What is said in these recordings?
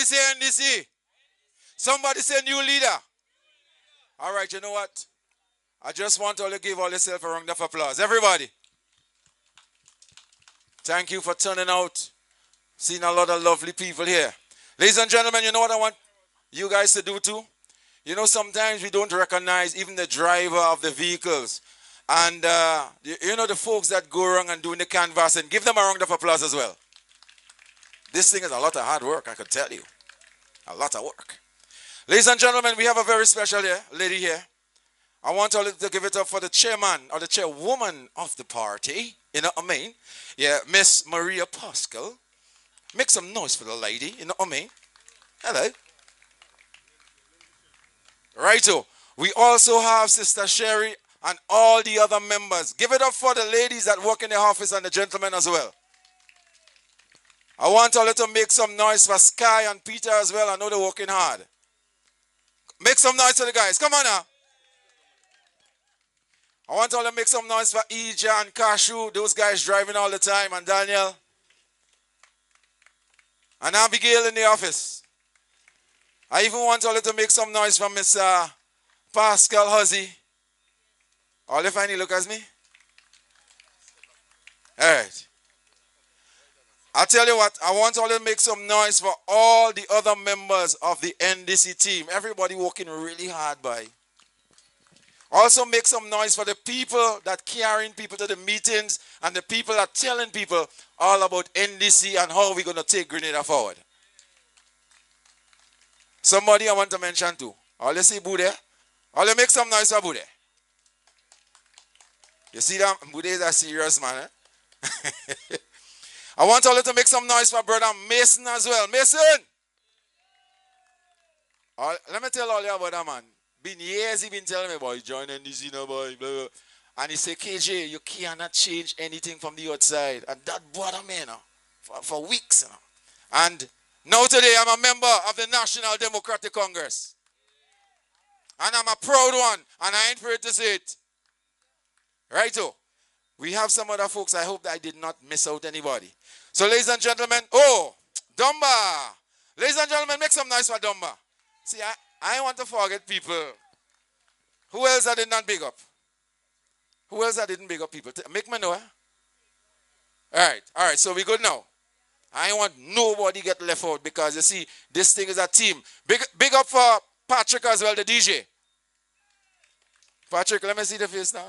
say NDC. Somebody say new leader. All right, you know what? I just want all to give all yourself a round of applause. Everybody. Thank you for turning out. Seen a lot of lovely people here. Ladies and gentlemen, you know what I want you guys to do too? You know, sometimes we don't recognize even the driver of the vehicles. And, you know, the folks that go around and doing the canvas, and give them a round of applause as well. This thing is a lot of hard work, I could tell you. A lot of work. Ladies and gentlemen, we have a very special lady here. I want all to give it up for the chairman or the chairwoman of the party. You know what I mean? Yeah, Miss Maria Pascal. Make some noise for the lady. You know what I mean? Hello. Righto. We also have Sister Sherry and all the other members. Give it up for the ladies that work in the office and the gentlemen as well. I want all to make some noise for Sky and Peter as well. I know they're working hard. Make some noise for the guys. Come on now. I want all to make some noise for Ija and Kashu. Those guys driving all the time. And Daniel. And Abigail in the office. I even want all to make some noise for Miss Pascal Huzzy. All you finally look as me? All right. I'll tell you what, I want all to make some noise for all the other members of the NDC team. Everybody working really hard by. Also make some noise for the people that carrying people to the meetings and the people that telling people all about NDC and how we're going to take Grenada forward. Somebody I want to mention too. All you see Bude? All you make some noise for Bude. You see that? Bude is a serious man. Eh? I want all to make some noise for brother Mason as well. Mason! Let me tell all you about that man. Been years he been telling me, boy, join NDC now, boy. Blah, blah. And he said, KJ, you cannot change anything from the outside. And that bother me, you know, for weeks. You know. And now today I'm a member of the National Democratic Congress. And I'm a proud one. And I ain't afraid to say it. Righto. We have some other folks. I hope that I did not miss out anybody. So, ladies and gentlemen, Dumba. Ladies and gentlemen, make some noise for Dumba. See, I want to forget people. Who else I did not big up? Who else I didn't big up people? Make me know, eh? All right, so we good now. I want nobody get left out because, you see, this thing is a team. Big up for Patrick as well, the DJ. Patrick, let me see the face now.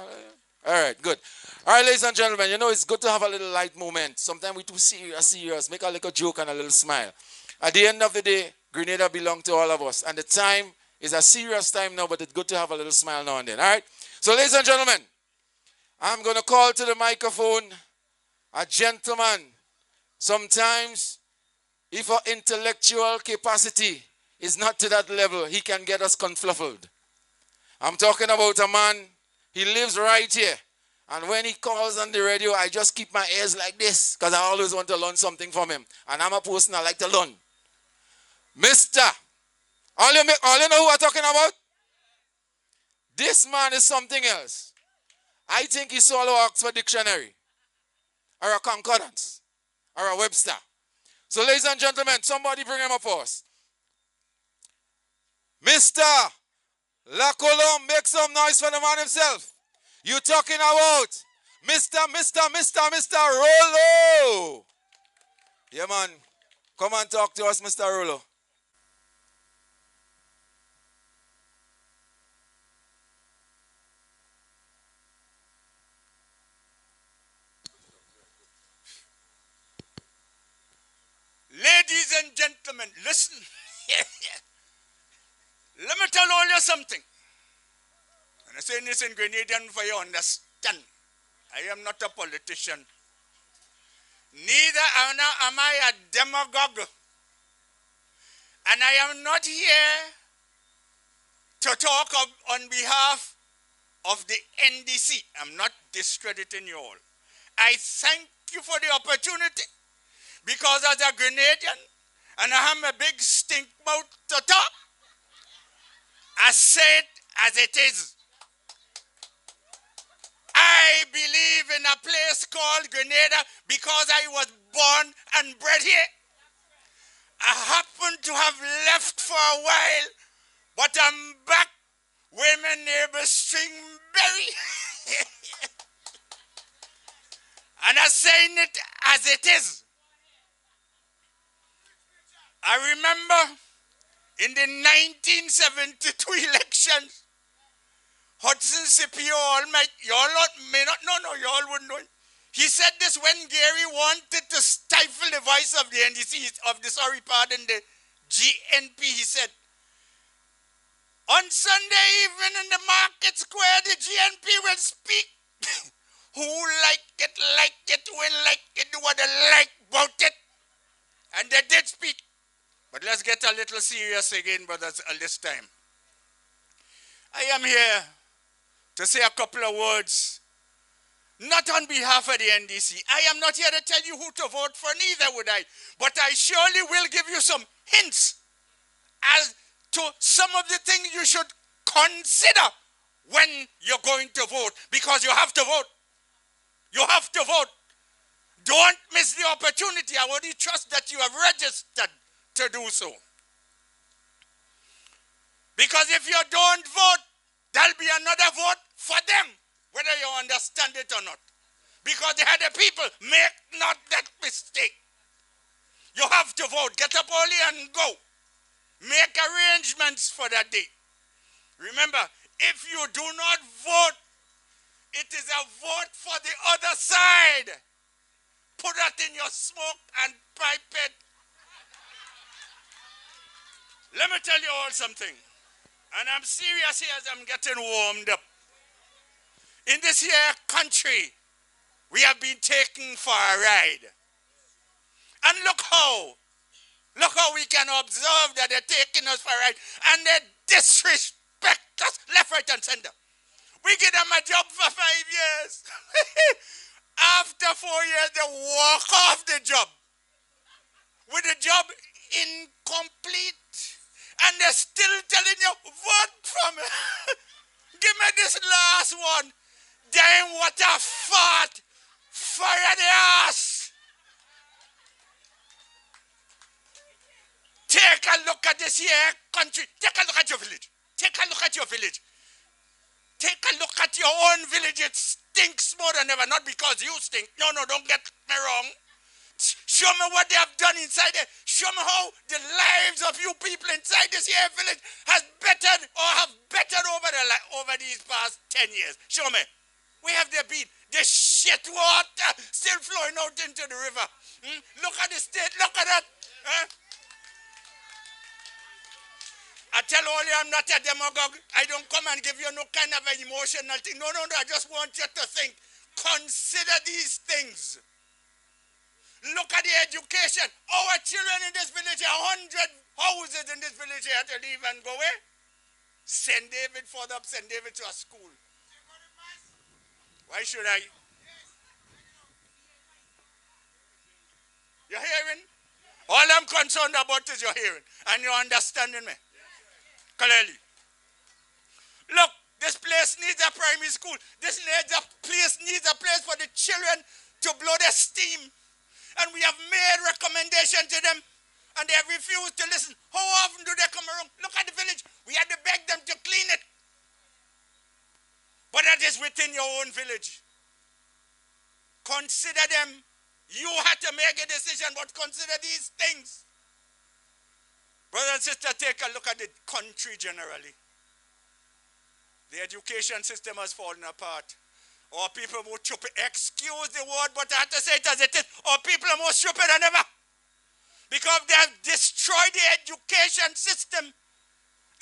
All right, good. All right, ladies and gentlemen, you know, it's good to have a little light moment. Sometimes we're too serious. Make a little joke and a little smile. At the end of the day, Grenada belongs to all of us. And the time is a serious time now, but it's good to have a little smile now and then. All right? So, ladies and gentlemen, I'm going to call to the microphone a gentleman. Sometimes, if our intellectual capacity is not to that level, he can get us confluffled. I'm talking about a man, he lives right here. And when he calls on the radio, I just keep my ears like this because I always want to learn something from him. And I'm a person I like to learn. Mister, all you know who I'm talking about? This man is something else. I think he saw an Oxford Dictionary or a Concordance or a Webster. So, ladies and gentlemen, somebody bring him up for us. Mr. Calome, make some noise for the man himself. You talking about Mr. Rolo. Yeah, man. Come and talk to us, Mr. Rolo. Ladies and gentlemen, listen. Let me tell all you something. And I say this in Grenadian for you understand. I am not a politician. Neither am I a demagogue. And I am not here to talk on behalf of the NDC. I'm not discrediting you all. I thank you for the opportunity because as a Grenadian, and I have a big stink mouth to talk, I say it as it is. I believe in a place called Grenada because I was born and bred here. I happen to have left for a while, but I'm back with my neighbor Stringberry. And I'm saying it as it is. I remember in the 1972 elections, Hudson Scipio, may not know, no, you all wouldn't know. He said this when Gary wanted to stifle the voice of the NDC, the GNP. He said, on Sunday evening in the market square, the GNP will speak. Who like it, will like it, do what they like about it. And they did speak. But let's get a little serious again, brothers, at this time. I am here to say a couple of words, not on behalf of the NDC. I am not here to tell you who to vote for, neither would I. But I surely will give you some hints as to some of the things you should consider when you're going to vote, because you have to vote. You have to vote. Don't miss the opportunity. I only trust that you have registered to do so. Because if you don't vote, there'll be another vote for them, whether you understand it or not. Because they are the people. Make not that mistake. You have to vote. Get up early and go. Make arrangements for that day. Remember, if you do not vote, it is a vote for the other side. Put that in your smoke and pipe it. Let me tell you all something. And I'm serious here as I'm getting warmed up. In this here country, we have been taken for a ride. And look how we can observe that they're taking us for a ride. And they disrespect us left, right, and center. We give them a job for 5 years. After 4 years, they walk off the job. With the job incomplete. And they're still telling you, vote for me. Give me this last one. Damn, what a fart. Fire the ass. Take a look at this here country. Take a look at your village. Take a look at your village. Take a look at your own village. It stinks more than ever. Not because you stink. No, don't get me wrong. Show me what they have done inside there. Show me how the lives of you people inside this here village has bettered or have bettered over these past 10 years. Show me. Where have they been? The shit water still flowing out into the river. Look at the state. Look at that. I tell all you I'm not a demagogue. I don't come and give you no kind of an emotional thing. No. I just want you to think. Consider these things. Look at the education. Our children in this village, 100 houses in this village have to leave and go where? St David, further up St David to a school. Why should I? You're hearing? All I'm concerned about is your hearing. And you're understanding me. Clearly. Look, this place needs a primary school. This place needs a place for the children to blow their steam. And we have made recommendations to them, and they have refused to listen. How often do they come around? Look at the village. We had to beg them to clean it. But that is within your own village. Consider them. You had to make a decision, but consider these things. Brothers and sisters, take a look at the country generally. The education system has fallen apart. Or people more stupid. Excuse the word, but I have to say it as it is. Or people are more stupid than ever. Because they have destroyed the education system.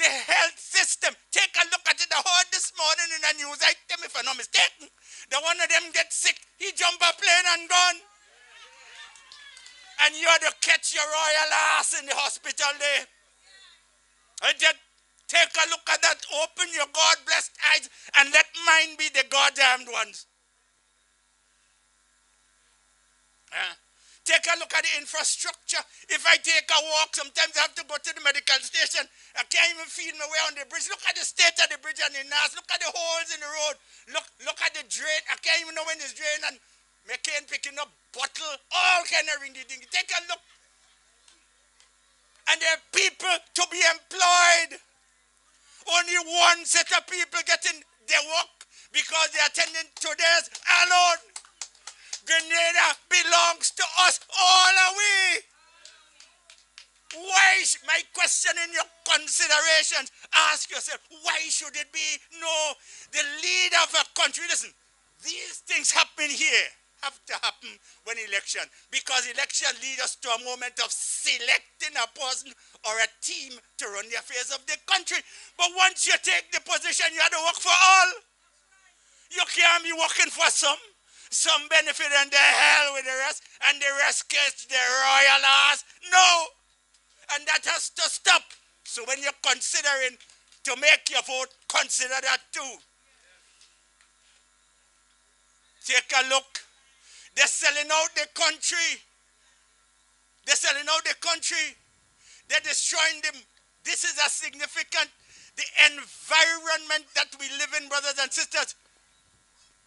The health system. Take a look at it. I heard this morning in the news item, if I'm not mistaken. The one of them gets sick. He jump a plane and gone. And you had to catch your royal ass in the hospital there. And just take a look at that. Open your God-blessed eyes and let mine be the God-damned ones. Take a look at the infrastructure. If I take a walk, sometimes I have to go to the medical station. I can't even feel my way on the bridge. Look at the state of the bridge and the NAS. Look at the holes in the road. Look at the drain. I can't even know when it's drain and my cane picking up bottle. All kind of ringy-dingy. Take a look. And there are people to be employed. Only one set of people getting their work because they are attending to theirs alone. Grenada belongs to us all away. Why, my question in your considerations, ask yourself, why should it be? No, the leader of a country, listen, these things happen here, have to happen when election, because election leads us to a moment of selecting a person or a team to run the affairs of the country. But once you take the position, you have to work for all. You can't be working for some benefit and the hell with the rest, and the rest gets the royal ass. No! And that has to stop. So when you're considering to make your vote, consider that too. Take a look. They're selling out the country. They're selling out the country. They're destroying them. This is a significant, the environment that we live in, brothers and sisters.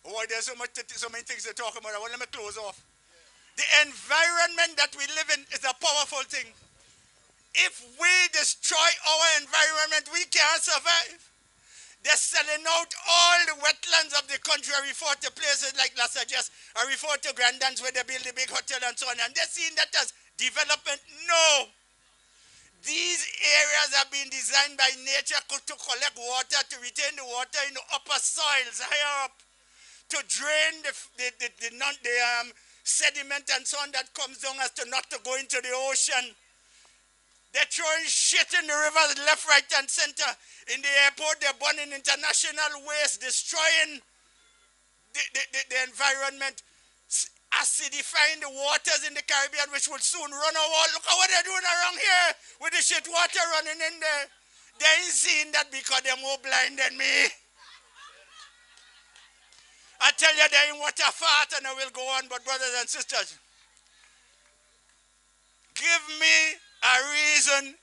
Oh, there's so many things to talk about. Well, let me close off. The environment that we live in is a powerful thing. If we destroy our environment, we can't survive. They're selling out all the wetlands of the country. I refer to places like La Sagesse. I refer to Grandans where they build the big hotel and so on. And they're seeing that as development. No. These areas have been designed by nature to collect water, to retain the water in the upper soils, higher up, to drain the sediment and so on that comes down as to not to go into the ocean. They're throwing shit in the rivers left, right, and center. In the airport, they're burning international waste, destroying the environment, acidifying the waters in the Caribbean, which will soon run out. Look at what they're doing around here with the shit water running in there. They ain't seeing that because they're more blind than me. I tell you, they ain't water fart, and I will go on, but brothers and sisters, give me a reason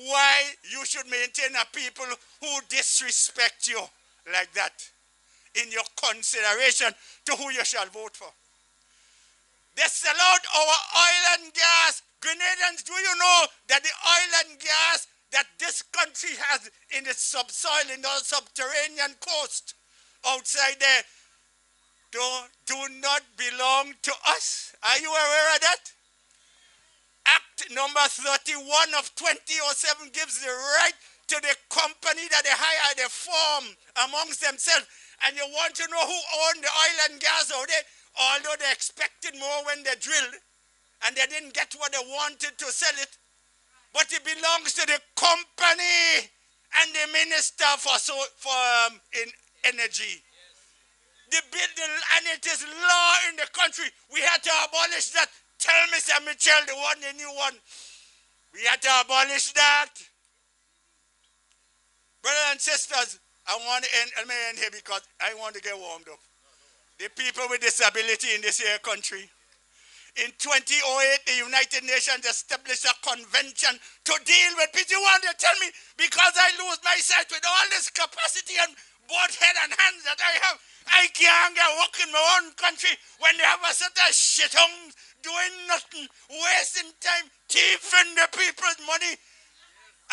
why you should maintain a people who disrespect you like that in your consideration to who you shall vote for. They sell out our oil and gas. Grenadians, do you know that the oil and gas that this country has in its subsoil, in the subterranean coast outside there, do not belong to us? Are you aware of that? Act number 31 of 2007 gives the right to the company that they hire, they form amongst themselves. And you want to know who owned the oil and gas out there? Although they expected more when they drilled, and they didn't get what they wanted to sell it. But it belongs to the company and the minister in energy. The bill, and it is law in the country. We had to abolish that. Tell Mr. Mitchell, the new one. We had to abolish that. Brothers and sisters, I want to end, let me end here because I want to get warmed up. The people with disability in this here country. In 2008, the United Nations established a convention to deal with people. You want to tell me, because I lose my sight with all this capacity and both head and hands that I have, I can't get work in my own country when they have a set of shithounds doing nothing, wasting time, thieving the people's money,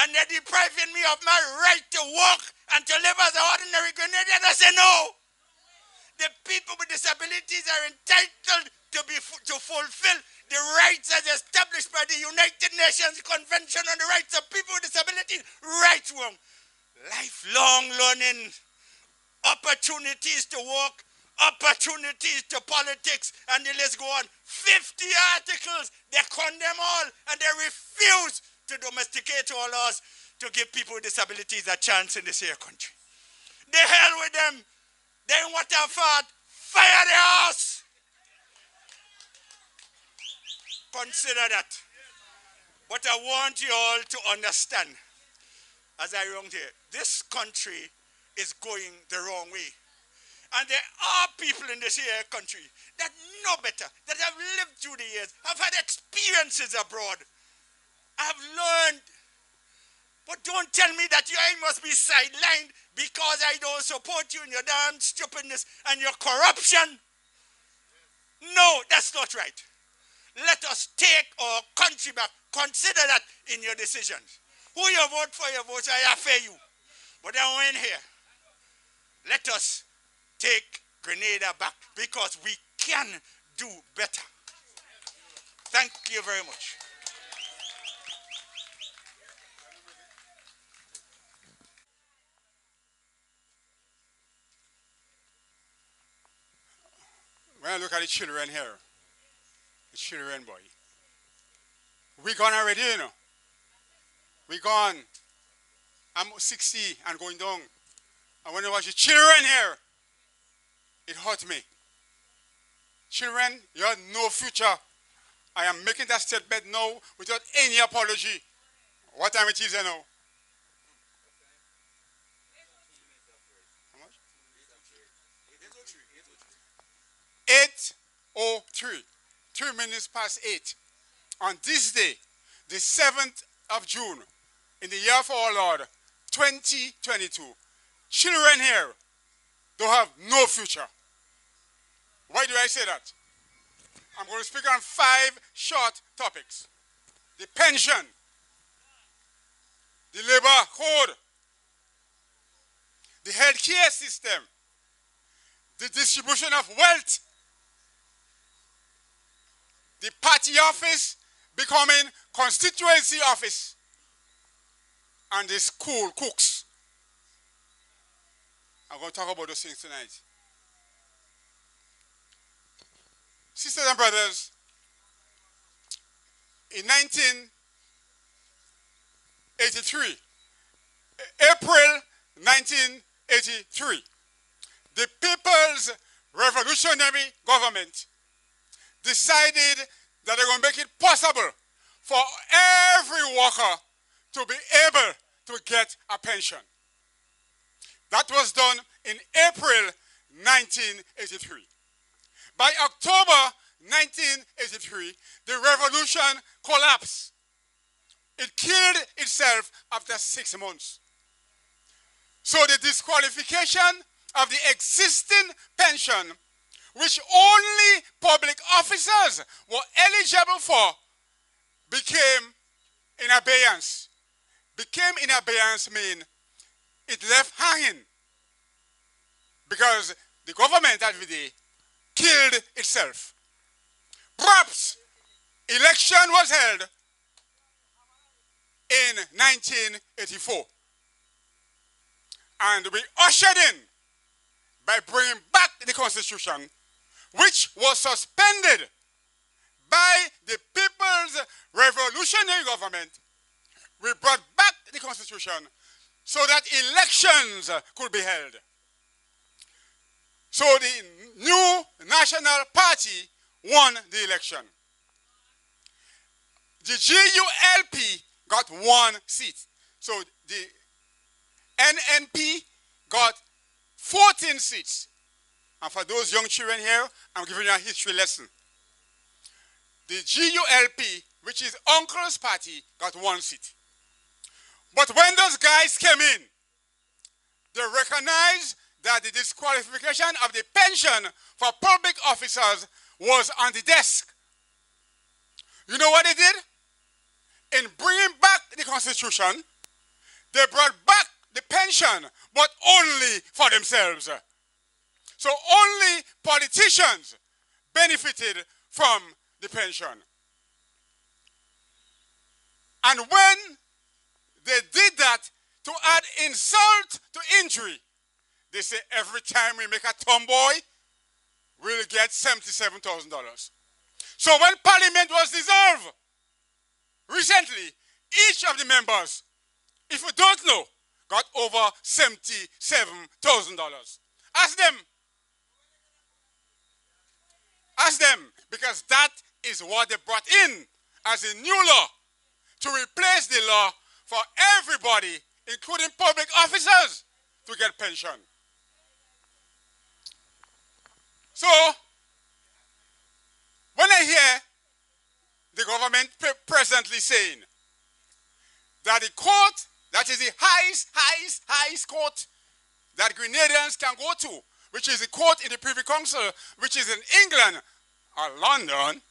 and they're depriving me of my right to work and to live as an ordinary Grenadian. I say no. The people with disabilities are entitled to fulfill the rights as established by the United Nations Convention on the Rights of People with Disabilities. Right, wrong. Lifelong learning, opportunities to work, opportunities to politics, and the list go on. 50 articles, they condemn all, and they refuse to domesticate our laws to give people with disabilities a chance in this here country. The hell with them. They want to fight. Fire the house. Consider that. But I want you all to understand, as I wrong here, this country is going the wrong way. And there are people in this here country that know better, that have lived through the years, have had experiences abroad, have learned. But don't tell me that I must be sidelined because I don't support you in your damn stupidness and your corruption. No, that's not right. Let us take our country back. consider that in your decisions. Who you vote for, you vote, I fair you. But then when here, let us take Grenada back because we can do better. Thank you very much. When I look at the children here, the children, boy, we gone already, you know. We gone. I'm 60 and going down. And when I watch the children here, it hurt me. Children, you have no future. I am making that statement now without any apology. What time it is now? How much? 8:03. 3 minutes past 8. On this day, the 7th of June, in the year of our Lord, 2022, children here don't have no future. Why do I say that? I'm going to speak on 5 short topics. The pension, the labor code, the healthcare system, the distribution of wealth, the party office becoming constituency office, and the school cooks. I'm going to talk about those things tonight. Sisters and brothers, in 1983, April 1983, the People's Revolutionary Government decided that they're going to make it possible for every worker to be able to get a pension. That was done in April 1983. By October 1983, the revolution collapsed. It killed itself after 6 months. So the disqualification of the existing pension, which only public officers were eligible for, became in abeyance. Became in abeyance mean it left hanging because the government that day killed itself. Perhaps election was held in 1984, and we ushered in by bringing back the Constitution, which was suspended by the People's Revolutionary Government. We brought back the Constitution so that elections could be held. So the new National Party won the election. The GULP got 1 seat. So the NNP got 14 seats. And for those young children here, I'm giving you a history lesson. The GULP, which is Uncle's party, got 1 seat. But when those guys came in, they recognized that the disqualification of the pension for public officers was on the desk. You know what they did? In bringing back the Constitution, they brought back the pension, but only for themselves. So only politicians benefited from the pension. And when they did that to add insult to injury, they say every time we make a tomboy, we'll get $77,000. So when Parliament was dissolved, recently, each of the members, if you don't know, got over $77,000. Ask them. Ask them, because that is what they brought in as a new law to replace the law for everybody, including public officers, to get pension. So, when I hear the government presently saying that the court, that is the highest court that Grenadians can go to, which is the court in the Privy Council, which is in England or London,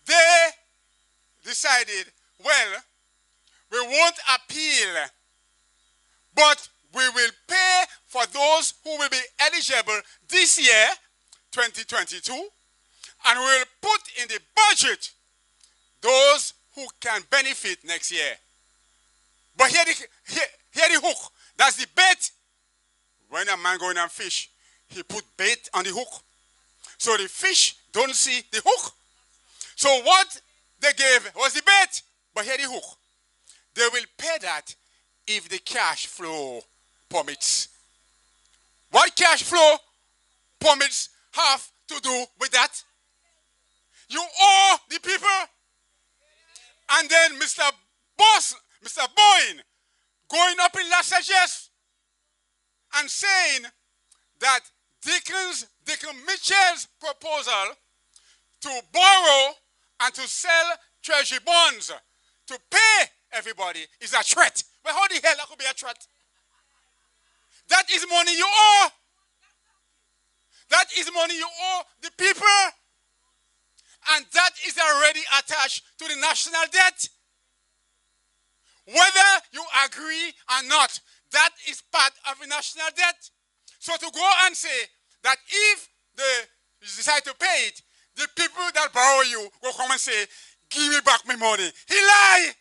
they decided well, we won't appeal, but we will pay for those who will be eligible this year, 2022, and we will put in the budget those who can benefit next year. But here the hook. That's the bait. When a man going and fish, he put bait on the hook. So the fish don't see the hook. So what they gave was the bait. But here the hook. They will pay that if the cash flow permits. What cash flow permits have to do with that? You owe the people. And then Mr. Boyne going up in Las Sages and saying that Deacon Mitchell's proposal to borrow and to sell treasury bonds to pay everybody is a threat. Well, how the hell that could be a threat? That is money you owe. That is money you owe the people. And that is already attached to the national debt. Whether you agree or not, that is part of the national debt. So to go and say that if you decide to pay it, the people that borrow you will come and say, give me back my money. He lie.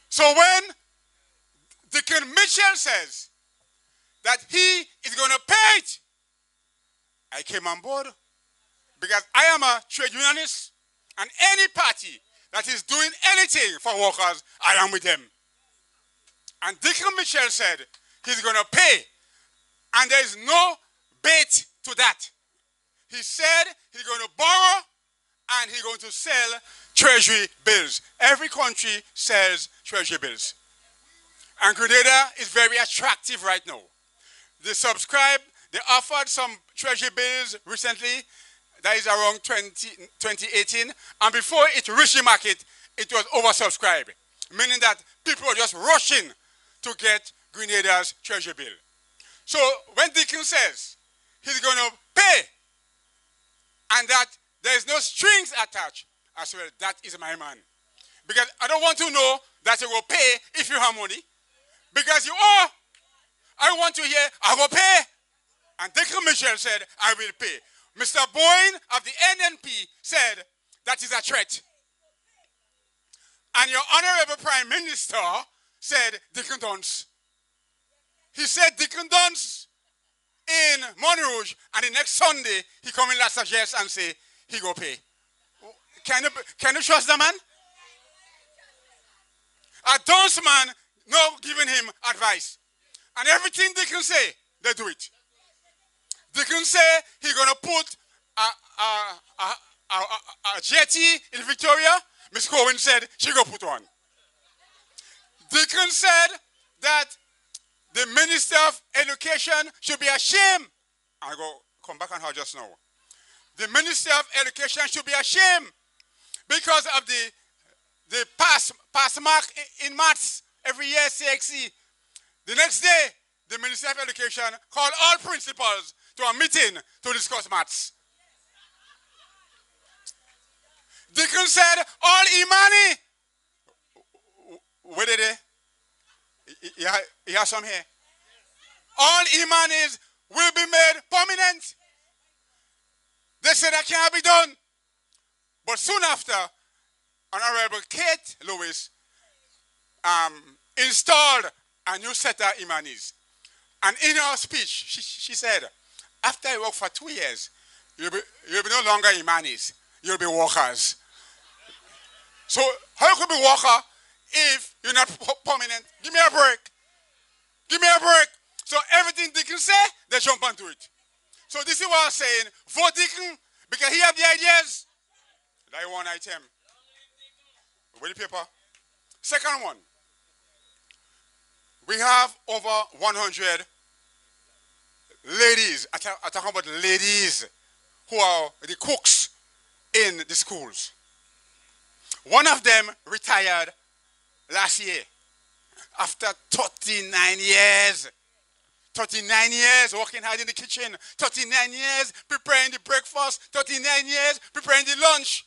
So when Deacon Mitchell says that he is going to pay it, I came on board because I am a trade unionist, and any party that is doing anything for workers, I am with them. And Deacon Mitchell said he's going to pay, and there is no bait to that. He said he's going to borrow and he's going to sell treasury bills. Every country sells treasury bills. And Grenada is very attractive right now. They offered some treasury bills recently. That is around 2018. And before it reached the market, it was oversubscribed. Meaning that people were just rushing to get Grenada's treasury bill. So when Deacon says he's going to pay and that there is no strings attached, I swear that is my man. Because I don't want to know that you will pay if you have money. Because you owe. I want to hear, I will pay. And Deacon Mitchell said, I will pay. Mr. Boyne of the NNP said, that is a threat. And your Honorable Prime Minister said, Deacon Dunce. He said, Deacon Dunce in Montrouge, and the next Sunday, he come in La Sagesse and say, he go pay. Can you trust the man? A Dunce man, no giving him advice. And everything Deacon say, they do it. Deacon say he's going to put a jetty in Victoria. Miss Cohen said she going to put one. Deacon said that the Minister of Education should be ashamed. I go come back on her just now. The Minister of Education should be ashamed because of the pass mark in maths every year, CXC. The next day, the Minister of Education called all principals to a meeting to discuss maths. Deacon said, all Imani. Where did they? He has some here. All Imanis will be made permanent. They said that can't be done. But soon after, Honorable Kate Lewis installed a new set of Imanis. And in her speech, she said, after I work for 2 years, you'll be no longer Imanis. You'll be workers. So how you could be worker if you're not permanent? Give me a break. Give me a break. So everything Deacon say, they jump onto it. So this is what I'm saying. Vote Deacon because he have the ideas. That one item. With the paper. Second one. We have over 100 ladies. I'm talking about ladies who are the cooks in the schools. One of them retired last year after 39 years. 39 years working hard in the kitchen. 39 years preparing the breakfast. 39 years preparing the lunch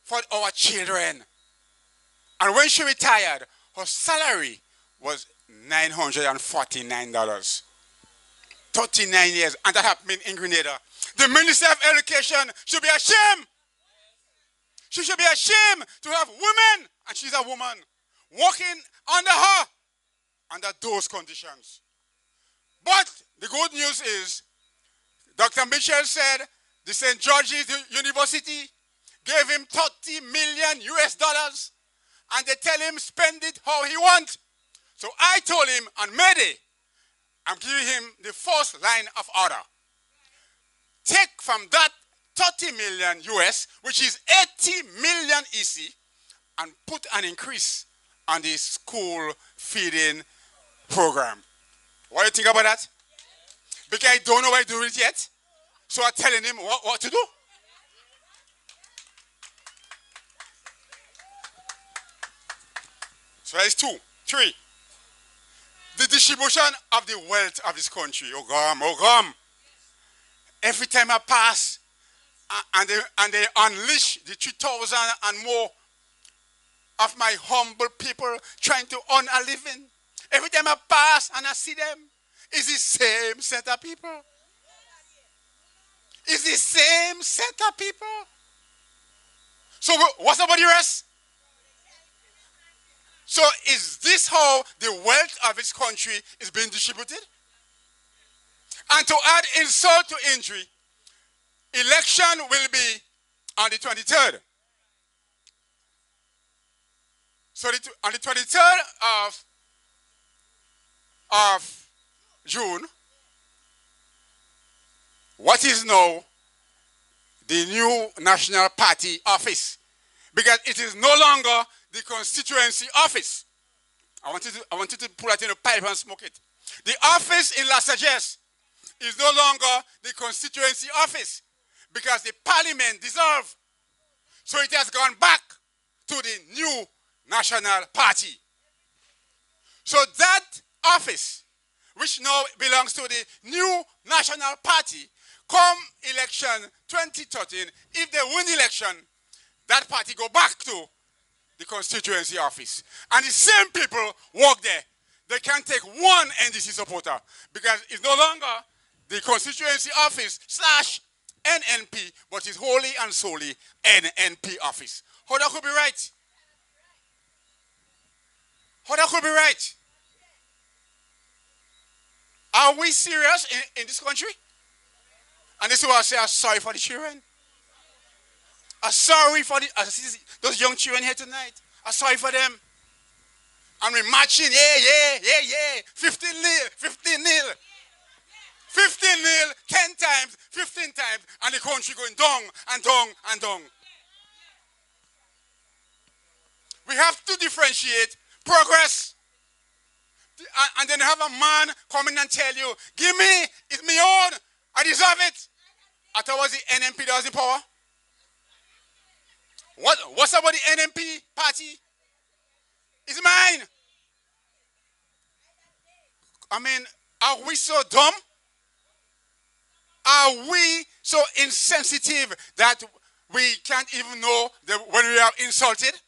for our children. And when she retired, her salary was $949. 39 years, and that happened in Grenada. The Minister of Education should be ashamed. She should be ashamed to have women, and she's a woman, working under her under those conditions. But the good news is, Dr. Mitchell said the St. George's University gave him 30 million US dollars, and they tell him spend it how he wants. So I told him on Mayday, I'm giving him the first line of order. Take from that 30 million US, which is 80 million EC, and put an increase on the school feeding program. What do you think about that? Because I don't know why I do it yet. So I'm telling him what to do. So that's 2. 3. The distribution of the wealth of this country. Oh, God. Every time I pass and they unleash the 3,000 and more of my humble people trying to earn a living. Every time I pass and I see them, it's the same set of people. It's the same set of people. So what's about the rest? So is this how the wealth of this country is being distributed? And to add insult to injury, election will be on the 23rd. So on the 23rd of June, what is now the new National Party office? Because it is no longer the constituency office. I want you to pull that in a pipe and smoke it. The office in La Sagesse is no longer the constituency office because the parliament dissolved. So it has gone back to the new National Party. So that office, which now belongs to the new National Party, come election 2013, if they win the election, that party go back to the constituency office. And the same people work there. They can't take one NDC supporter because it's no longer the constituency office / NNP, but it's wholly and solely NNP office. How that could be right? How that could be right? Are we serious in this country? And this is why I say I'm sorry for the children. I'm sorry for those young children here tonight. I'm sorry for them. And we're marching, yeah. 15 nil. 15 nil, 10 times, 15 times, and the country going down and down and down. We have to differentiate progress. And then have a man come in and tell you, give me, it's my own, I deserve it. Afterwards the NNP that was in power. What's about the NNP party? It's mine. I mean, are we so dumb? Are we so insensitive that we can't even know that when we are insulted?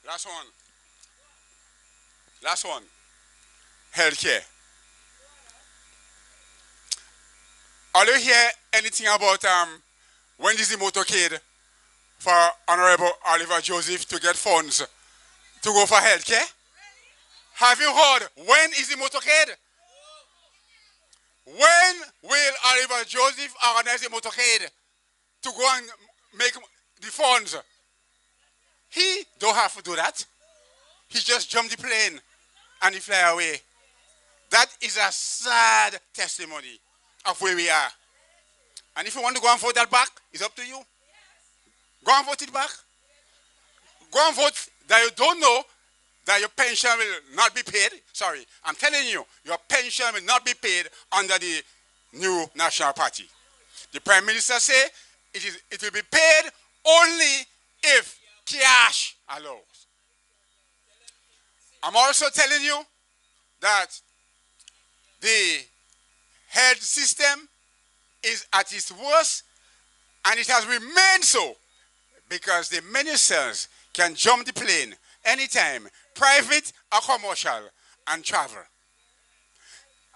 Last one. Healthcare. Are you hear anything about when is the motorcade for Honorable Oliver Joseph to get funds to go for healthcare? Have you heard when is the motorcade? When will Oliver Joseph organize the motorcade to go and make the funds? He don't have to do that. He just jumped the plane and he fly away. That is a sad testimony of where we are. And if you want to go and vote that back, it's up to you. Go and vote it back. Go and vote that you don't know that your pension will not be paid. Sorry, I'm telling you, your pension will not be paid under the new National Party. The Prime Minister said it will be paid only if cash allows. I'm also telling you that the health system is at its worst, and it has remained so because the ministers can jump the plane anytime, private or commercial, and travel.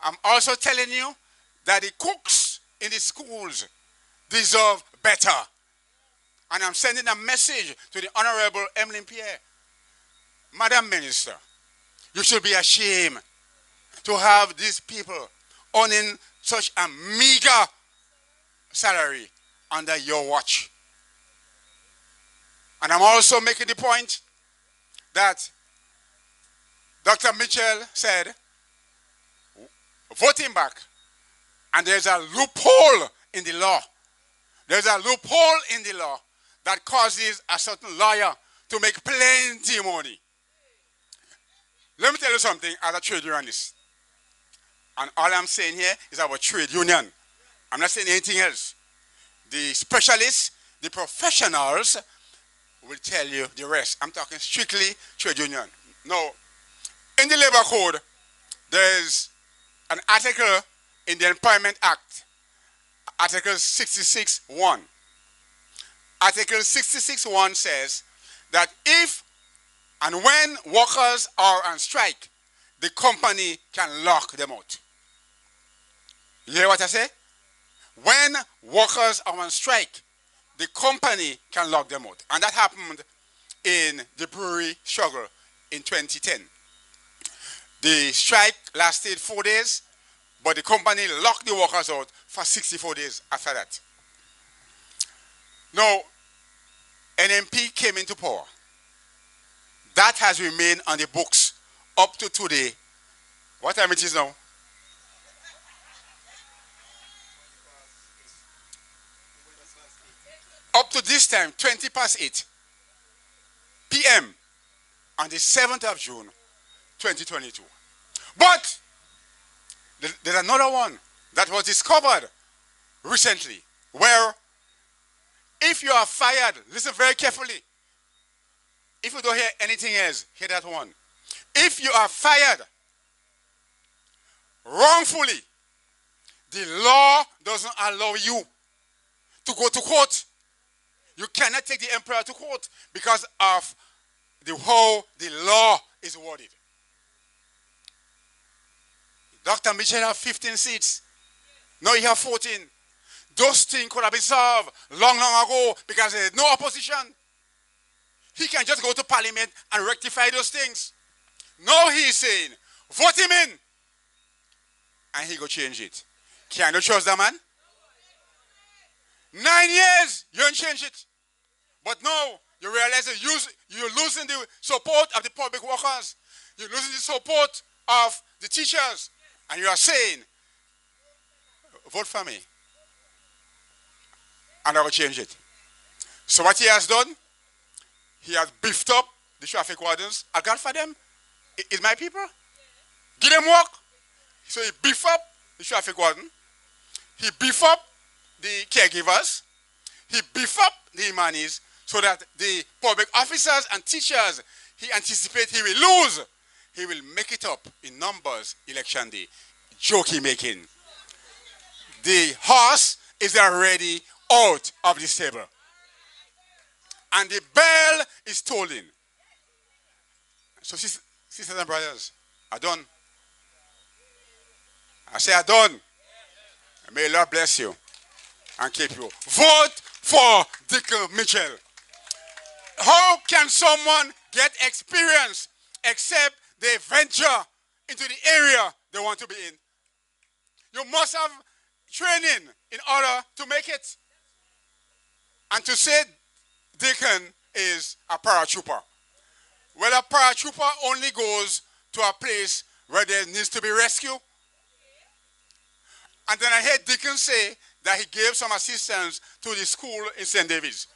I'm also telling you that the cooks in the schools deserve better. And I'm sending a message to the Honorable Emmeline Pierre. Madam Minister, you should be ashamed to have these people earning such a meager salary under your watch. And I'm also making the point that Dr. Mitchell said, voting back, and there's a loophole in the law. There's a loophole in the law that causes a certain lawyer to make plenty money. Let me tell you something as a trade unionist. And all I'm saying here is about trade union. I'm not saying anything else. The specialists, the professionals will tell you the rest. I'm talking strictly trade union. Now, in the Labor Code, there's an article in the Employment Act, Article 66.1. Article 66.1 says that if and when workers are on strike, the company can lock them out. You hear what I say? When workers are on strike, the company can lock them out. And that happened in the brewery struggle in 2010. The strike lasted 4 days, but the company locked the workers out for 64 days after that. Now, NMP came into power. That has remained on the books up to today. What time it is now? Up to this time, 20 past 8 p.m. on the 7th of June, 2022. But there's another one that was discovered recently where if you are fired, listen very carefully. If you don't hear anything else, hear that one. If you are fired wrongfully, the law doesn't allow you to go to court. You cannot take the employer to court because of how the law is worded. Dr. Mitchell have 15 seats. Now he have 14. Those things could have been solved long ago because there is no opposition. He can just go to parliament and rectify those things. Now he is saying, vote him in. And he go change it. Can you trust that man? 9 years, you don't change it. But now, you realize that you're losing the support of the public workers. You're losing the support of the teachers. And you are saying, vote for me. And I will change it. So what he has done, he has beefed up the traffic wardens. I got for them. It's my people. Give them work. So he beef up the traffic warden. He beef up the caregivers. He beef up the imanis so that the public officers and teachers he anticipates he will lose. He will make it up in numbers election day. Jokey making. The horse is already out of the stable. And the bell is tolling. So sisters and brothers, I done. I say I done. May the Lord bless you and keep you. Vote for Deacon Mitchell. How can someone get experience except they venture into the area they want to be in? You must have training in order to make it. And to say Deacon is a paratrooper. Well, a paratrooper only goes to a place where there needs to be rescue. And then I heard Deacon say that he gave some assistance to the school in St. David's.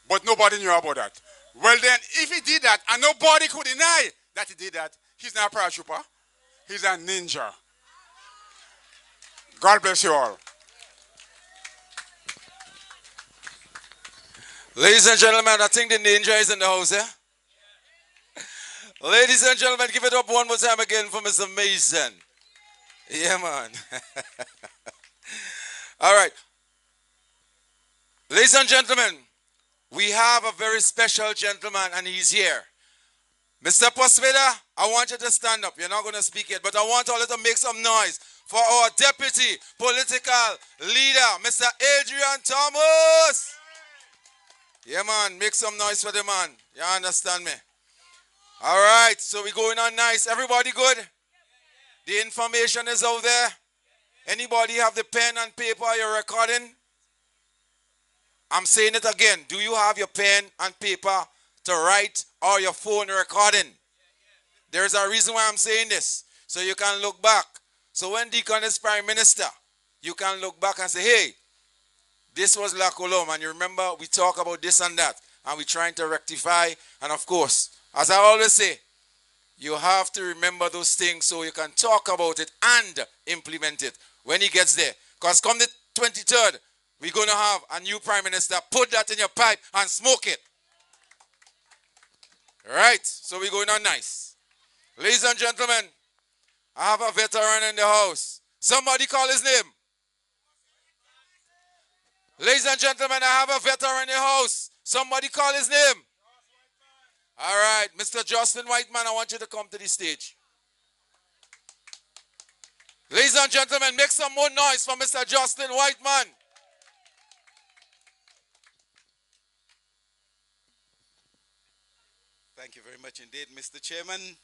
But nobody knew about that. Well then, if he did that, and nobody could deny that he did that, he's not a paratrooper. He's a ninja. God bless you all. Ladies and gentlemen, I think the ninja is in the house, yeah? Ladies and gentlemen, give it up one more time again for Mr. Mason. Yeah, man. All right. Ladies and gentlemen, we have a very special gentleman and he's here. Mr. Posveda, I want you to stand up. You're not going to speak yet, but I want all of you to make some noise for our deputy political leader, Mr. Adrian Thomas. Yeah, man, make some noise for the man. You understand me? All right, so we're going on nice. Everybody good? The information is out there. Anybody have the pen and paper you're recording? I'm saying it again. Do you have your pen and paper to write or your phone recording? There's a reason why I'm saying this. So you can look back. So when Deacon is Prime Minister, you can look back and say, hey, this was La Calome. And you remember we talk about this and that. And we're trying to rectify. And of course, as I always say, you have to remember those things so you can talk about it and implement it when he gets there. Because come the 23rd, we're going to have a new Prime Minister. Put that in your pipe and smoke it. Right? So we're going on nice. Ladies and gentlemen, I have a veteran in the house. Somebody call his name. Ladies and gentlemen, I have a veteran in the house. Somebody call his name. All right, Mr. Jocelyn Whiteman, I want you to come to the stage. Ladies and gentlemen, make some more noise for Mr. Jocelyn Whiteman. Thank you very much indeed, Mr. Chairman,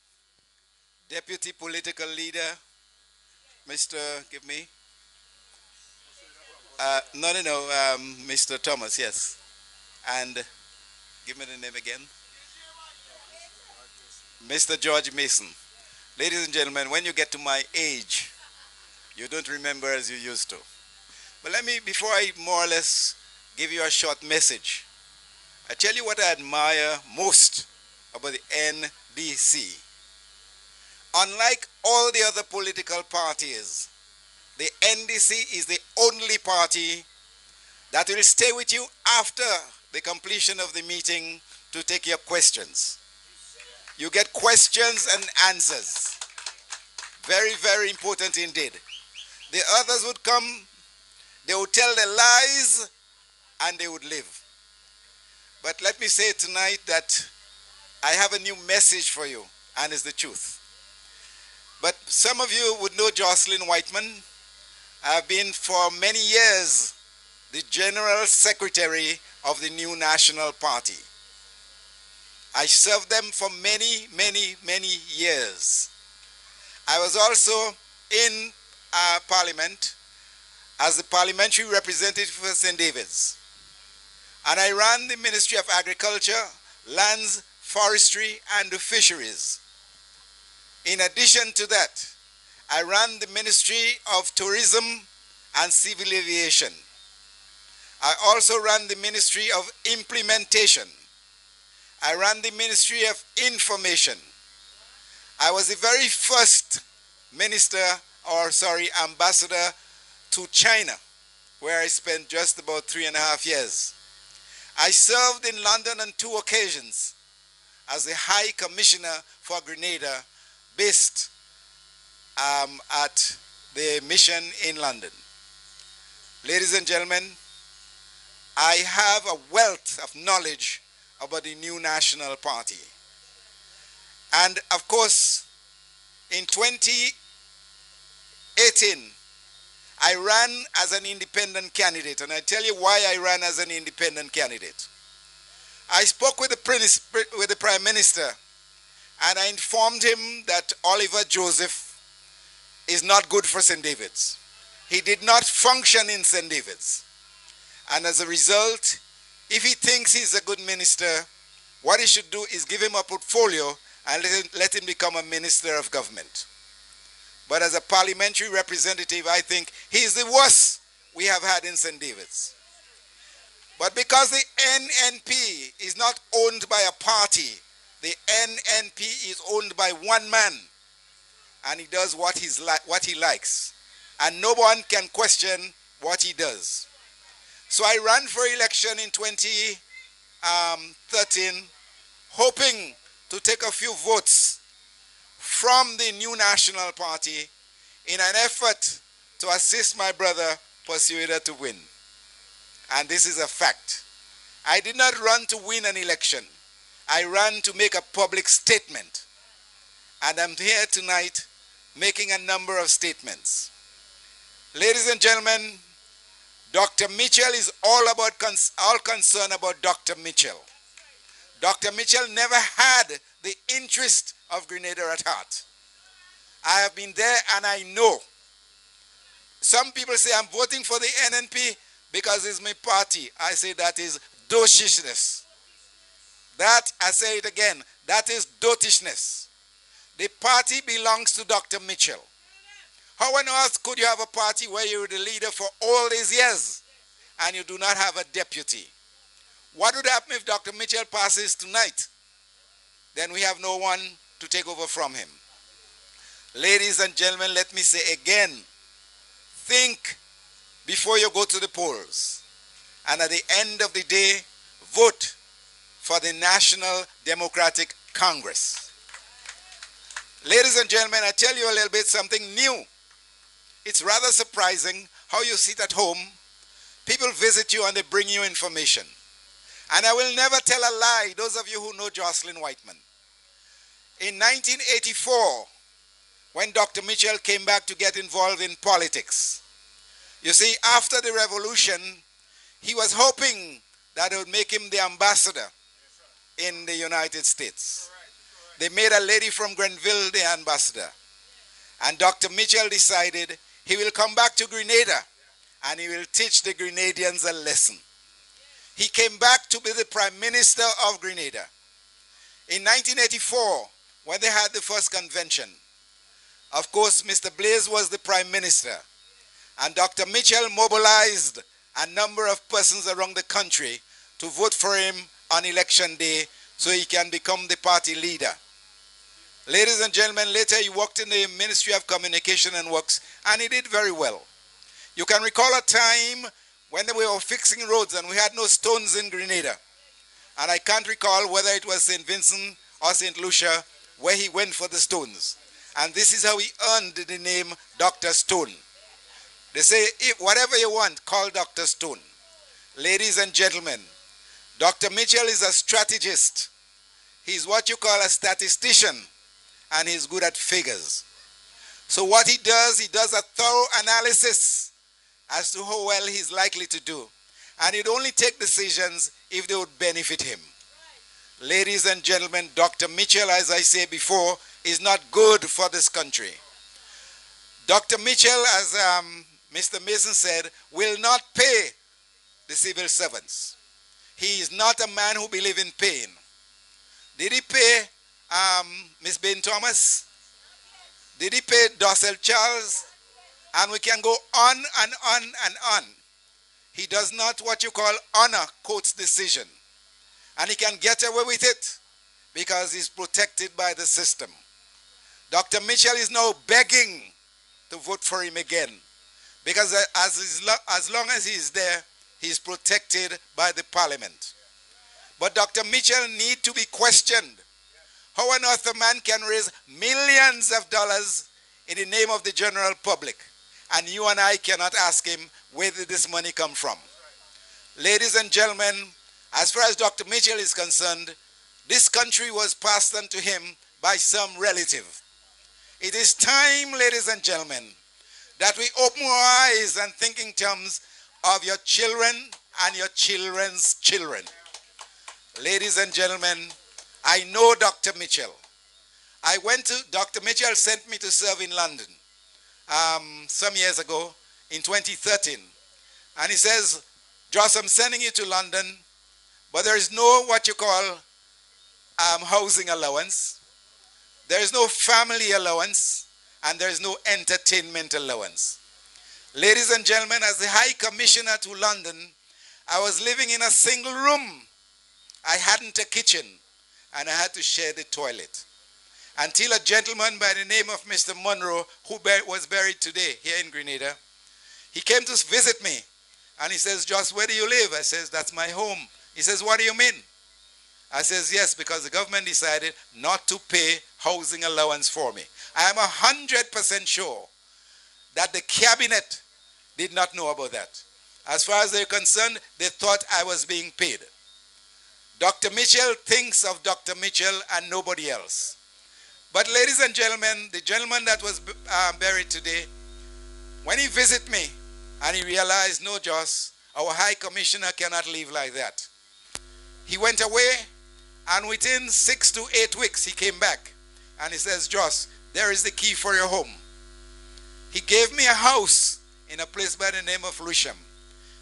Deputy Political Leader, Mr. Give me. Mr. Thomas, yes. And give me the name again. Mr. George Mason. Ladies and gentlemen, when you get to my age, you don't remember as you used to. But let me, before I more or less give you a short message, I tell you what I admire most about the NDC. Unlike all the other political parties, the NDC is the only party that will stay with you after the completion of the meeting to take your questions. You get questions and answers. Very, very important indeed. The others would come, they would tell their lies, and they would live. But let me say tonight that I have a new message for you, and it's the truth. But some of you would know Jocelyn Whiteman. I've been for many years the General Secretary of the new National Party. I served them for many, many, many years. I was also in Parliament as the parliamentary representative for St David's. And I ran the Ministry of Agriculture, Lands, Forestry, and the Fisheries. In addition to that, I ran the Ministry of Tourism and Civil Aviation. I also ran the Ministry of Implementation. I ran the Ministry of Information. I was the very first ambassador to China, where I spent just about 3.5 years. I served in London on 2 occasions as the High Commissioner for Grenada, based at the mission in London. Ladies and gentlemen, I have a wealth of knowledge about the new National Party. And of course, in 2018, I ran as an independent candidate, and I tell you why I ran as an independent candidate. I spoke with the Prime Minister, and I informed him that Oliver Joseph is not good for St. David's. He did not function in St. David's. And as a result, if he thinks he's a good minister, what he should do is give him a portfolio and let him become a minister of government. But as a parliamentary representative, I think he's the worst we have had in St. David's. But because the NNP is not owned by a party, the NNP is owned by one man, and he does what he likes. And no one can question what he does. So I ran for election in 2013, hoping to take a few votes from the new National Party in an effort to assist my brother Persuader to win. And this is a fact. I did not run to win an election. I ran to make a public statement. And I'm here tonight making a number of statements. Ladies and gentlemen, Dr. Mitchell is all concerned about Dr. Mitchell. Dr. Mitchell never had the interest of Grenada at heart. I have been there and I know. Some people say I'm voting for the NNP because it's my party. I say that is dotishness. That, I say it again, that is dotishness. The party belongs to Dr. Mitchell. How on earth could you have a party where you're the leader for all these years and you do not have a deputy? What would happen if Dr. Mitchell passes tonight? Then we have no one to take over from him. Ladies and gentlemen, let me say again, think before you go to the polls. And at the end of the day, vote for the National Democratic Congress. Ladies and gentlemen, I tell you a little bit something new. It's rather surprising how you sit at home, people visit you and they bring you information. And I will never tell a lie, those of you who know Jocelyn Whiteman. In 1984, when Dr. Mitchell came back to get involved in politics, you see, after the revolution, he was hoping that it would make him the ambassador in the United States. They made a lady from Grenville the ambassador. And Dr. Mitchell decided he will come back to Grenada and he will teach the Grenadians a lesson. He came back to be the Prime Minister of Grenada. In 1984, when they had the first convention, of course, Mr. Blaze was the Prime Minister, and Dr. Mitchell mobilized a number of persons around the country to vote for him on election day so he can become the party leader. Ladies and gentlemen, later he worked in the Ministry of Communication and Works, and he did very well. You can recall a time when we were fixing roads and we had no stones in Grenada. And I can't recall whether it was St. Vincent or St. Lucia where he went for the stones. And this is how he earned the name Dr. Stone. They say, if whatever you want, call Dr. Stone. Ladies and gentlemen, Dr. Mitchell is a strategist. He's what you call a statistician, and he's good at figures. So what he does a thorough analysis as to how well he's likely to do. And he'd only take decisions if they would benefit him. Ladies and gentlemen, Dr. Mitchell, as I said before, is not good for this country. Dr. Mitchell, as Mr. Mason said, will not pay the civil servants. He is not a man who believes in pain. Did he pay Miss Bain Thomas? Did he pay Dossel Charles? And we can go on and on and on. He does not what you call honor court's decision. And he can get away with it because he's protected by the system. Dr. Mitchell is now begging to vote for him again because as long as he's there, he's protected by the parliament. But Dr. Mitchell needs to be questioned. How on earth a man can raise millions of dollars in the name of the general public, and you and I cannot ask him where did this money come from? Ladies and gentlemen, as far as Dr. Mitchell is concerned, this country was passed on to him by some relative. It is time, ladies and gentlemen, that we open our eyes and think in terms of your children and your children's children. Ladies and gentlemen, I know Dr. Mitchell. Dr. Mitchell sent me to serve in London some years ago in 2013. And he says, Joss, I'm sending you to London, but there is no what you call housing allowance. There is no family allowance, and there is no entertainment allowance. Ladies and gentlemen, as the High Commissioner to London, I was living in a single room. I hadn't a kitchen, and I had to share the toilet. Until a gentleman by the name of Mr. Monroe, who was buried today here in Grenada, he came to visit me. And he says, Joss, where do you live? I says, that's my home. He says, what do you mean? I says, yes, because the government decided not to pay housing allowance for me. I am 100% sure that the cabinet did not know about that. As far as they're concerned, they thought I was being paid. Dr. Mitchell thinks of Dr. Mitchell and nobody else. But ladies and gentlemen, the gentleman that was buried today, when he visited me and he realized, no, Joss, our High Commissioner cannot leave like that. He went away, and within 6 to 8 weeks, he came back. And he says, Joss, there is the key for your home. He gave me a house in a place by the name of Lewisham.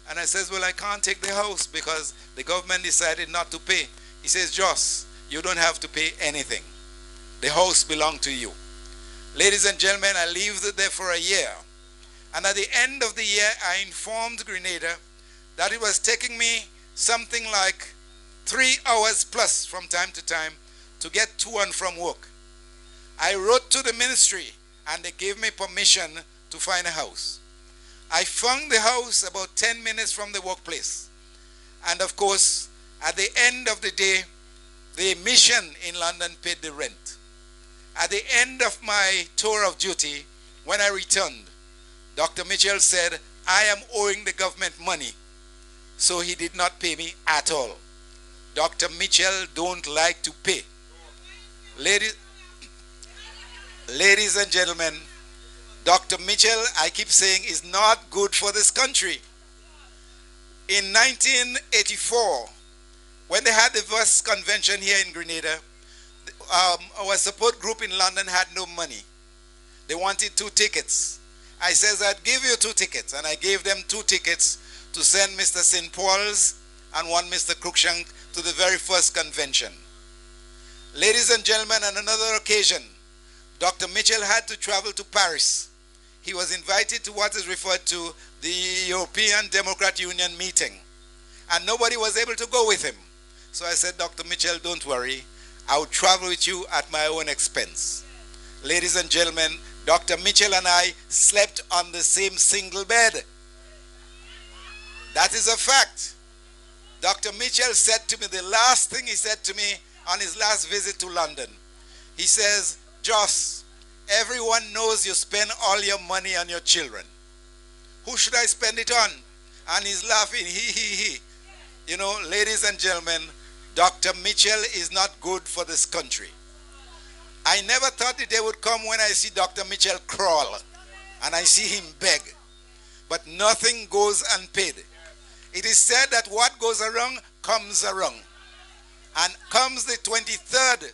And I says, well, I can't take the house because the government decided not to pay. He says, Joss, you don't have to pay anything. The house belongs to you. Ladies and gentlemen, I lived there for a year. And at the end of the year, I informed Grenada that it was taking me something like 3 hours plus from time to time to get to and from work. I wrote to the ministry and they gave me permission to find a house. I found the house about 10 minutes from the workplace. And of course, at the end of the day, the mission in London paid the rent. At the end of my tour of duty, when I returned, Dr. Mitchell said, I am owing the government money. So he did not pay me at all. Dr. Mitchell don't like to pay. Ladies and gentlemen, Dr. Mitchell, I keep saying, is not good for this country. In 1984, when they had the first convention here in Grenada, our support group in London had no money. They wanted 2 tickets. I says, I'd give you 2 tickets. And I gave them 2 tickets to send Mr. St. Paul's and one Mr. Cruikshank to the very first convention. Ladies and gentlemen, on another occasion, Dr. Mitchell had to travel to Paris. He was invited to what is referred to the European Democrat Union meeting. And nobody was able to go with him. So I said, Dr. Mitchell, don't worry. I'll travel with you at my own expense. Ladies and gentlemen, Dr. Mitchell and I slept on the same single bed. That is a fact. Dr. Mitchell said to me, the last thing he said to me on his last visit to London, he says, Joss, everyone knows you spend all your money on your children. Who should I spend it on? And he's laughing, he. You know, ladies and gentlemen, Dr. Mitchell is not good for this country. I never thought the day would come when I see Dr. Mitchell crawl and I see him beg. But nothing goes unpaid. It is said that what goes around comes around. And comes the 23rd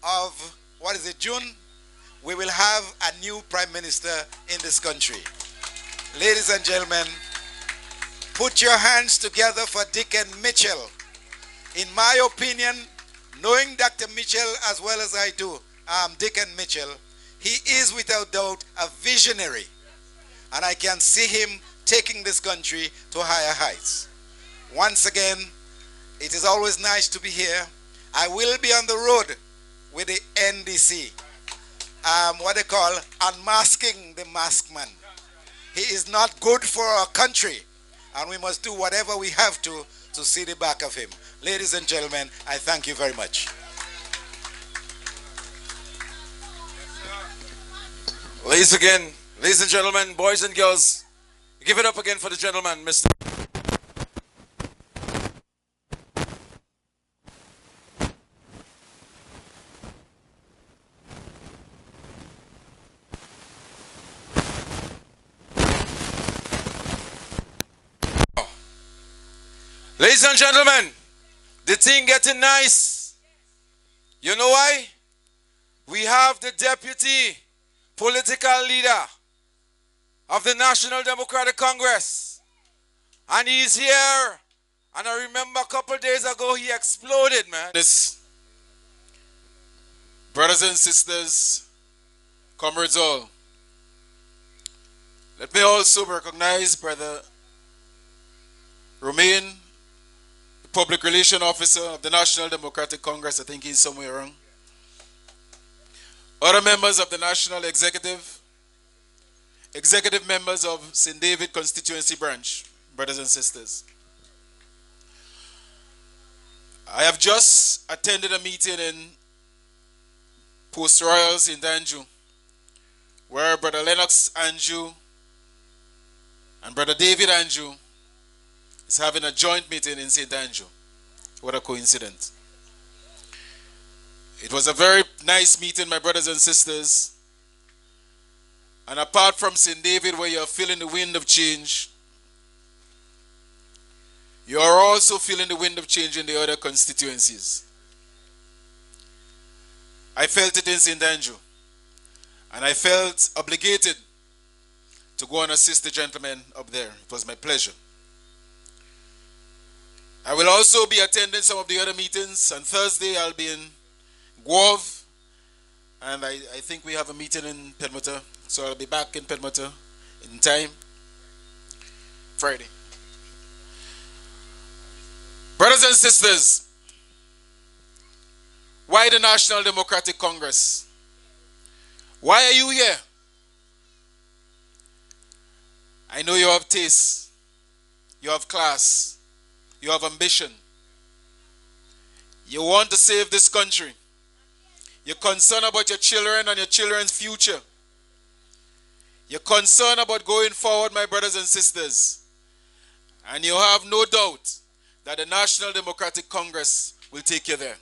of, June, we will have a new prime minister in this country. Ladies and gentlemen, put your hands together for Deacon Mitchell. In my opinion, knowing Dr. Mitchell as well as I do, Deacon Mitchell, he is without doubt a visionary. And I can see him taking this country to higher heights. Once again, it is always nice to be here. I will be on the road with the NDC. What they call unmasking the masked man. He is not good for our country. And we must do whatever we have to see the back of him. Ladies and gentlemen, I thank you very much. Ladies and gentlemen, boys and girls, give it up again for the gentleman, Mr. Ladies and gentlemen, the thing getting nice. You know why? We have the deputy political leader of the National Democratic Congress. And he's here. And I remember a couple days ago he exploded, man. This, brothers and sisters, comrades all, let me also recognize Brother Romain, the Public Relations Officer of the National Democratic Congress. I think he's somewhere around. Other members of the National Executive members of St David Constituency Branch, brothers and sisters. I have just attended a meeting in Post Royal St Andrew, where Brother Lennox Andrew and Brother David Andrew is having a joint meeting in St Andrew. What a coincidence. It was a very nice meeting, my brothers and sisters. And apart from St David, where you are feeling the wind of change, you are also feeling the wind of change in the other constituencies. I felt it in St Andrew, and I felt obligated to go and assist the gentleman up there. It was my pleasure. I will also be attending some of the other meetings. On Thursday, I'll be in Guave, and I think we have a meeting in Perlmutter, so I'll be back in Perlmutter in time. Friday. Brothers and sisters, why the National Democratic Congress? Why are you here? I know you have taste, you have class, you have ambition. You want to save this country. You're concerned about your children and your children's future. You're concerned about going forward, my brothers and sisters. And you have no doubt that the National Democratic Congress will take you there.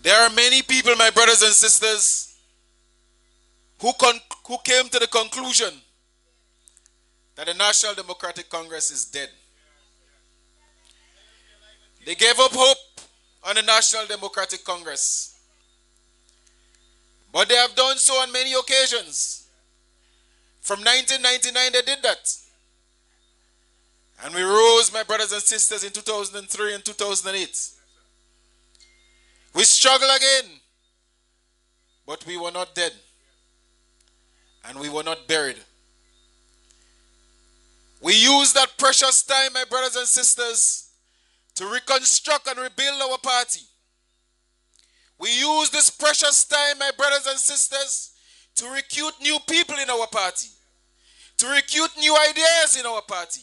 There are many people, my brothers and sisters, who came to the conclusion that the National Democratic Congress is dead. They gave up hope on the National Democratic Congress. But they have done so on many occasions. From 1999 they did that. And we rose, my brothers and sisters, in 2003 and 2008. We struggled again, but we were not dead. And we were not buried. We used that precious time, my brothers and sisters, to reconstruct and rebuild our party. We used this precious time, my brothers and sisters, to recruit new people in our party, to recruit new ideas in our party,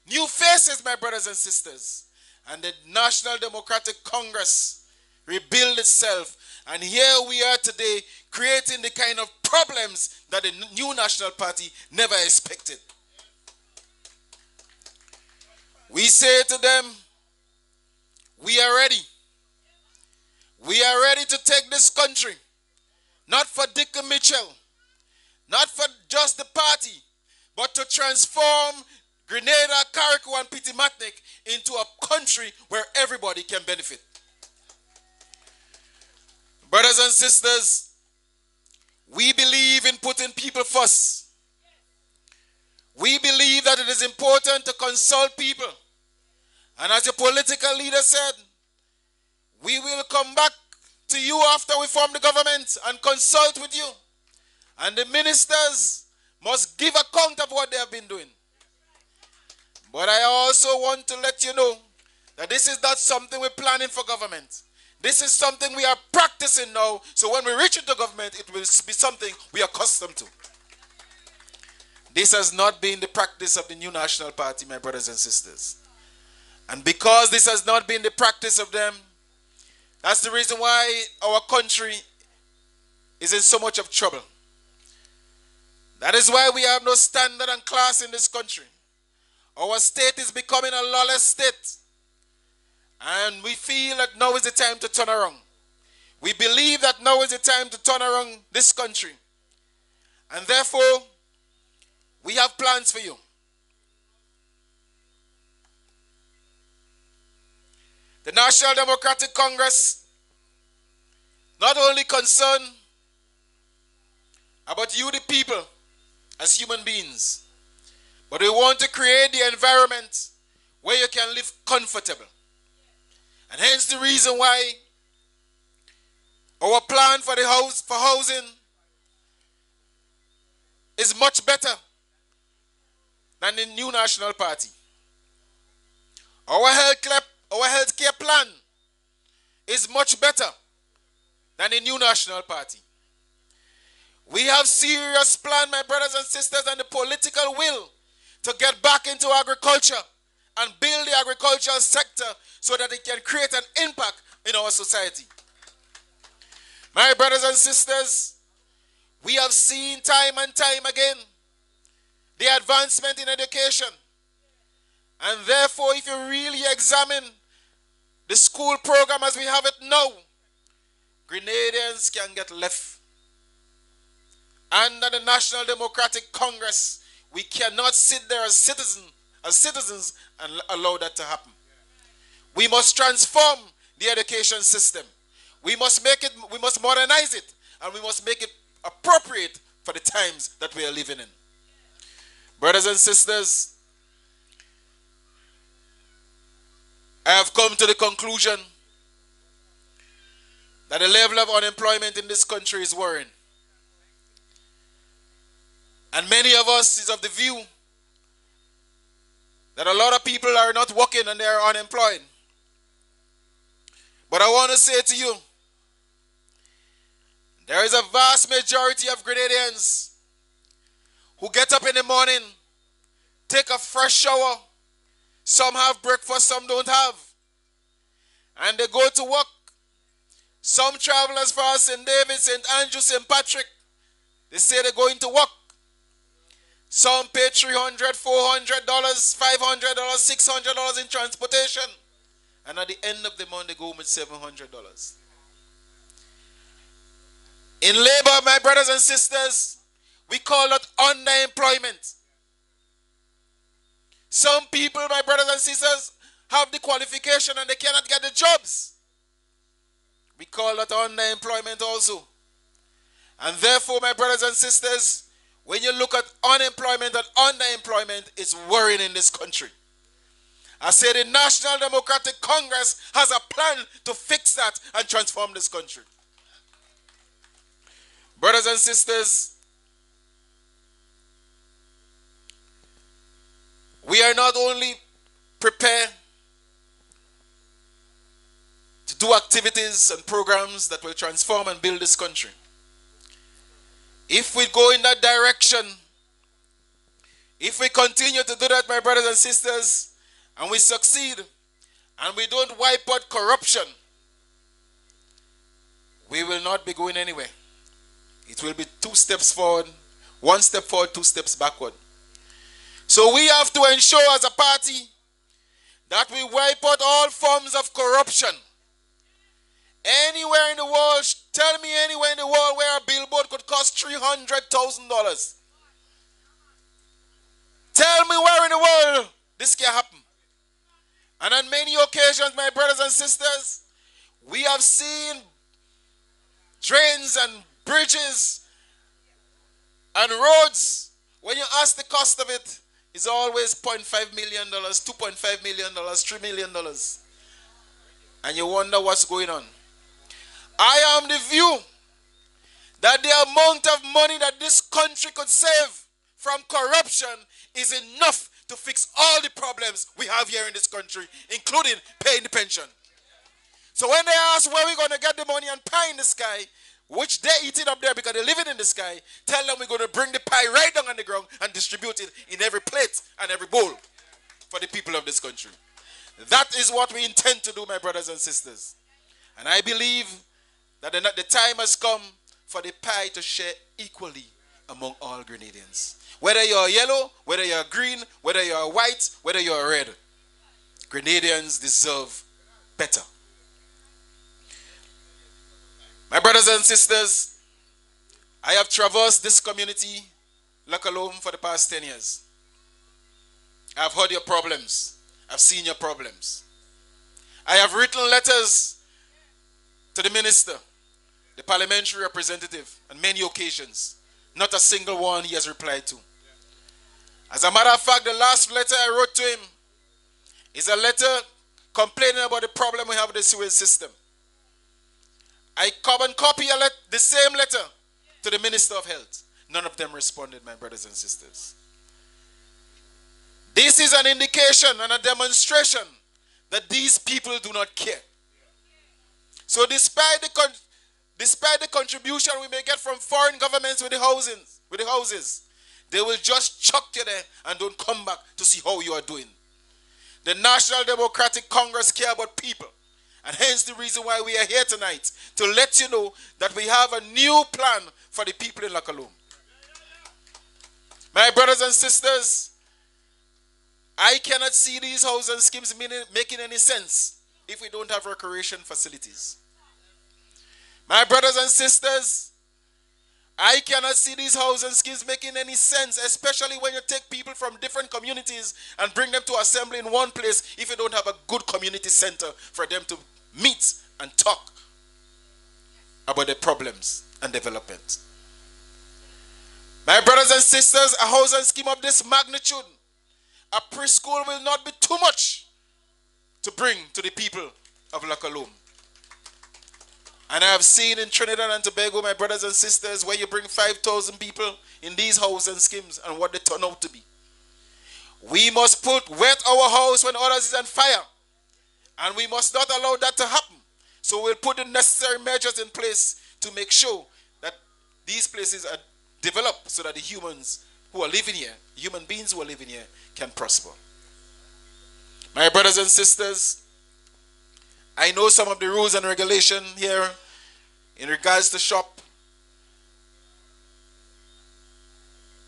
new faces, my brothers and sisters. And the National Democratic Congress rebuild itself. And here we are today, creating the kind of problems that the new National Party never expected. We say to them, we are ready. We are ready to take this country, not for Deacon Mitchell, not for just the party, but to transform Grenada, Carriacou, and Pitimatnik into a country where everybody can benefit. Brothers and sisters, we believe in putting people first. We believe that it is important to consult people. And as the political leader said, we will come back to you after we form the government and consult with you. And the ministers must give account of what they have been doing. But I also want to let you know that this is not something we're planning for government. This is something we are practicing now, so when we reach into government, it will be something we are accustomed to. This has not been the practice of the new National Party, my brothers and sisters. And because this has not been the practice of them, that's the reason why our country is in so much of trouble. That is why we have no standard and class in this country. Our state is becoming a lawless state. And we feel that now is the time to turn around. We believe that now is the time to turn around this country. And therefore, we have plans for you. The National Democratic Congress not only concerned about you, the people, as human beings, but we want to create the environment where you can live comfortable. And hence the reason why our plan for the housing is much better than the new National Party. Our healthcare plan is much better than the new National Party. We have serious plan, my brothers and sisters, and the political will to get back into agriculture and build the agricultural sector so that it can create an impact in our society. My brothers and sisters, we have seen time and time again the advancement in education. And therefore, if you really examine the school program as we have it now, Grenadians can get left. Under the National Democratic Congress, we cannot sit there as citizens and allow that to happen. We must transform the education system. We must modernize it, and we must make it appropriate for the times that we are living in. Brothers and sisters, I have come to the conclusion that the level of unemployment in this country is worrying. And many of us is of the view that a lot of people are not working and they are unemployed. But I want to say to you, there is a vast majority of Grenadians who get up in the morning, take a fresh shower, some have breakfast, some don't have, and they go to work. Some travel as far as St David, St Andrew, St Patrick. They say they're going to work. Some pay $300, $400, $500, $600 in transportation. And at the end of the month, they go home with $700. In labor, my brothers and sisters, we call that underemployment. Some people, my brothers and sisters, have the qualification and they cannot get the jobs. We call that underemployment also. And therefore, my brothers and sisters, when you look at unemployment and underemployment, it's worrying in this country. I say the National Democratic Congress has a plan to fix that and transform this country. Brothers and sisters, we are not only prepared to do activities and programs that will transform and build this country. If we go in that direction, if we continue to do that, my brothers and sisters, and we succeed, and we don't wipe out corruption, we will not be going anywhere. It will be 2 steps forward, 1 step forward, 2 steps backward. So we have to ensure as a party that we wipe out all forms of corruption. Anywhere in the world, tell me anywhere in the world where a billboard could cost $300,000. Tell me where in the world this can happen. And on many occasions, my brothers and sisters, we have seen drains and bridges and roads. When you ask the cost of it, it's always $0.5 million, $2.5 million, $3 million. And you wonder what's going on. I am the view that the amount of money that this country could save from corruption is enough to fix all the problems we have here in this country, including paying the pension. So when they ask where we're going to get the money and pie in the sky, which they eat it up there because they live it in the sky, tell them we're going to bring the pie right down on the ground and distribute it in every plate and every bowl for the people of this country. That is what we intend to do, my brothers and sisters. And I believe that the time has come for the pie to share equally among all Grenadians. Whether you're yellow, whether you're green, whether you're white, whether you're red, Grenadians deserve better. My brothers and sisters, I have traversed this community, Calome, for the past 10 years. I've heard your problems. I've seen your problems. I have written letters to the minister, the parliamentary representative, on many occasions. Not a single one he has replied to. As a matter of fact, the last letter I wrote to him is a letter complaining about the problem we have with the sewage system. I come and copy the same letter to the Minister of Health. None of them responded, my brothers and sisters. This is an indication and a demonstration that these people do not care. So despite the contribution we may get from foreign governments with the houses, they will just chuck you there and don't come back to see how you are doing. The National Democratic Congress care about people. And hence the reason why we are here tonight, to let you know that we have a new plan for the people in Calome. My brothers and sisters, I cannot see these housing schemes making any sense if we don't have recreation facilities. My brothers and sisters, I cannot see these housing schemes making any sense, especially when you take people from different communities and bring them to assembly in one place if you don't have a good community center for them to meet and talk about their problems and development. My brothers and sisters, a housing scheme of this magnitude, a preschool will not be too much to bring to the people of Calome. And I have seen in Trinidad and Tobago, my brothers and sisters, where you bring 5,000 people in these housing schemes and what they turn out to be. We must wet our house when others is on fire. And we must not allow that to happen. So we'll put the necessary measures in place to make sure that these places are developed so that the humans who are living here, human beings who are living here, can prosper. My brothers and sisters, I know some of the rules and regulation here in regards to shop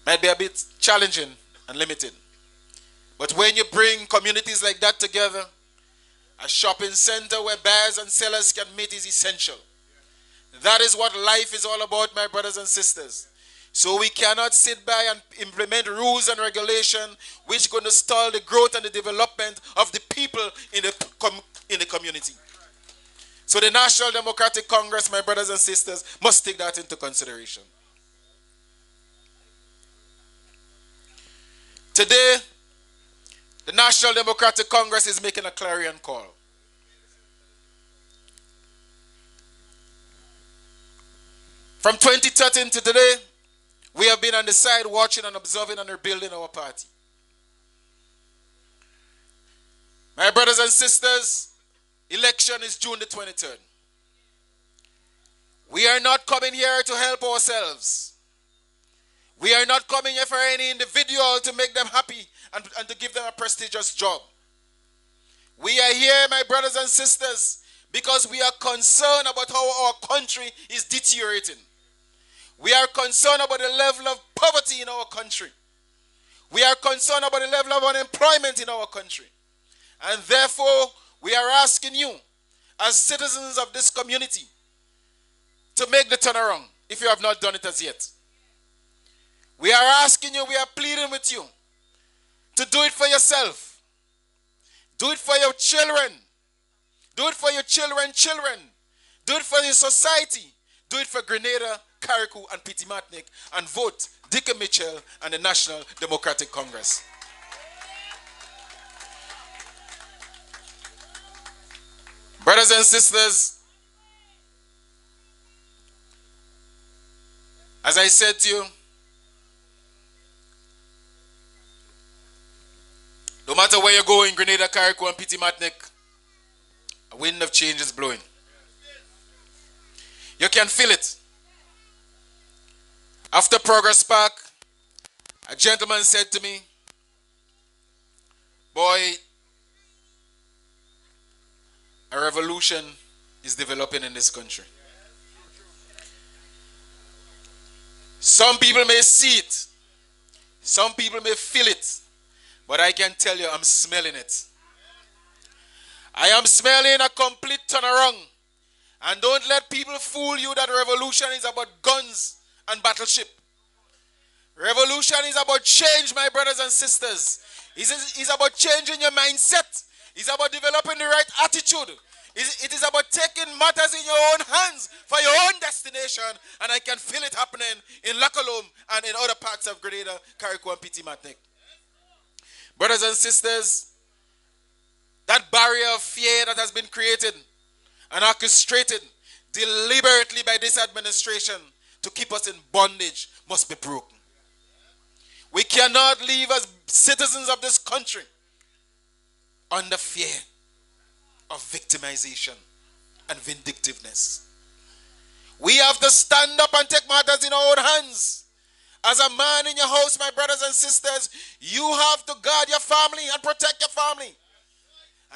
might be a bit challenging and limited. But when you bring communities like that together, a shopping center where buyers and sellers can meet is essential. That is what life is all about, my brothers and sisters. So we cannot sit by and implement rules and regulation which are going to stall the growth and the development of the people in the community. So the National Democratic Congress, my brothers and sisters, must take that into consideration. Today, the National Democratic Congress is making a clarion call. From 2013 to today, we have been on the side watching and observing and rebuilding our party. My brothers and sisters, election is June the 23rd. We are not coming here to help ourselves. We are not coming here for any individual to make them happy and to give them a prestigious job. We are here, my brothers and sisters, because we are concerned about how our country is deteriorating. We are concerned about the level of poverty in our country. We are concerned about the level of unemployment in our country. And therefore, we are asking you, as citizens of this community, to make the turnaround, if you have not done it as yet. We are asking you, we are pleading with you, to do it for yourself. Do it for your children. Do it for your children. Do it for your society. Do it for Grenada, Carriacou, and Petit-Martinique, and vote Deacon Mitchell and the National Democratic Congress. Brothers and sisters, as I said to you, no matter where you go in Grenada, Carriacou, and Petit-Martinique, a wind of change is blowing. You can feel it. After Progress Park, a gentleman said to me, boy, a revolution is developing in this country. Some people may see it. Some people may feel it. But I can tell you, I'm smelling it. I am smelling a complete turnaround. And don't let people fool you that revolution is about guns and battleship. Revolution is about change, my brothers and sisters. It's about changing your mindset. It's about developing the right attitude. It is about taking matters in your own hands for your own destination. And I can feel it happening in Calome and in other parts of Grenada, Carriacou, and Petit-Martinique. Brothers and sisters, that barrier of fear that has been created and orchestrated deliberately by this administration to keep us in bondage must be broken. We cannot live as citizens of this country under fear of victimization and vindictiveness. We have to stand up and take matters in our own hands. As a man in your house, my brothers and sisters, you have to guard your family and protect your family.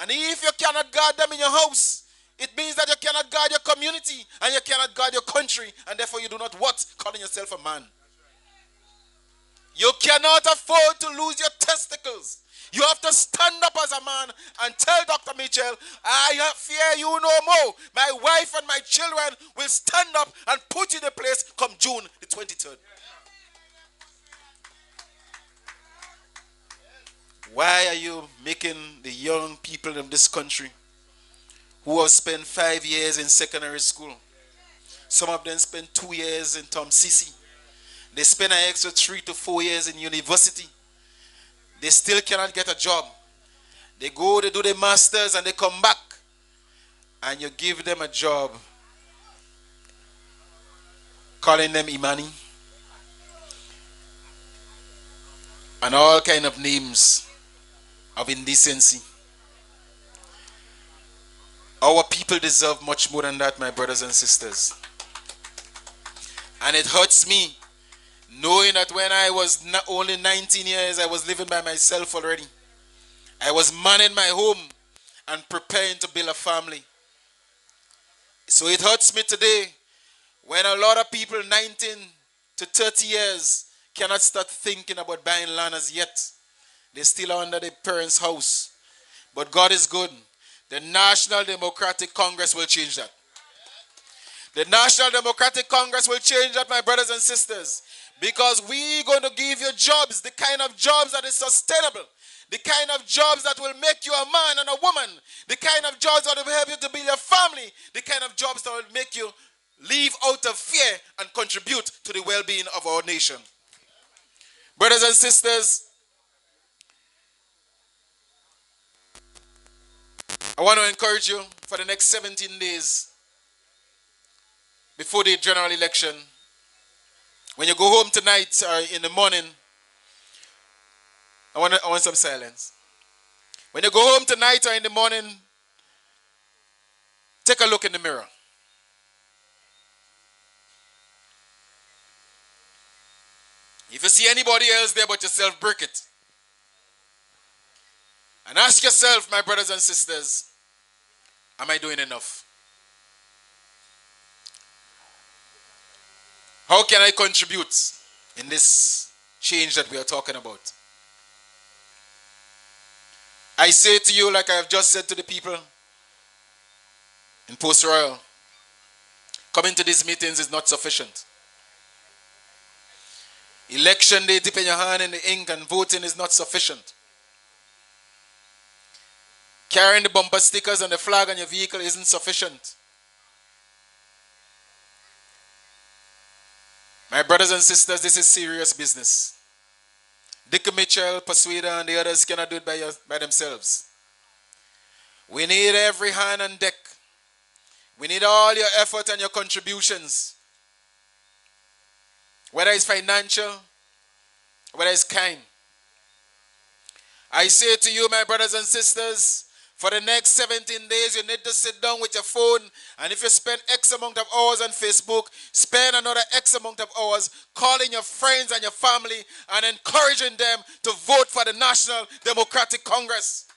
And if you cannot guard them in your house, it means that you cannot guard your community and you cannot guard your country, and therefore you do not what? Calling yourself a man. You cannot afford to lose your testicles. You have to stand up as a man and tell Dr. Mitchell, I fear you no more. My wife and my children will stand up and put you in the place come June the 23rd. Why are you making the young people of this country who have spent 5 years in secondary school? Some of them spend 2 years in Tom Sisi. They spend an extra 3 to 4 years in university. They still cannot get a job. They go, they do their masters, and they come back. And you give them a job, calling them Imani. And all kind of names of indecency. Our people deserve much more than that, my brothers and sisters. And it hurts me knowing that when I was only 19 years, I was living by myself already. I was manning my home and preparing to build a family. So it hurts me today when a lot of people 19 to 30 years cannot start thinking about buying land as yet. They still are under their parents' house. But God is good. The National Democratic Congress will change that. The National Democratic Congress will change that, my brothers and sisters. Because we're going to give you jobs, the kind of jobs that is sustainable. The kind of jobs that will make you a man and a woman. The kind of jobs that will help you to build your family. The kind of jobs that will make you live out of fear and contribute to the well-being of our nation. Brothers and sisters, I want to encourage you for the next 17 days before the general election. When you go home tonight or in the morning, I want some silence. When you go home tonight or in the morning, take a look in the mirror. If you see anybody else there but yourself, break it. And ask yourself, my brothers and sisters, am I doing enough? How can I contribute in this change that we are talking about? I say to you, like I have just said to the people in Post Royal, coming to these meetings is not sufficient. Election day, dipping your hand in the ink and voting is not sufficient. Carrying the bumper stickers and the flag on your vehicle isn't sufficient. My brothers and sisters, this is serious business. Deacon Mitchell, Persuader, and the others cannot do it by themselves. We need every hand on deck. We need all your effort and your contributions. Whether it's financial, whether it's kind. I say to you, my brothers and sisters, for the next 17 days, you need to sit down with your phone, and if you spend X amount of hours on Facebook, spend another X amount of hours calling your friends and your family and encouraging them to vote for the National Democratic Congress.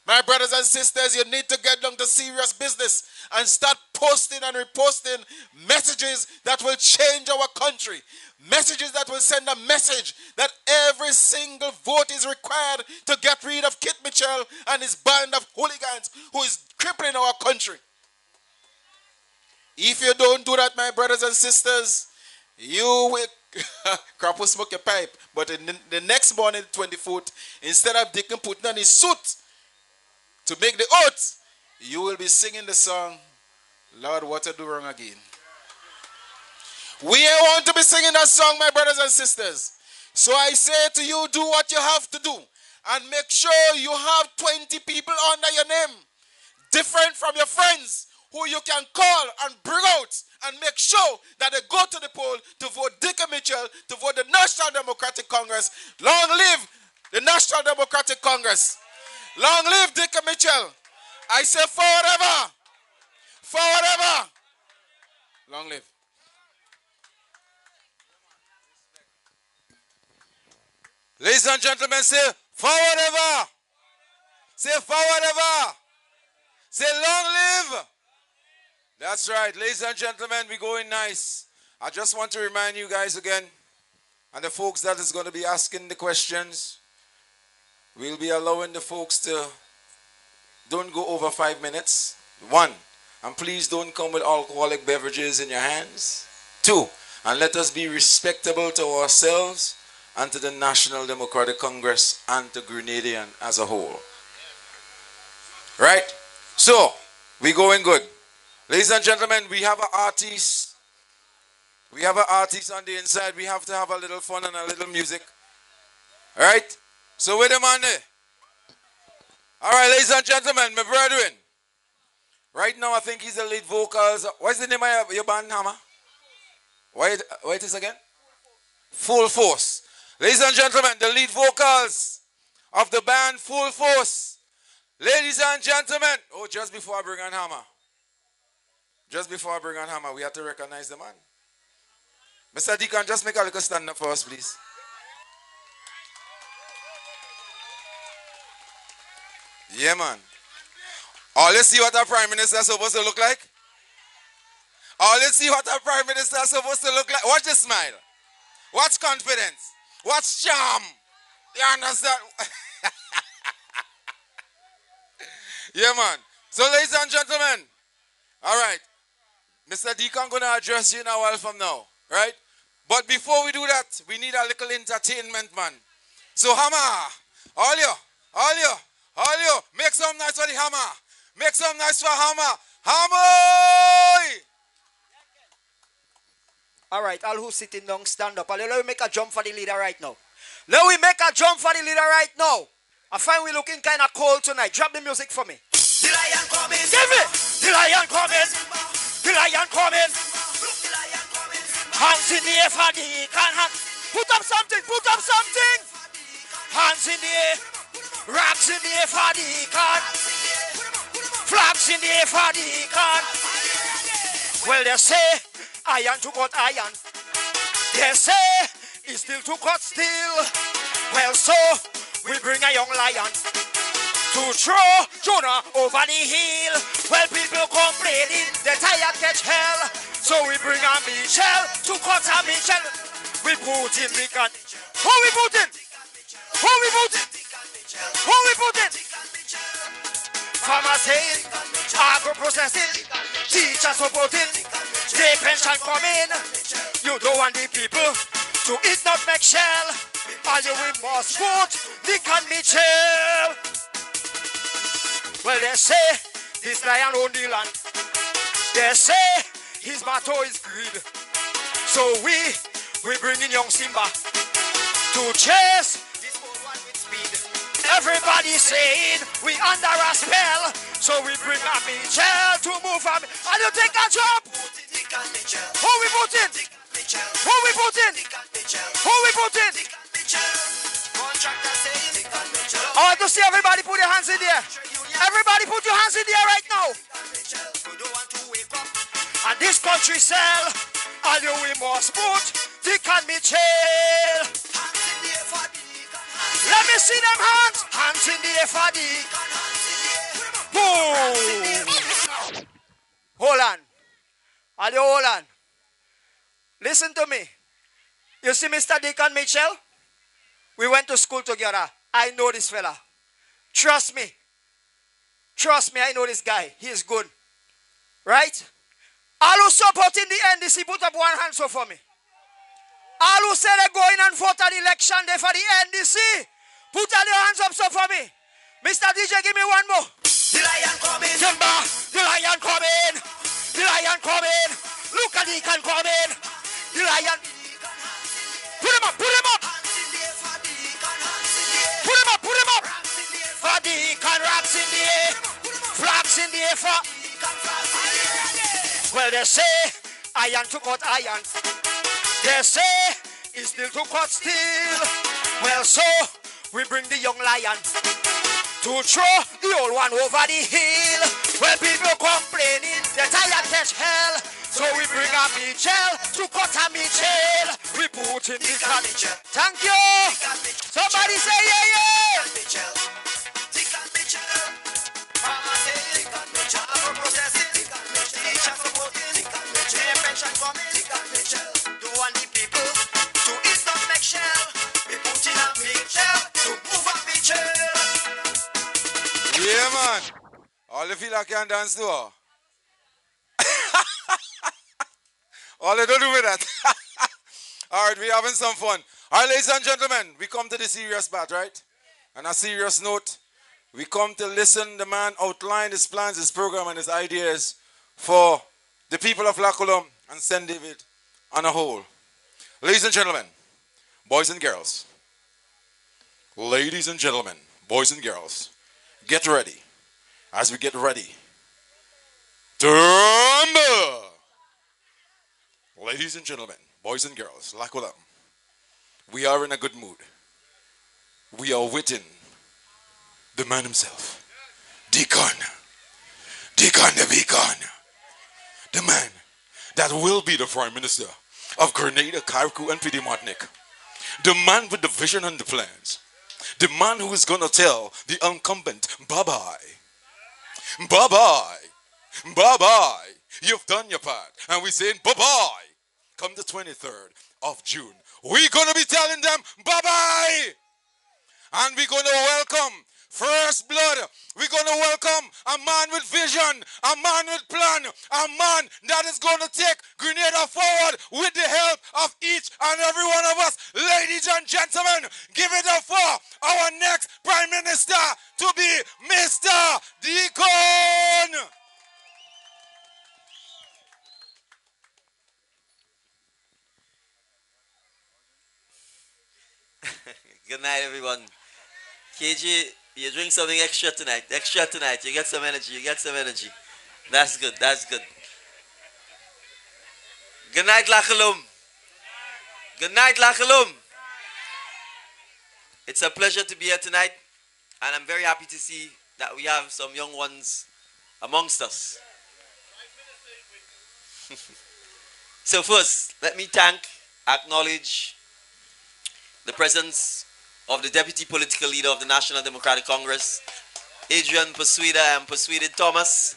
My brothers and sisters, you need to get down to serious business and start posting and reposting messages that will change our country. Messages that will send a message that every single vote is required to get rid of Kit Mitchell and his band of hooligans who is crippling our country. If you don't do that, my brothers and sisters, you will crap will smoke your pipe. But the next morning, 24th, instead of Deacon putting on his suit to make the oath, you will be singing the song, Lord, what I do wrong again. We want to be singing that song, my brothers and sisters. So I say to you, do what you have to do. And make sure you have 20 people under your name. Different from your friends who you can call and bring out and make sure that they go to the poll to vote Deacon Mitchell, to vote the National Democratic Congress. Long live the National Democratic Congress. Long live Deacon Mitchell. I say forever. Forever. Long live. Ladies and gentlemen, say forever. Say forward ever. Say long live. That's right. Ladies and gentlemen, we're going nice. I just want to remind you guys again, and the folks that is going to be asking the questions, we'll be allowing the folks to don't go over 5 minutes. 1, and please don't come with alcoholic beverages in your hands. 2, and let us be respectable to ourselves and to the National Democratic Congress and to Grenadian as a whole. Right? So, we going good. Ladies and gentlemen, we have an artist. We have an artist on the inside. We have to have a little fun and a little music. Alright? So, wait a minute. Alright, ladies and gentlemen, my brethren. Right now, I think he's the lead vocals. What's the name of your band, Hammer? What it is again? Full Force. Ladies and gentlemen, the lead vocals of the band Full Force. Ladies and gentlemen. Oh, just before I bring on Hammer. Just before I bring on Hammer, we have to recognize the man. Mr. Deacon, just make a little stand up for us, please. Yeah, man. Oh, let's see what our Prime Minister is supposed to look like. Oh, let's see what our Prime Minister is supposed to look like. Watch the smile. Watch confidence. Watch charm. You understand? Yeah, man. So, ladies and gentlemen, all right. Mr. Deacon going to address you in a while from now, right? But before we do that, we need a little entertainment, man. So, Hammer, all you, make some noise for the Hammer. Make some noise for Hammer. Hammer! All right, all who sitting down, stand up. Let me make a jump for the leader right now. Let me make a jump for the leader right now. I find we looking kind of cold tonight. Drop the music for me. The lion coming. Give it. The lion coming. The lion coming. Hands in the air for the Deacon. Put up something. Put up something. Hands in the air. Rocks in the air for the Deacon. Flags in the air for the Deacon. Well, they say iron to cut iron. They say it's still to cut steel. Well, so we bring a young lion to throw Jonah over the hill. Well, people complaining, they tired catch hell. So we bring a Michelle to cut a Michelle. We put in Deacon. Who we put in? Who we put in? Who we put in? Farmers saying, agro processing, teachers supporting, the pension coming. You don't want the people to eat nutmeg shell. All you we must vote Deacon Mitchell. Well, they say this lion own the land. They say his motto is greed. So we bring in young Simba to chase this old one with speed. Everybody saying we under a spell. So we bring a Mitchell to move on. And you take a job. Who we put in? Who we put in? Who we put in? I want to see everybody put your hands in there. Everybody put your hands in there right now. And this country sell. All you we must put Deacon Mitchell. Let me see them hands. Hands in the air for Deacon. Boom. Hold on. All you hold on. Listen to me. You see Mr. Deacon Mitchell? We went to school together. I know this fella. Trust me. Trust me, I know this guy. He is good. Right? All who supporting the NDC, put up one hand so for me. All who say they're going and vote at the election day for the NDC, put all your hands up so for me. Mr. DJ, give me one more. The lion coming. Simba, the lion coming. The lion coming. Look at Deacon coming. The lion. Put him up, put him up. Put him up, put him up. For Deacon, rocks in the air. Flags in the air for. Well, they say iron to cut iron. They say it's still to cut steel. Well, so we bring the young lion to throw the old one over the hill. Well, people complaining, they tired catch hell. So we bring a Mitchell to cut a Mitchell. We put in Deacon Mitchell. Thank you. Somebody say yeah, yeah. Deacon Mitchell. Yeah, man. All the feel like can dance too. All they don't do with that. All right, we having some fun. All right, ladies and gentlemen, we come to the serious part, right? On a serious note, we come to listen the man outline his plans, his program, and his ideas for the people of Calome and St David on a whole. Ladies and gentlemen, boys and girls, ladies and gentlemen, boys and girls, get ready. As we get ready to rumble. Ladies and gentlemen, boys and girls, Calome, we are in a good mood. We are waiting the man himself, Deacon, Deacon the Beacon, the man that will be the Prime Minister of Grenada, Carriacou, and PD Martinique. The man with the vision and the plans. The man who is going to tell the incumbent, bye-bye. Bye-bye. Bye-bye. You've done your part. And we're saying bye-bye. Come the 23rd of June, we're going to be telling them bye-bye. And we're going to welcome first blood. We're going to welcome a man with vision, a man with plan, a man that is going to take Grenada forward with the help of each and every one of us. Ladies and gentlemen, give it up for our next Prime Minister to be Mr. Deacon. Good night, everyone. KJ, you drink something extra tonight. Extra tonight. You get some energy. You get some energy. That's good. That's good. Good night, Calome. Good night, Calome. It's a pleasure to be here tonight, and I'm very happy to see that we have some young ones amongst us. So first, let me acknowledge the presence of the Deputy Political Leader of the National Democratic Congress, Adrian Persuader and Persuaded Thomas.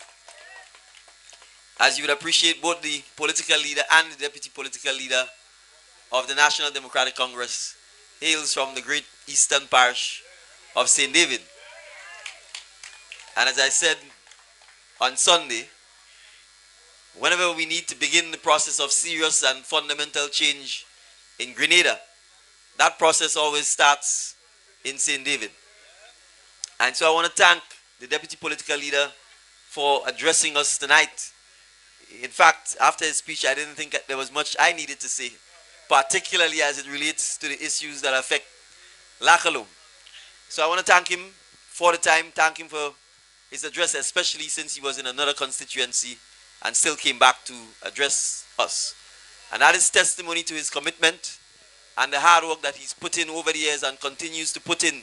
As you would appreciate, both the political leader and the Deputy Political Leader of the National Democratic Congress hails from the great Eastern Parish of St. David. And as I said on Sunday, whenever we need to begin the process of serious and fundamental change in Grenada, that process always starts in St. David. And so I want to thank the Deputy Political Leader for addressing us tonight. In fact, after his speech, I didn't think there was much I needed to say, particularly as it relates to the issues that affect Calome. So I want to thank him for the time, thank him for his address, especially since he was in another constituency and still came back to address us. And that is testimony to his commitment and the hard work that he's put in over the years and continues to put in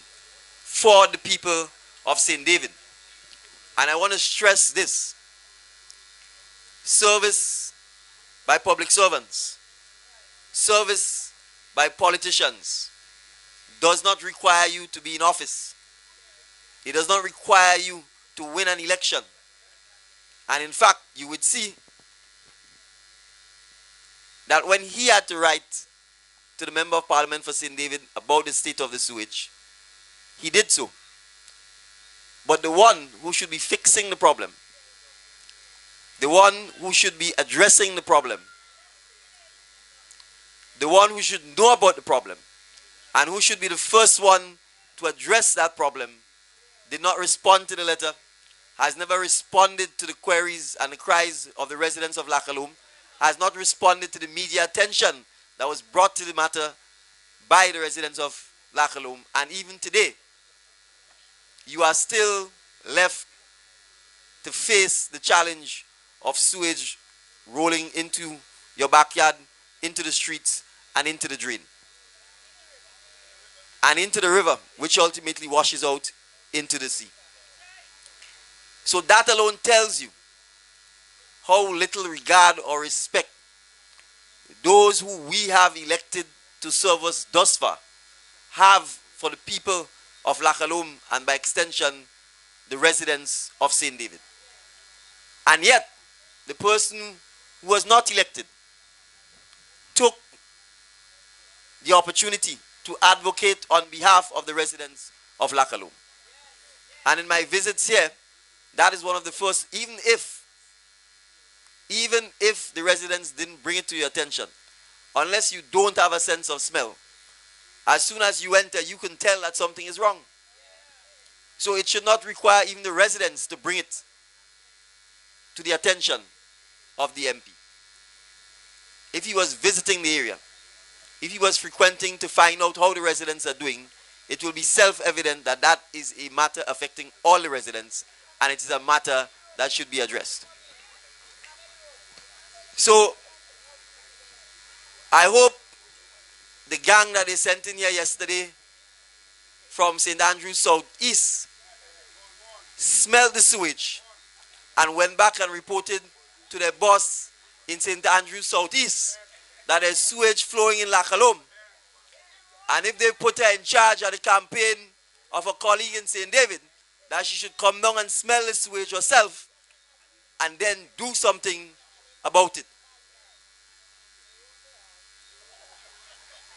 for the people of St. David. And I want to stress this: service by public servants, service by politicians does not require you to be in office. It does not require you to win an election. And in fact, you would see that when he had to write to the Member of Parliament for St. David about the state of the sewage, he did so. But the one who should be fixing the problem, the one who should be addressing the problem, the one who should know about the problem, and who should be the first one to address that problem, did not respond to the letter, has never responded to the queries and the cries of the residents of Calome, has not responded to the media attention that was brought to the matter by the residents of Calome. And even today, you are still left to face the challenge of sewage rolling into your backyard, into the streets, and into the drain, and into the river, which ultimately washes out into the sea. So that alone tells you how little regard or respect those who we have elected to serve us thus far have for the people of Calome, and by extension, the residents of St. David. And yet, the person who was not elected took the opportunity to advocate on behalf of the residents of Calome. And in my visits here, that is one of the first, even if the residents didn't bring it to your attention, unless you don't have a sense of smell, as soon as you enter, you can tell that something is wrong. So it should not require even the residents to bring it to the attention of the MP. If he was visiting the area, if he was frequenting to find out how the residents are doing, it will be self-evident that that is a matter affecting all the residents, and it is a matter that should be addressed. So, I hope the gang that they sent in here yesterday from St. Andrews Southeast smelled the sewage and went back and reported to their boss in St. Andrews Southeast that there's sewage flowing in Calome. And if they put her in charge of the campaign of a colleague in St. David, that she should come down and smell the sewage herself and then do something about it.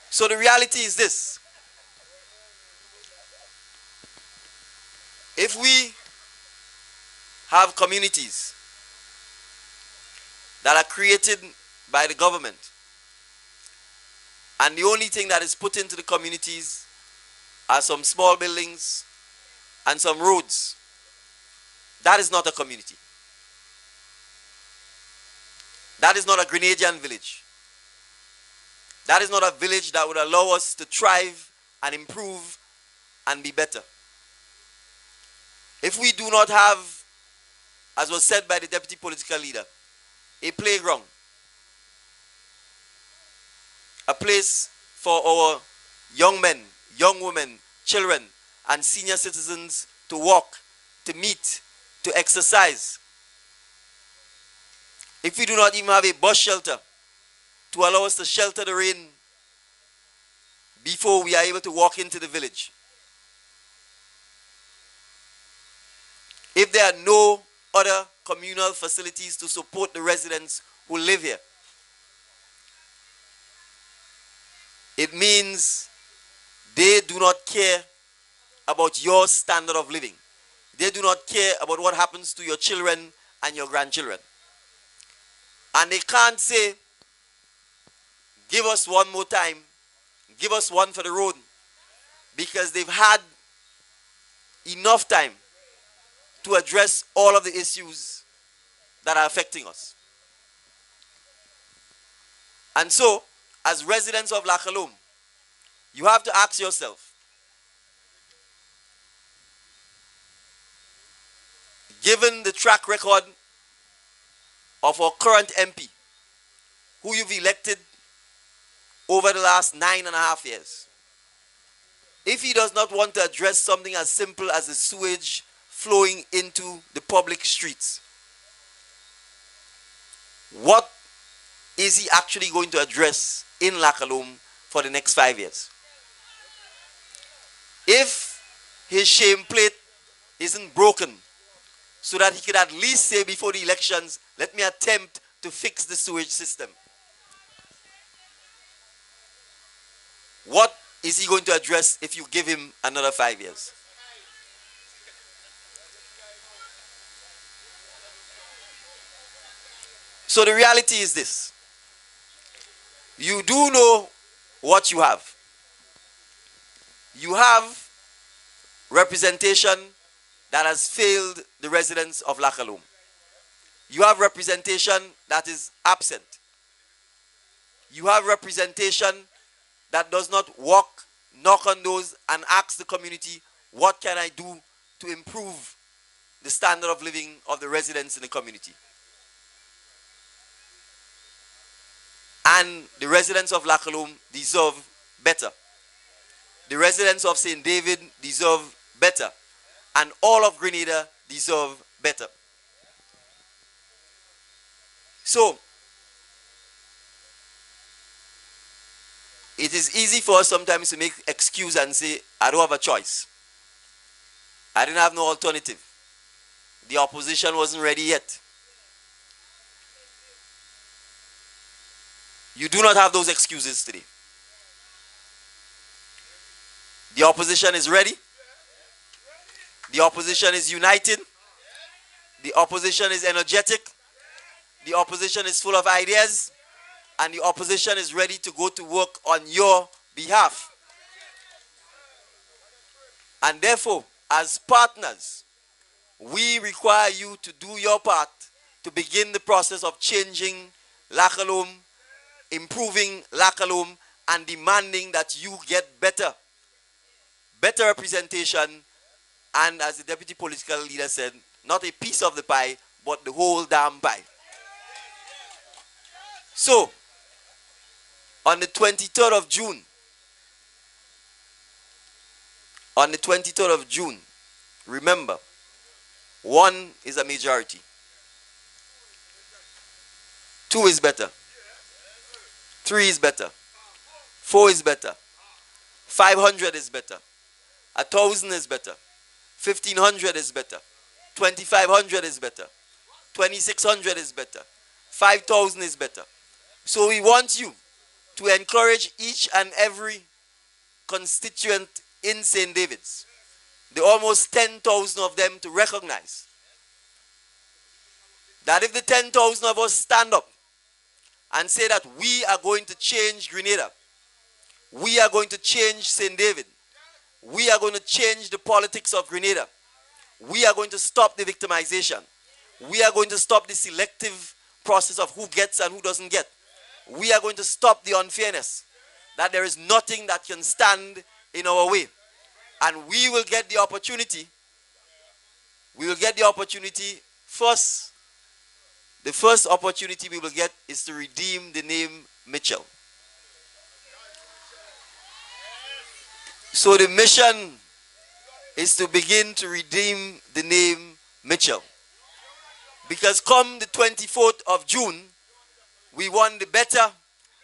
So the reality is this. If we have communities that are created by the government, and the only thing that is put into the communities are some small buildings and some roads, that is not a community. That is not a Grenadian village. That is not a village that would allow us to thrive and improve and be better. If we do not have, as was said by the deputy political leader, a playground, a place for our young men, young women, children, and senior citizens to walk, to meet, to exercise. If we do not even have a bus shelter to allow us to shelter the rain before we are able to walk into the village, if there are no other communal facilities to support the residents who live here, it means they do not care about your standard of living. They do not care about what happens to your children and your grandchildren. And they can't say, give us one more time, give us one for the road, because they've had enough time to address all of the issues that are affecting us. And so, as residents of Calome, you have to ask yourself, given the track record of our current MP, who you've elected over the last 9.5 years, if he does not want to address something as simple as the sewage flowing into the public streets, what is he actually going to address in Calome for the next 5 years? If his shame plate isn't broken, so that he could at least say before the elections, let me attempt to fix the sewage system, what is he going to address if you give him another 5 years? So the reality is this. You do know what you have. You have representation that has failed the residents of Calome. You have representation that is absent. You have representation that does not walk, knock on doors, and ask the community, what can I do to improve the standard of living of the residents in the community? And the residents of Calome deserve better. The residents of St. David deserve better. And all of Grenada deserve better. So, it is easy for us sometimes to make excuse and say, I don't have a choice. I didn't have no alternative. The opposition wasn't ready yet. You do not have those excuses today. The opposition is ready. The opposition is united. The opposition is energetic. The opposition is full of ideas. And the opposition is ready to go to work on your behalf. And therefore, as partners, we require you to do your part to begin the process of changing Calome, improving Calome, and demanding that you get better representation, and as the deputy political leader said, not a piece of the pie, but the whole damn pie. So, on the 23rd of June, remember, 1 is a majority. 2 is better. 3 is better. 4 is better. 500 is better. 1,000 is better. 1,500 is better. 2,500 is better. 2,600 is better. 5,000 is better. So we want you to encourage each and every constituent in St. David's, the almost 10,000 of them, to recognize that if the 10,000 of us stand up and say that we are going to change Grenada, we are going to change St. David, we are going to change the politics of Grenada, we are going to stop the victimization, we are going to stop the selective process of who gets and who doesn't get, we are going to stop the unfairness, that there is nothing that can stand in our way. And we will get the opportunity. First, the first opportunity we will get is to redeem the name Mitchell. So the mission is to begin to redeem the name Mitchell. Because come the 24th of June, we want the better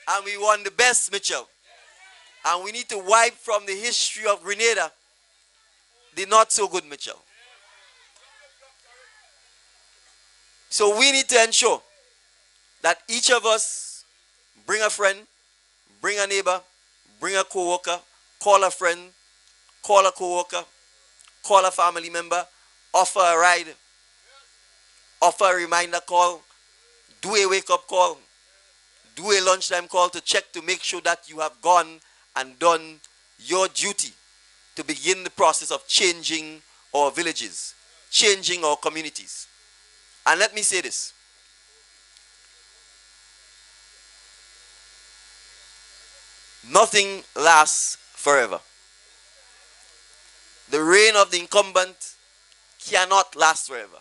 and we want the best Mitchell. And we need to wipe from the history of Grenada the not so good Mitchell. So we need to ensure that each of us bring a friend, bring a neighbor, bring a co-worker, call a friend, call a co-worker, call a family member, offer a ride, offer a reminder call, do a wake-up call, do a lunchtime call to check to make sure that you have gone and done your duty to begin the process of changing our villages, changing our communities. And let me say this. Nothing lasts forever. The reign of the incumbent cannot last forever.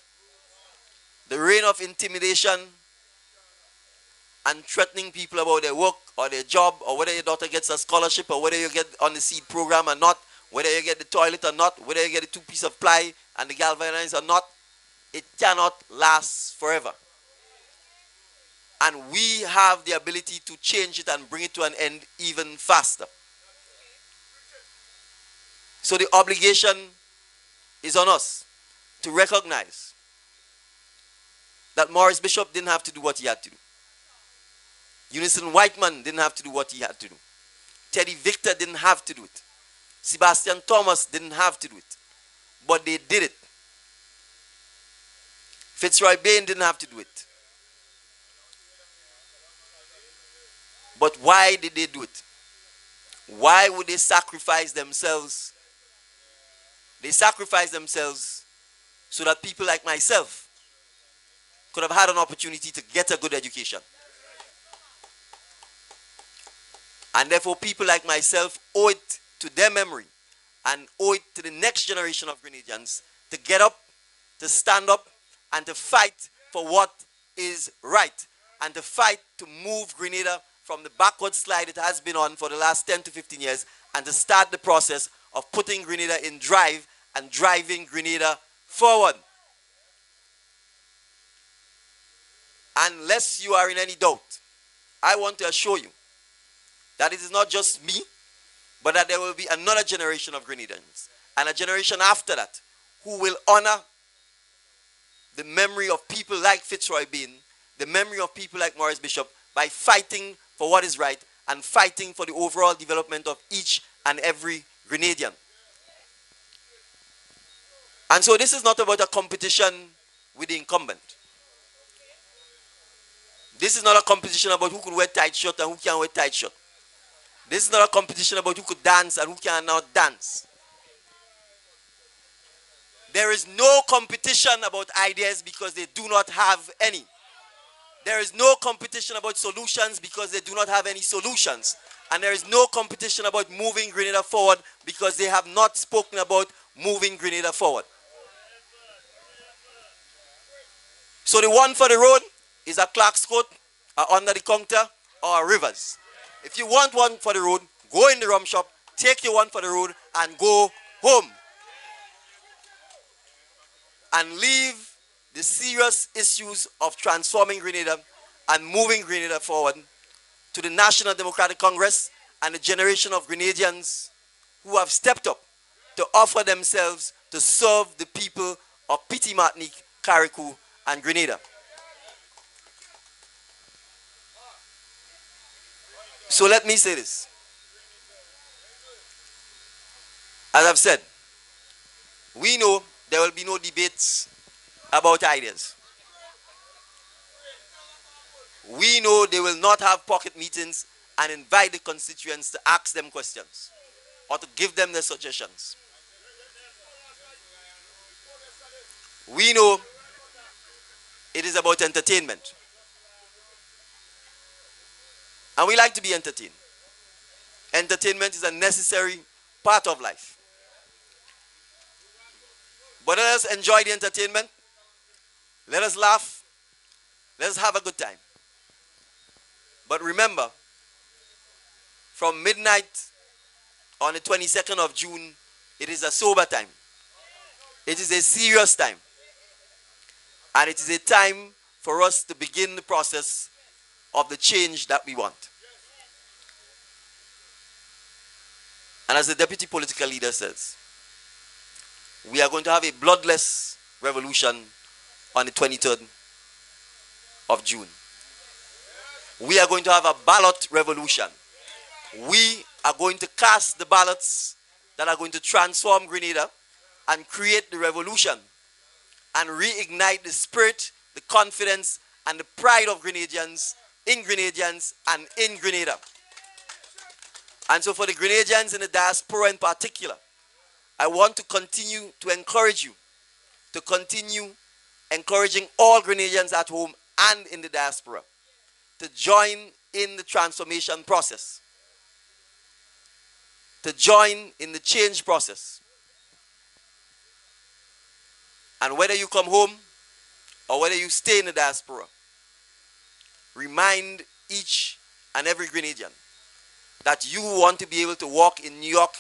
The reign of intimidation and threatening people about their work or their job, or whether your daughter gets a scholarship, or whether you get on the seed program or not, whether you get the toilet or not, whether you get the 2 pieces of ply and the galvanized or not, it cannot last forever. And we have the ability to change it and bring it to an end even faster. So the obligation is on us to recognize that Morris Bishop didn't have to do what he had to do. Unison Whiteman didn't have to do what he had to do. Teddy Victor didn't have to do it. Sebastian Thomas didn't have to do it. But they did it. Fitzroy Bain didn't have to do it. But why did they do it? Why would they sacrifice themselves? They sacrificed themselves so that people like myself could have had an opportunity to get a good education. And therefore, people like myself owe it to their memory and owe it to the next generation of Grenadians to get up, to stand up, and to fight for what is right, and to fight to move Grenada from the backward slide it has been on for the last 10 to 15 years, and to start the process of putting Grenada in drive and driving Grenada forward. Unless you are in any doubt, I want to assure you that it is not just me, but that there will be another generation of Grenadians and a generation after that who will honor the memory of people like Fitzroy Bain, the memory of people like Morris Bishop, by fighting for what is right and fighting for the overall development of each and every Grenadian. And so this is not about a competition with the incumbent. This is not a competition about who could wear tight shirt and who can't wear tight shirt. This is not a competition about who could dance and who cannot dance. There is no competition about ideas because they do not have any. There is no competition about solutions because they do not have any solutions. And there is no competition about moving Grenada forward because they have not spoken about moving Grenada forward. So the one for the road is a Clark's coat, a under the counter, or a Rivers. If you want one for the road, go in the rum shop, take your one for the road, and go home. And leave the serious issues of transforming Grenada and moving Grenada forward to the National Democratic Congress and the generation of Grenadians who have stepped up to offer themselves to serve the people of Petite Martinique, Carriacou, and Grenada. So let me say this. As I've said, we know there will be no debates about ideas. We know they will not have pocket meetings and invite the constituents to ask them questions or to give them their suggestions. We know it is about entertainment. And we like to be entertained. Entertainment is a necessary part of life. But let us enjoy the entertainment. Let us laugh. Let us have a good time. But remember, from midnight on the 22nd of June, it is a sober time. It is a serious time. And it is a time for us to begin the process of the change that we want. And as the deputy political leader says, we are going to have a bloodless revolution on the 23rd of June. We are going to have a ballot revolution. We are going to cast the ballots that are going to transform Grenada and create the revolution and reignite the spirit, the confidence, and the pride of Grenadians in Grenadians and in Grenada. And so for the Grenadians in the diaspora in particular, I want to continue to encourage you to continue encouraging all Grenadians at home and in the diaspora to join in the transformation process, to join in the change process. And whether you come home or whether you stay in the diaspora, remind each and every Grenadian that you want to be able to walk in New York,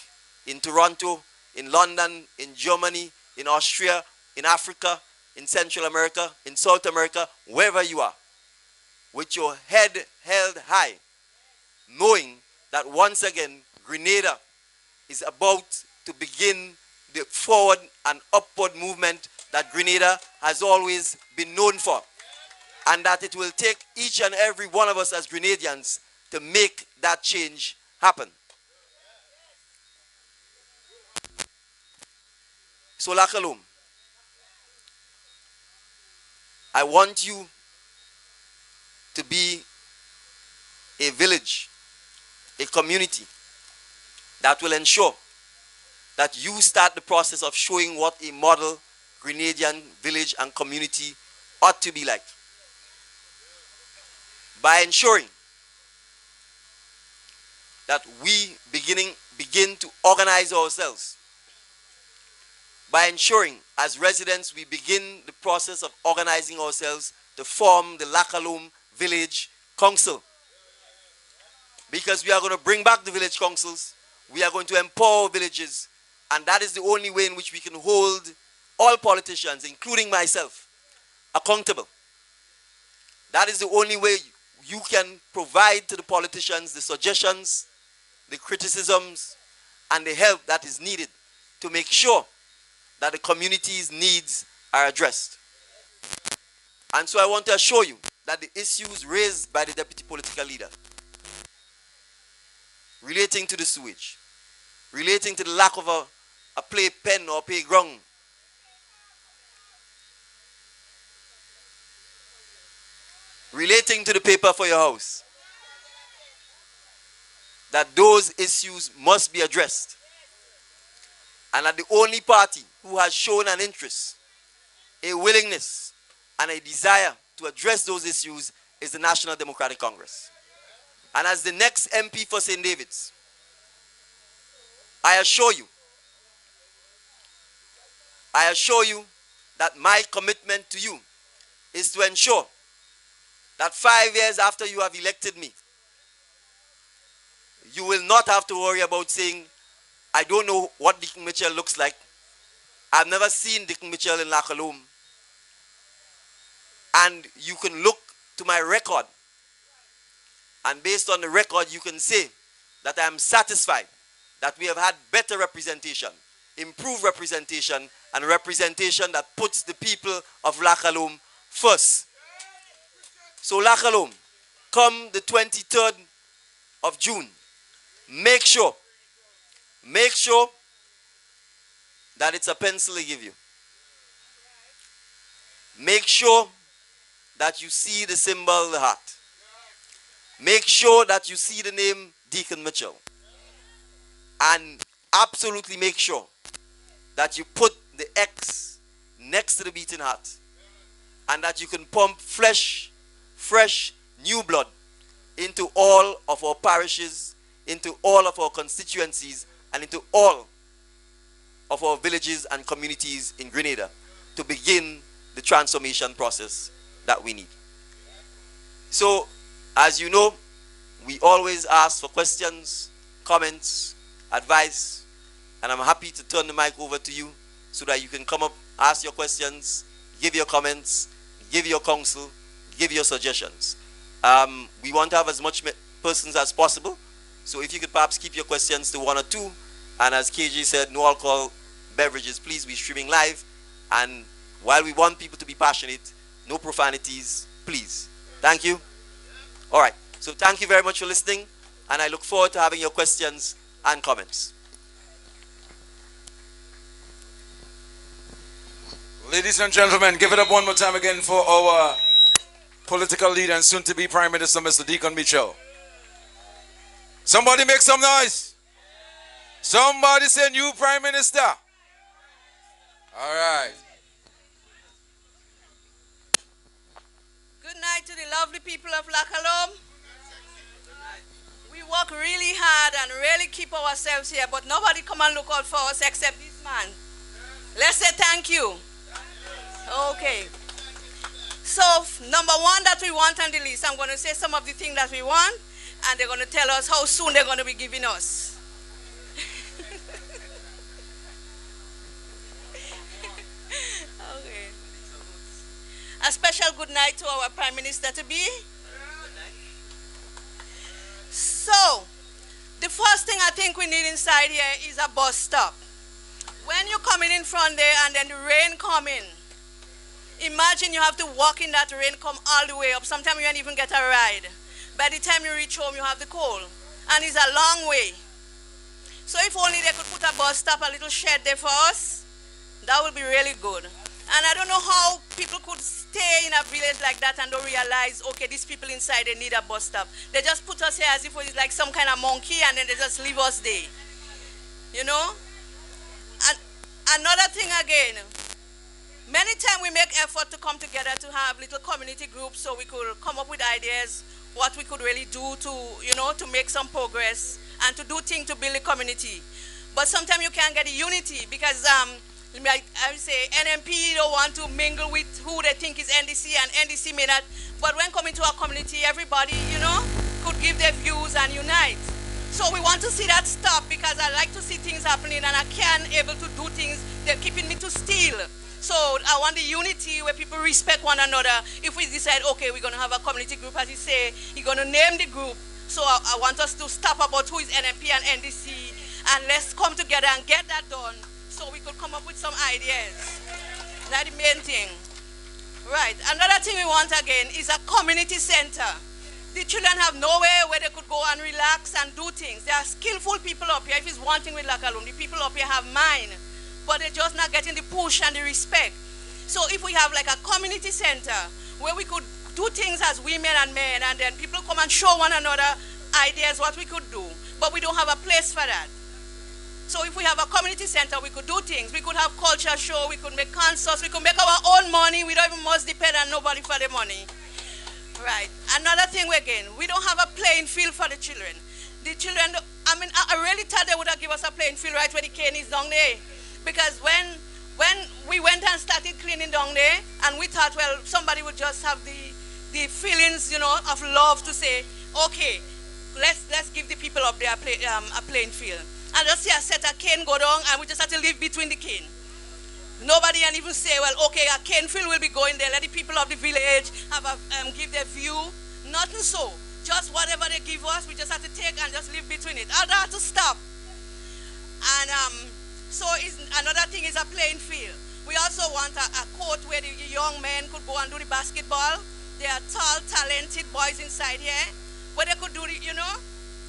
in Toronto, in London, in Germany, in Austria, in Africa, in Central America, in South America, wherever you are, with your head held high, knowing that once again, Grenada is about to begin the forward and upward movement that Grenada has always been known for, and that it will take each and every one of us as Grenadians to make that change happen. So, La Calome, I want you to be a village, a community that will ensure that you start the process of showing what a model Grenadian village and community ought to be like, by ensuring that we begin to organize ourselves, by ensuring as residents we begin the process of organizing ourselves to form the La Calome Village Council. Because we are going to bring back the village councils, we are going to empower villages, and that is the only way in which we can hold all politicians, including myself, accountable. That is the only way you can provide to the politicians the suggestions, the criticisms, and the help that is needed to make sure that the community's needs are addressed. And so I want to assure you that the issues raised by the deputy political leader relating to the sewage, relating to the lack of a playpen or playground relating to the paper for your house, that those issues must be addressed. And that the only party who has shown an interest, a willingness, and a desire to address those issues is the National Democratic Congress. And as the next MP for St. David's, I assure you that my commitment to you is to ensure that 5 years after you have elected me, you will not have to worry about saying, I don't know what Deacon Mitchell looks like. I've never seen Deacon Mitchell in Calome. And you can look to my record, and based on the record, you can say that I am satisfied that we have had better representation, improved representation, and representation that puts the people of Calome first. So Calome, come the 23rd of June, make sure that it's a pencil they give you. Make sure that you see the symbol of the heart. Make sure that you see the name Deacon Mitchell. And absolutely make sure that you put the X next to the beating heart. And that you can pump fresh, new blood into all of our parishes, into all of our constituencies, and into all of our villages and communities in Grenada to begin the transformation process that we need. So, as you know, we always ask for questions, comments, advice, and I'm happy to turn the mic over to you so that you can come up, ask your questions, give your comments, give your counsel, give your suggestions. We want to have as much persons as possible, so if you could perhaps keep your questions to 1 or 2, and as KJ said, no alcohol beverages, please. We're streaming live, and while we want people to be passionate, no profanities, please. Thank you. All right. So thank you very much for listening, and I look forward to having your questions and comments. Ladies and gentlemen, give it up one more time again for our political leader and soon-to-be Prime Minister, Mr. Deacon Mitchell. Somebody make some noise. Somebody say new Prime Minister. All right. Good night to the lovely people of Calome. We work really hard and really keep ourselves here, but nobody come and look out for us except this man. Let's say thank you. Okay. So, number one that we want on the list, I'm going to say some of the things that we want, and they're going to tell us how soon they're going to be giving us. Okay. A special good night to our Prime Minister to be. So, the first thing I think we need inside here is a bus stop. When you're coming in front there and then the rain coming, imagine you have to walk in that rain, come all the way up. Sometimes you don't even get a ride. By the time you reach home, you have the cold. And it's a long way. So if only they could put a bus stop, a little shed there for us, that would be really good. And I don't know how people could stay in a village like that and don't realize, okay, these people inside, they need a bus stop. They just put us here as if it's like some kind of monkey, and then they just leave us there. You know? And another thing again, many times we make effort to come together to have little community groups so we could come up with ideas, what we could really do to, you know, to make some progress and to do things to build a community. But sometimes you can't get a unity because I would say NMP don't want to mingle with who they think is NDC, and NDC may not. But when coming to our community, everybody, you know, could give their views and unite. So we want to see that stop because I like to see things happening and I can't able to do things. They're keeping me to steal. So I want the unity where people respect one another. If we decide, okay, we're going to have a community group, as you say, you're going to name the group. So I want us to stop about who is NMP and NDC, and let's come together and get that done so we could come up with some ideas. That's the main thing. Right. Another thing we want again is a community center. The children have nowhere where they could go and relax and do things. There are skillful people up here. If it's one thing with Calome, the people up here have mind, but they're just not getting the push and the respect. So if we have like a community center where we could do things as women and men, and then people come and show one another ideas what we could do, but we don't have a place for that. So if we have a community center, we could do things. We could have culture show, we could make concerts, we could make our own money. We don't even must depend on nobody for the money. Right. Another thing again, we don't have a playing field for the children. The children, I mean, I really thought they would have given us a playing field right where the cane is down there. Because when we went and started cleaning down there, and we thought, well, somebody would just have the feelings, you know, of love to say, okay, let's give the people up there a playing field. And just see a set of cane go down, and we just have to live between the cane. Nobody can even say, well, okay, a cane field will be going there. Let the people of the village have give their view. Nothing so. Just whatever they give us, we just have to take and just live between it. I have to stop. And so another thing is a playing field. We also want a court where the young men could go and do the basketball. There are tall, talented boys inside here, where they could do the, you know,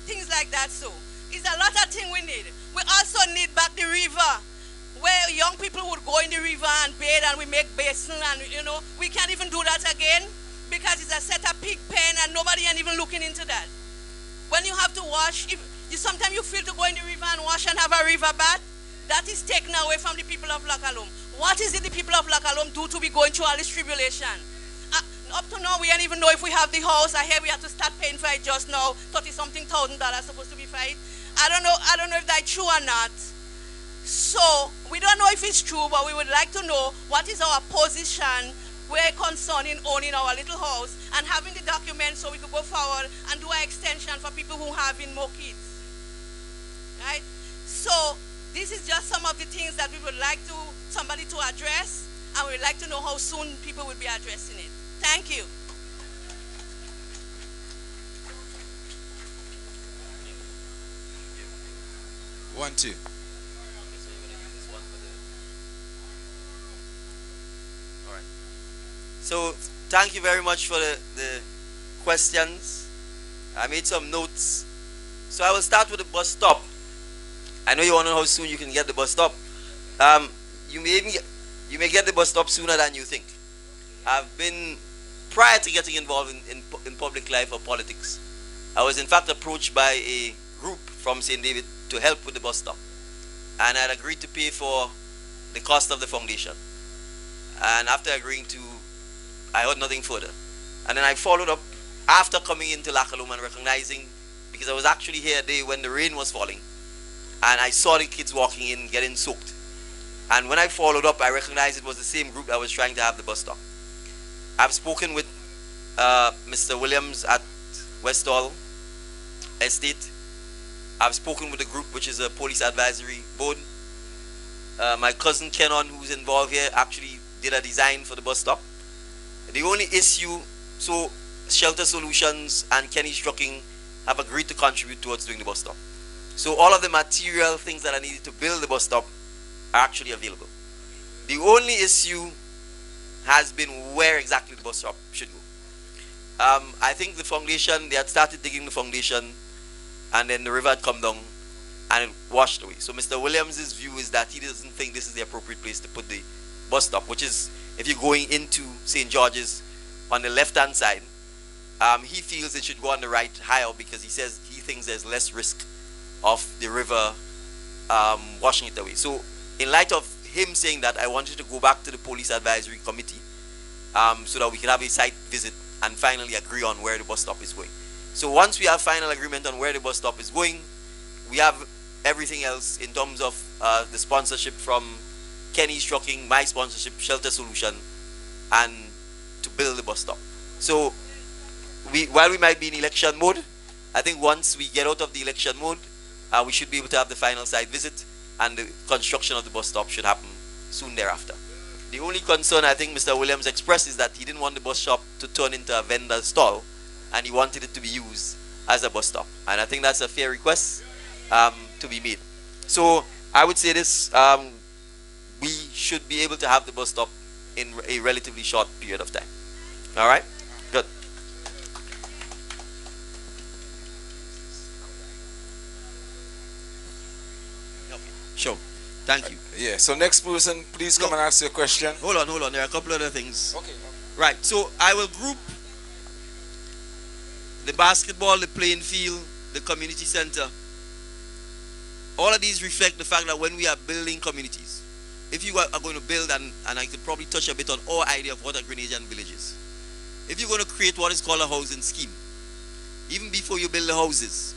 things like that. So it's a lot of things we need. We also need back the river, where young people would go in the river and bathe, and we make basin, and you know, we can't even do that again because it's a set of pig pen and nobody ain't even looking into that. When you have to wash, sometimes you feel to go in the river and wash and have a river bath, that is taken away from the people of Calome. What is it the people of Calome do to be going through all this tribulation? Up to now, we don't even know if we have the house. I hear we have to start paying for it just now. $30-something thousand supposed to be for it. I don't know if that's true or not. So we don't know if it's true, but we would like to know what is our position we're concerning owning our little house and having the documents so we could go forward and do an extension for people who have more kids. Right? So this is just some of the things that we would like somebody to address, and we would like to know how soon people will be addressing it. Thank you. One, two. All right. So thank you very much for the questions. I made some notes. So I will start with the bus stop. I know you want to know how soon you can get the bus stop. You may get the bus stop sooner than you think. Prior to getting involved in public life or politics, I was in fact approached by a group from St. David to help with the bus stop. And I had agreed to pay for the cost of the foundation. And after agreeing to, I heard nothing further. And then I followed up after coming into Calome and recognizing, because I was actually here a day when the rain was falling, and I saw the kids walking in getting soaked. And when I followed up, I recognized it was the same group that was trying to have the bus stop. I've spoken with Mr. Williams at Westall Estate. I've spoken with the group, which is a police advisory board. My cousin Kenon, who's involved here, actually did a design for the bus stop. The only issue, so Shelter Solutions and Kenny's Trucking have agreed to contribute towards doing the bus stop. So all of the material things that are needed to build the bus stop are actually available. The only issue has been where exactly the bus stop should go. I think the foundation, they had started digging the foundation, and then the river had come down and it washed away. So Mr. Williams' view is that he doesn't think this is the appropriate place to put the bus stop, which is if you're going into St. George's on the left-hand side. He feels it should go on the right higher because he thinks there's less risk of the river washing it away. So in light of him saying that, I wanted to go back to the police advisory committee so that we can have a site visit and finally agree on where the bus stop is going. So once we have final agreement on where the bus stop is going, we have everything else in terms of the sponsorship from Kenny's Trucking, my sponsorship, Shelter Solution, and to build the bus stop. So while we might be in election mode, I think once we get out of the election mode, we should be able to have the final site visit, and the construction of the bus stop should happen soon thereafter. The only concern I think Mr. Williams expressed is that he didn't want the bus stop to turn into a vendor's stall, and he wanted it to be used as a bus stop. And I think that's a fair request to be made. So I would say this, we should be able to have the bus stop in a relatively short period of time. All right? Good. Sure. Thank you. Yeah, so next person, please come and ask your question. Hold on. There are a couple other things. Okay. Right. So I will group the basketball, the playing field, the community center. All of these reflect the fact that when we are building communities, if you are going to build, and I could probably touch a bit on our idea of what a Grenadian village is. If you're going to create what is called a housing scheme, even before you build the houses,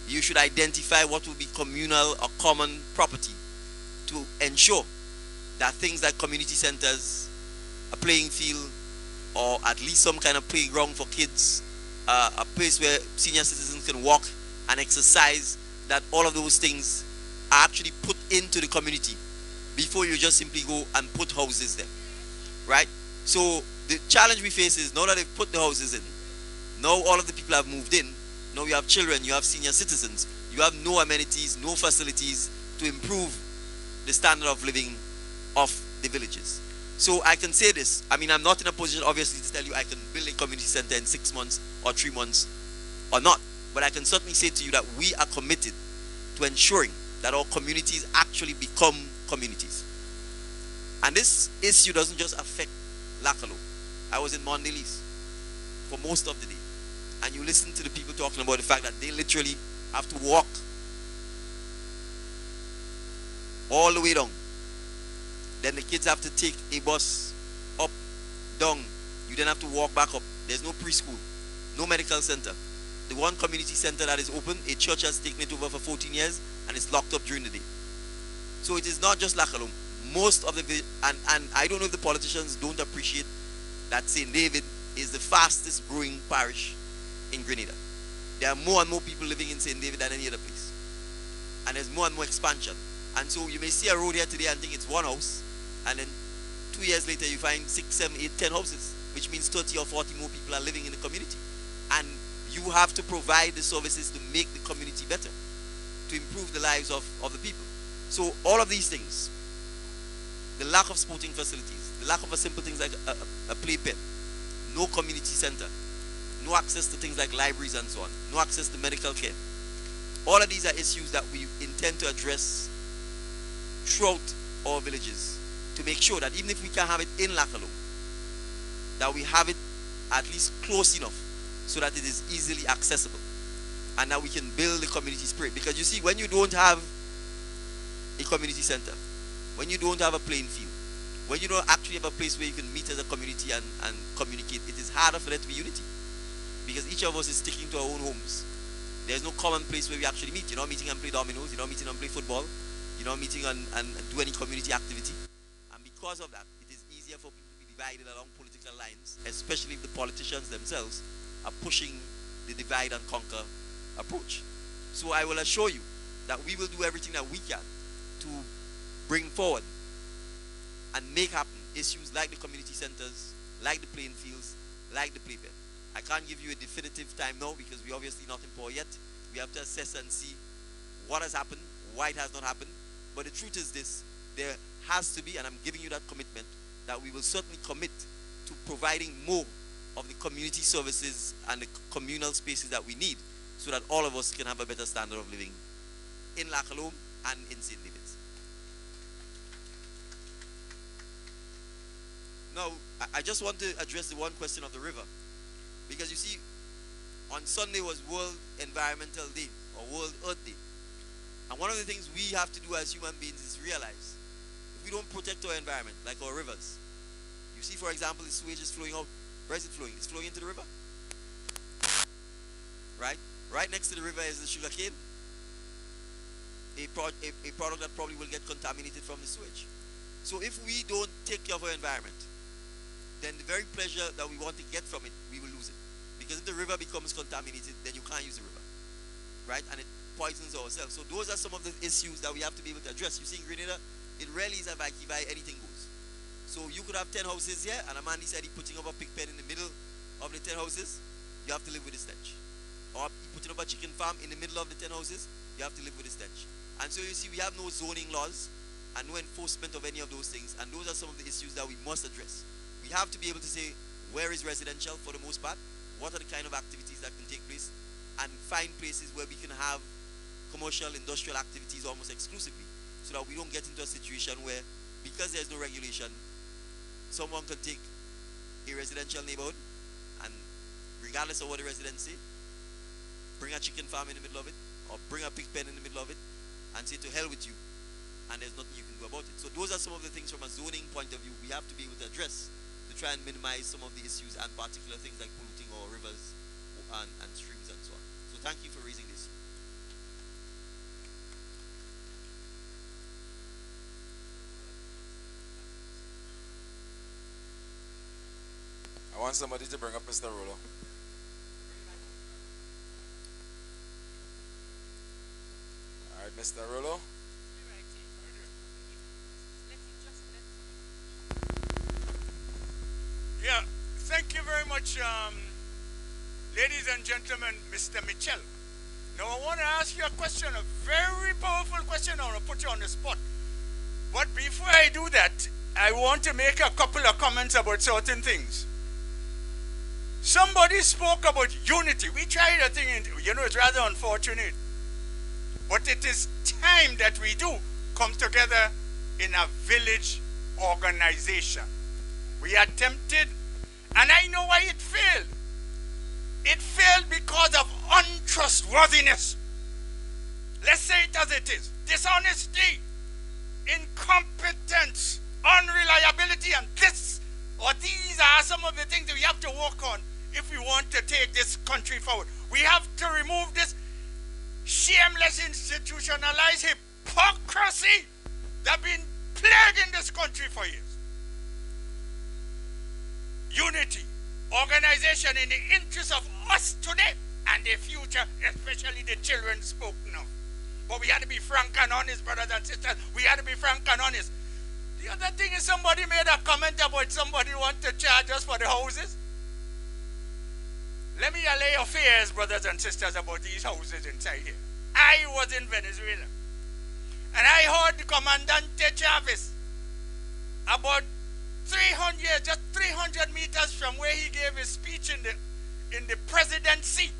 you should identify what will be communal or common property to ensure that things like community centers, a playing field, or at least some kind of playground for kids, a place where senior citizens can walk and exercise, that all of those things are actually put into the community before you just simply go and put houses there, right? So the challenge we face is now that they've put the houses in, now all of the people have moved in, now you have children, you have senior citizens, you have no amenities, no facilities to improve the standard of living of the villages. So I can say this, I mean, I'm not in a position obviously to tell you I can build a community center in 6 months or 3 months or not, but I can certainly say to you that we are committed to ensuring that our communities actually become communities. And this issue doesn't just affect Calome. I was in Mondelez for most of the day, and you listen to the people talking about the fact that they literally have to walk all the way down. Then the kids have to take a bus up, down. You then have to walk back up. There's no preschool, no medical center. The one community center that is open, a church has taken it over for 14 years, and it's locked up during the day. So it is not just Calome. Most of the, and I don't know if the politicians don't appreciate that St. David is the fastest growing parish in Grenada. There are more and more people living in St. David than any other place. And there's more and more expansion. And so you may see a road here today and think it's one house, and then 2 years later you find 6, 7, 8, 10 houses, which means 30 or 40 more people are living in the community. And you have to provide the services to make the community better, to improve the lives of the people. So all of these things, the lack of sporting facilities, the lack of a simple things like a playpen, no community center, no access to things like libraries and so on, no access to medical care. All of these are issues that we intend to address throughout our villages to make sure that even if we can't have it in Calome, that we have it at least close enough so that it is easily accessible and that we can build the community spirit. Because you see, when you don't have a community center, when you don't have a playing field, when you don't actually have a place where you can meet as a community and communicate, it is harder for there to be unity. Because each of us is sticking to our own homes. There's no common place where we actually meet. You're not meeting and play dominoes, you're not meeting and play football, you're not meeting and do any community activity. And because of that, it is easier for people to be divided along political lines, especially if the politicians themselves are pushing the divide and conquer approach. So I will assure you that we will do everything that we can to bring forward and make happen issues like the community centers, like the playing fields, like the playpen. I can't give you a definitive time now because we're obviously not in power yet. We have to assess and see what has happened, why it has not happened. But the truth is this, there has to be, and I'm giving you that commitment, that we will certainly commit to providing more of the community services and the communal spaces that we need so that all of us can have a better standard of living in Calome and in St. David's. Now, I just want to address the one question of the river. Because you see, on Sunday was World Environmental Day, or World Earth Day. And one of the things we have to do as human beings is realize, if we don't protect our environment, like our rivers, you see, for example, the sewage is flowing out. Where is it flowing? It's flowing into the river. Right? Right next to the river is the sugar cane. A product that probably will get contaminated from the sewage. So if we don't take care of our environment, then the very pleasure that we want to get from it, we will lose it. Because if the river becomes contaminated, then you can't use the river. Right? And it poisons ourselves. So those are some of the issues that we have to be able to address. You see, in Grenada, it rarely is a vacuum, anything goes. So you could have 10 houses here, and a man he said he's putting up a pig pen in the middle of the 10 houses, you have to live with the stench. Or putting up a chicken farm in the middle of the 10 houses, you have to live with the stench. And so you see, we have no zoning laws and no enforcement of any of those things. And those are some of the issues that we must address. We have to be able to say, where is residential for the most part? What are the kind of activities that can take place? And find places where we can have commercial, industrial activities almost exclusively, so that we don't get into a situation where, because there's no regulation, someone can take a residential neighborhood and regardless of what the residents say, bring a chicken farm in the middle of it, or bring a pig pen in the middle of it, and say to hell with you, and there's nothing you can do about it. So those are some of the things from a zoning point of view we have to be able to address to try and minimize some of the issues and particular things like polluting our rivers and streams and so on. So thank you for raising this. I want somebody to bring up Mr. Rolo. All right, Mr. Rolo. Yeah, thank you very much, ladies and gentlemen, Mr. Mitchell. Now I want to ask you a question, a very powerful question. I want to put you on the spot. But before I do that, I want to make a couple of comments about certain things. Somebody spoke about unity. We tried a thing, it's rather unfortunate. But it is time that we do come together in a village organization. We attempted, and I know why it failed. It failed because of untrustworthiness. Let's say it as it is. Dishonesty, incompetence, unreliability, and these are some of the things that we have to work on if we want to take this country forward. We have to remove this shameless institutionalized hypocrisy that's been plaguing this country for years. Unity, organization in the interest of us today and the future, especially the children spoken of. But we had to be frank and honest, brothers and sisters. We had to be frank and honest. The other thing is somebody made a comment about somebody want to charge us for the houses. Let me allay your fears, brothers and sisters, about these houses inside here. I was in Venezuela, and I heard the Comandante Chavez about 300 meters from where he gave his speech in the presidency,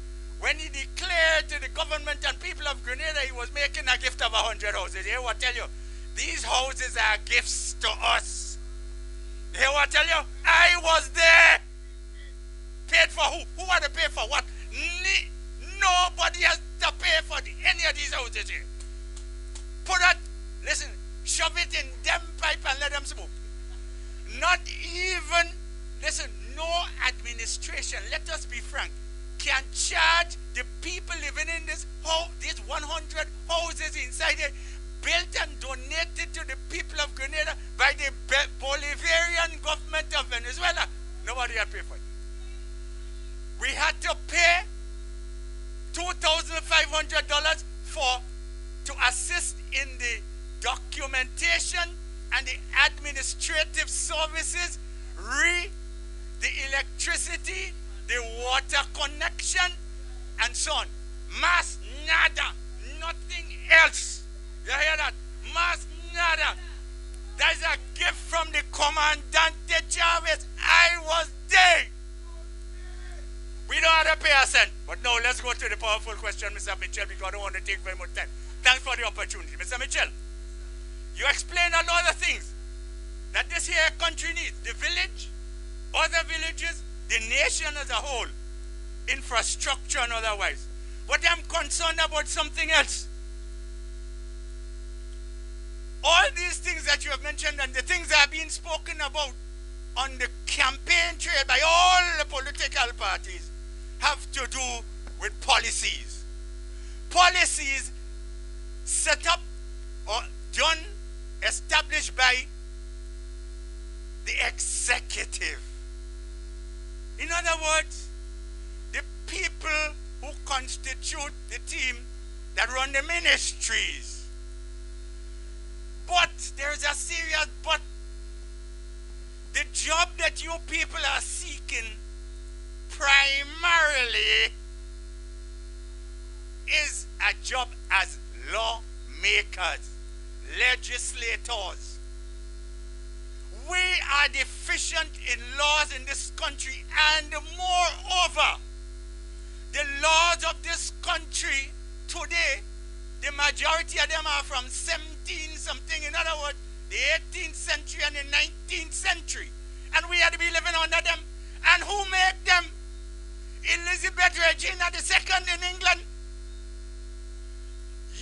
when he declared to the government and people of Grenada he was making a gift of 100 houses. Hear what I tell you? These houses are gifts to us. Hear what I tell you? I was there. Paid for who? Who had to pay for what? Nobody has to pay for any of these houses here. Put that, listen, shove it in them pipe and let them smoke. Not even, listen, no administration, let us be frank, can charge the people living in this home, these 100 houses inside it, built and donated to the people of Grenada by the Bolivarian government of Venezuela. Nobody had to pay for it. We had to pay $2,500 to assist in the documentation and the administrative services, the electricity, the water connection, and so on. Mas nada, nothing else. You hear that? Mas nada. That's a gift from the Comandante Chavez. I was there. We don't have to pay a cent. But now let's go to the powerful question, Mr. Mitchell, because I don't want to take very much time. Thanks for the opportunity. Mr. Mitchell, you explain a lot of things that this here country needs. The village, other villages, the nation as a whole, infrastructure and otherwise. But I'm concerned about something else. All these things that you have mentioned and the things that are being spoken about on the campaign trail by all the political parties have to do with policies. Policies set up or done, established by the executive. In other words, the people who constitute the team that run the ministries. But there's a serious but. The job that you people are seeking primarily is a job as lawmakers, legislators. We are deficient in laws in this country, and moreover, the laws of this country today, the majority of them are from 17 something, in other words, the 18th century and the 19th century. And we had to be living under them. And who made them? Elizabeth Regina II in England.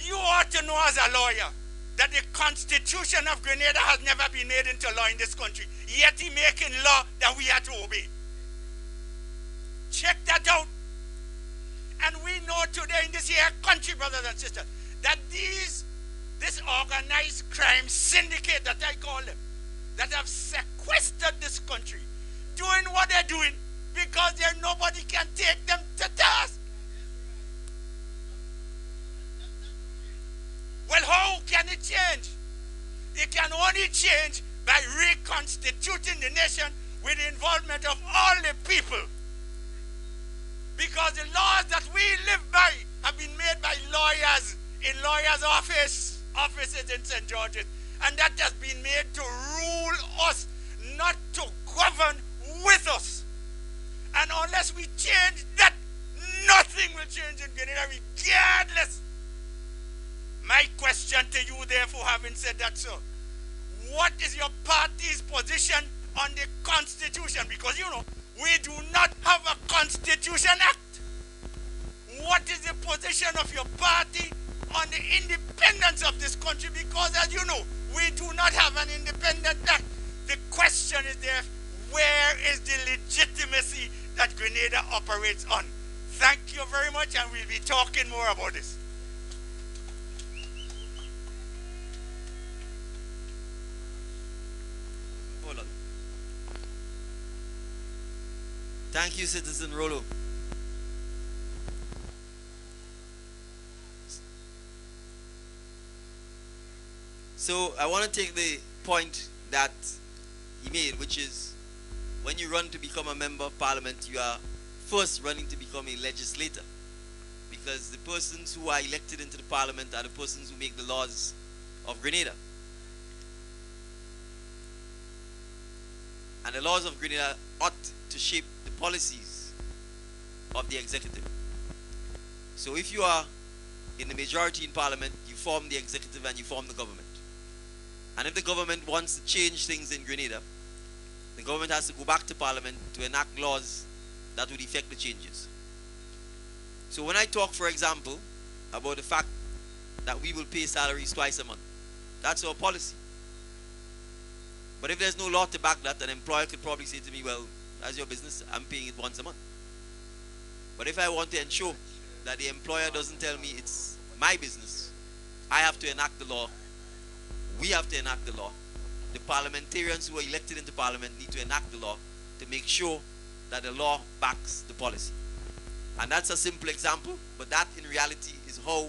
You ought to know as a lawyer that the Constitution of Grenada has never been made into law in this country. Yet he making law that we have to obey. Check that out. And we know today in this here country, brothers and sisters, that this organized crime syndicate that I call them, that have sequestered this country, doing what they're doing because there nobody can take them to task. Well, how can it change? It can only change by reconstituting the nation with the involvement of all the people. Because the laws that we live by have been made by lawyers in lawyers' offices in St. George's. And that has been made to rule us, not to govern with us. And unless we change that, nothing will change in Grenada regardless. My question to you, therefore, having said that, sir, what is your party's position on the Constitution? Because, you know, we do not have a Constitution Act. What is the position of your party on the independence of this country? Because, as you know, we do not have an independent act. The question is there, where is the legitimacy that Grenada operates on? Thank you very much, and we'll be talking more about this. Hold on. Thank you, Citizen Rolo. So I want to take the point that he made, which is when you run to become a member of parliament, you are first running to become a legislator, because the persons who are elected into the parliament are the persons who make the laws of Grenada. And the laws of Grenada ought to shape the policies of the executive. So if you are in the majority in parliament, you form the executive and you form the government. And if the government wants to change things in Grenada, the government has to go back to parliament to enact laws that would effect the changes. So when I talk, for example, about the fact that we will pay salaries twice a month, that's our policy. But if there's no law to back that, an employer could probably say to me, well, that's your business, I'm paying it once a month. But if I want to ensure that the employer doesn't tell me it's my business, I have to enact the law. We have to enact the law. The parliamentarians who are elected into parliament need to enact the law to make sure that the law backs the policy. And that's a simple example, but that in reality is how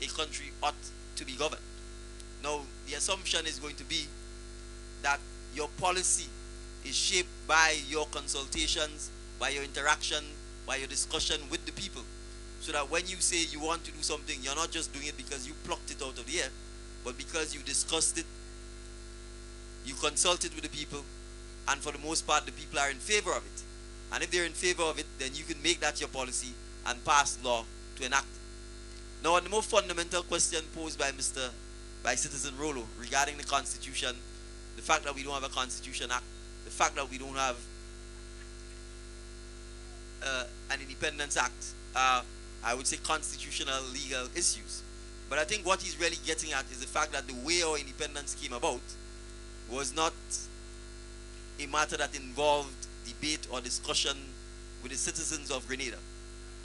a country ought to be governed. Now, the assumption is going to be that your policy is shaped by your consultations, by your interaction, by your discussion with the people. So that when you say you want to do something, you're not just doing it because you plucked it out of the air, but because you discussed it, you consulted with the people, and for the most part, the people are in favor of it. And if they're in favor of it, then you can make that your policy and pass law to enact it. Now, on the more fundamental question posed by Citizen Rolo regarding the Constitution, the fact that we don't have a Constitution Act, the fact that we don't have an Independence Act, I would say constitutional legal issues. But I think what he's really getting at is the fact that the way our independence came about was not a matter that involved debate or discussion with the citizens of Grenada.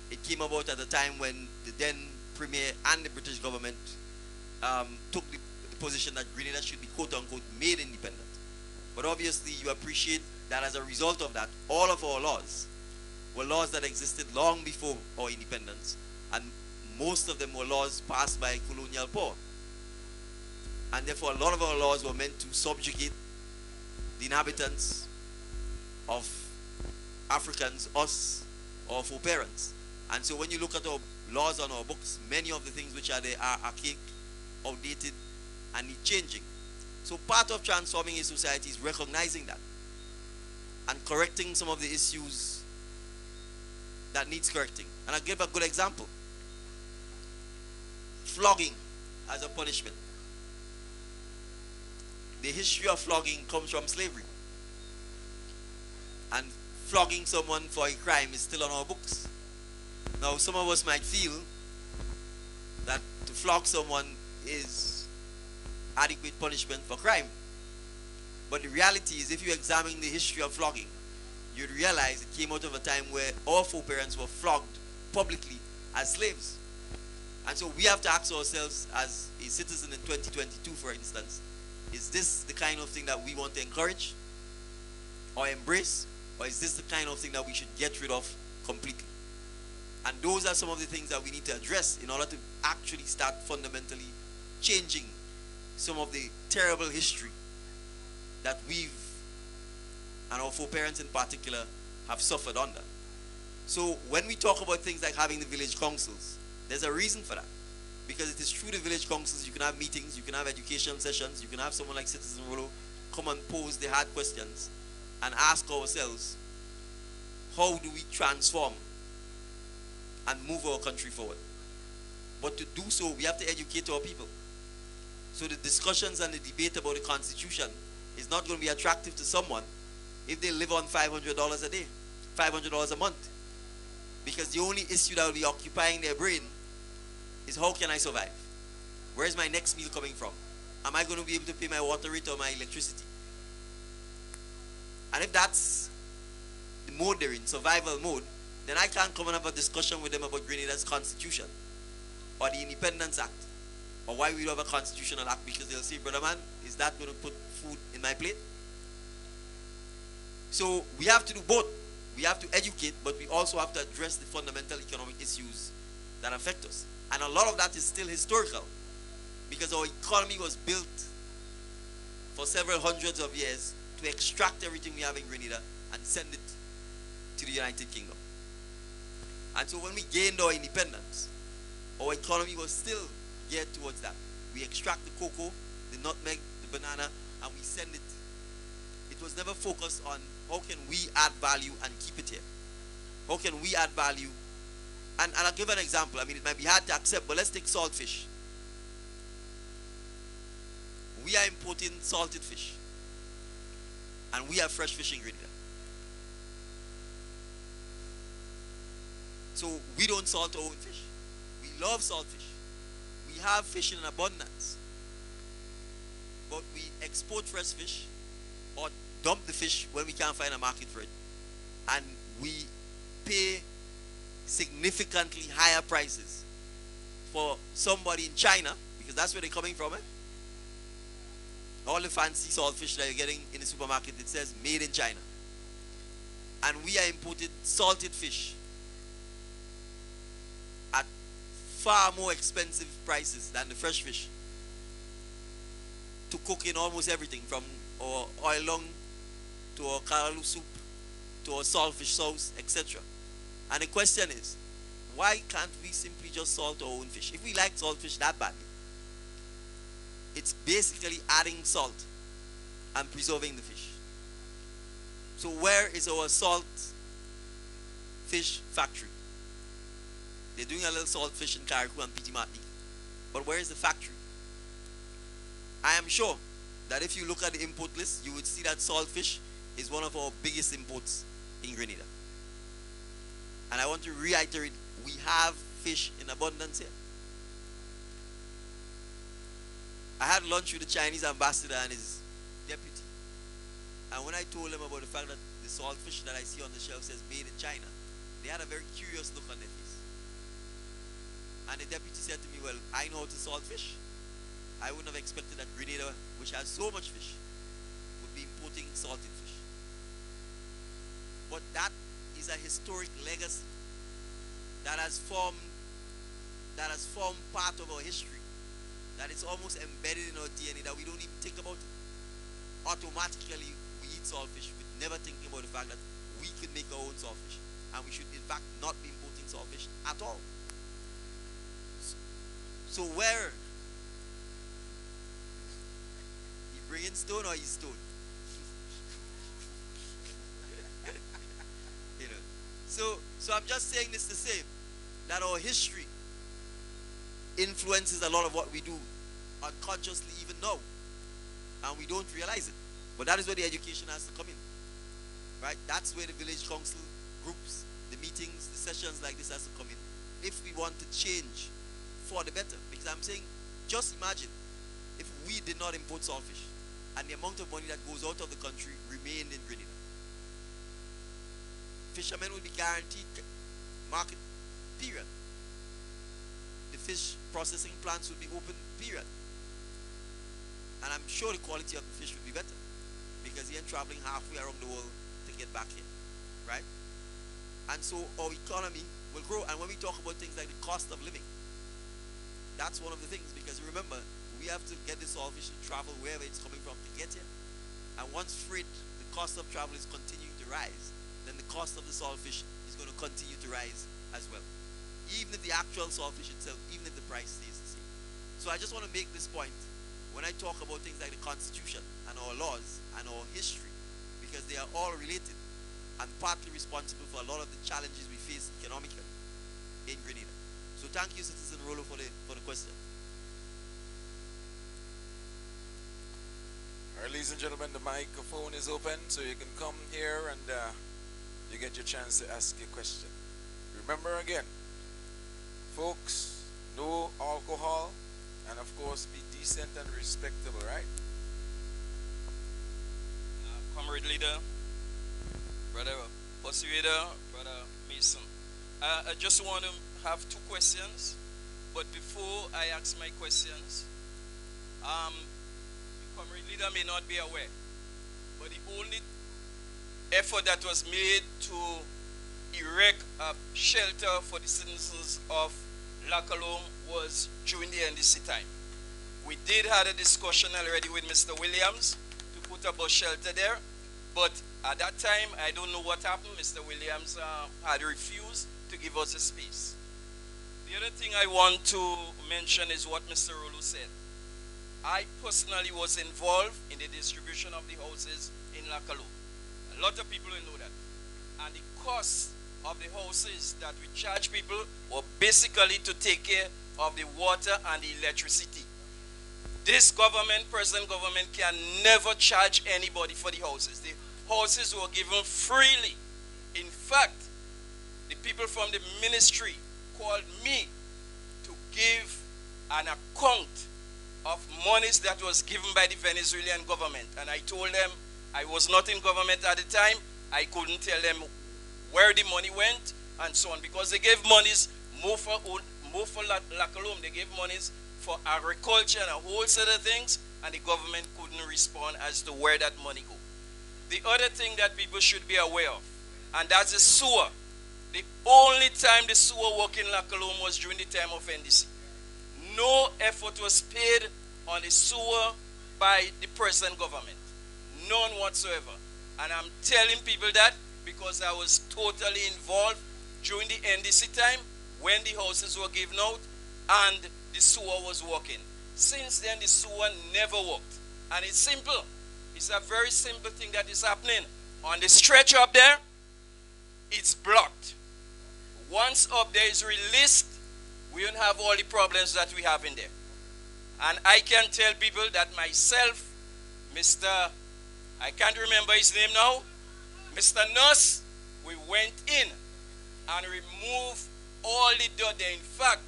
It came about at a time when the then Premier and the British government took the position that Grenada should be quote-unquote made independent. But obviously you appreciate that as a result of that, all of our laws were laws that existed long before our independence, and most of them were laws passed by colonial power. And therefore a lot of our laws were meant to subjugate the inhabitants of Africans, us, our foreparents. And so when you look at our laws on our books, many of the things which are there are archaic, outdated, and need changing. So part of transforming a society is recognizing that and correcting some of the issues that needs correcting. And I'll give a good example. Flogging as a punishment. The history of flogging comes from slavery. And flogging someone for a crime is still on our books. Now, some of us might feel that to flog someone is adequate punishment for crime. But the reality is, if you examine the history of flogging, you'd realize it came out of a time where our foreparents were flogged publicly as slaves. And so we have to ask ourselves, as a citizen in 2022, for instance, is this the kind of thing that we want to encourage or embrace? Or is this the kind of thing that we should get rid of completely? And those are some of the things that we need to address in order to actually start fundamentally changing some of the terrible history that we've, and our foreparents in particular, have suffered under. So when we talk about things like having the village councils, there's a reason for that. Because it is through the village councils you can have meetings, you can have education sessions, you can have someone like Citizen Rolo come and pose the hard questions and ask ourselves, how do we transform and move our country forward? But to do so, we have to educate our people. So the discussions and the debate about the Constitution is not going to be attractive to someone if they live on $500 a day, $500 a month. Because the only issue that will be occupying their brain is, how can I survive? Where is my next meal coming from? Am I going to be able to pay my water rate or my electricity? And if that's the mode they're in, survival mode, then I can't come and have a discussion with them about Grenada's constitution or the Independence Act or why we don't have a constitutional act, because they'll say, brother man, is that going to put food in my plate? So we have to do both. We have to educate, but we also have to address the fundamental economic issues that affect us. And a lot of that is still historical, because our economy was built for several hundreds of years to extract everything we have in Grenada and send it to the United Kingdom. And so when we gained our independence, our economy was still geared towards that. We extract the cocoa, the nutmeg, the banana, and we send it. It was never focused on how can we add value and keep it here. How can we add value? And I'll give an example. I mean, it might be hard to accept, but let's take saltfish. We are importing salted fish, and we have fresh fish in Grenada. So we don't salt our own fish. We love salt fish. We have fish in abundance. But we export fresh fish or dump the fish when we can't find a market for it. And we pay significantly higher prices for somebody in China, because that's where they're coming from. All the fancy salt fish that you're getting in the supermarket, it says made in China. And we are importing salted fish at far more expensive prices than the fresh fish to cook in almost everything, from our oil lung to our calome soup to our saltfish sauce, etc. And the question is, why can't we simply just salt our own fish? If we like saltfish that badly, it's basically adding salt and preserving the fish. So where is our salt fish factory? They're doing a little salt fish in Carriacou and Petit Martinique. But where is the factory? I am sure that if you look at the import list, you would see that salt fish is one of our biggest imports in Grenada. And I want to reiterate, we have fish in abundance here. I had lunch with the Chinese ambassador and his deputy. And when I told them about the fact that the salt fish that I see on the shelf says made in China, they had a very curious look on their face. And the deputy said to me, well, I know how to salt fish. I wouldn't have expected that Grenada, which has so much fish, would be importing salted fish. But that is a historic legacy that has formed part of our history, that is almost embedded in our DNA, that we don't even think about it. Automatically, we eat saltfish with never thinking about the fact that we could make our own saltfish, and we should in fact not be importing saltfish at all. So where? He bringing stone or he's stone? You know. So I'm just saying this to say that our history influences a lot of what we do unconsciously even now, and we don't realize it. But that is where the education has to come in. right? That's where the village council groups, the meetings, the sessions like this has to come in. If we want to change for the better, because I'm saying, just imagine if we did not import saltfish and the amount of money that goes out of the country remained in Grenada. Fishermen will be guaranteed market, period. The fish processing plants will be open, period. And I'm sure the quality of the fish will be better because he ain't traveling halfway around the world to get back here, right? And so our economy will grow. And when we talk about things like the cost of living, that's one of the things, because remember, we have to get this saltfish to travel wherever it's coming from to get here. And once freight, the cost of travel is continuing to rise, then the cost of the saltfish is going to continue to rise as well. Even if the actual saltfish itself, even if the price stays the same. So I just want to make this point when I talk about things like the Constitution and our laws and our history, because they are all related and partly responsible for a lot of the challenges we face economically in Grenada. So thank you, Citizen Rolo, for the question. All right, ladies and gentlemen, the microphone is open, so you can come here and you get your chance to ask your question. Remember again, folks, no alcohol, and of course be decent and respectable, right? Comrade leader, brother Persuader, brother Mason. I just want to have two questions, but before I ask my questions, the comrade leader may not be aware, but the only effort that was made to erect a shelter for the citizens of Calome was during the NDC time. We did have a discussion already with Mr. Williams to put a bus shelter there, but at that time, I don't know what happened. Mr. Williams had refused to give us a space. The other thing I want to mention is what Mr. Rolo said. I personally was involved in the distribution of the houses in Calome. A lot of people don't know that. And the cost of the houses that we charge people were basically to take care of the water and the electricity. This government, present government, can never charge anybody for the houses. The houses were given freely. In fact, the people from the ministry called me to give an account of monies that was given by the Venezuelan government. And I told them I was not in government at the time. I couldn't tell them where the money went and so on, because they gave monies more for Calome. They gave monies for agriculture and a whole set of things, and the government couldn't respond as to where that money go. The other thing that people should be aware of, and that's the sewer. The only time the sewer worked in Calome was during the time of NDC. No effort was paid on the sewer by the present government. None whatsoever. And I'm telling people that because I was totally involved during the NDC time when the houses were given out and the sewer was working. Since then, the sewer never worked. And it's simple. It's a very simple thing that is happening. On the stretch up there, it's blocked. Once up there is released, we don't have all the problems that we have in there. And I can tell people that myself, Mr. I can't remember his name now, Mr. Nurse, we went in and removed all the dirt there. In fact,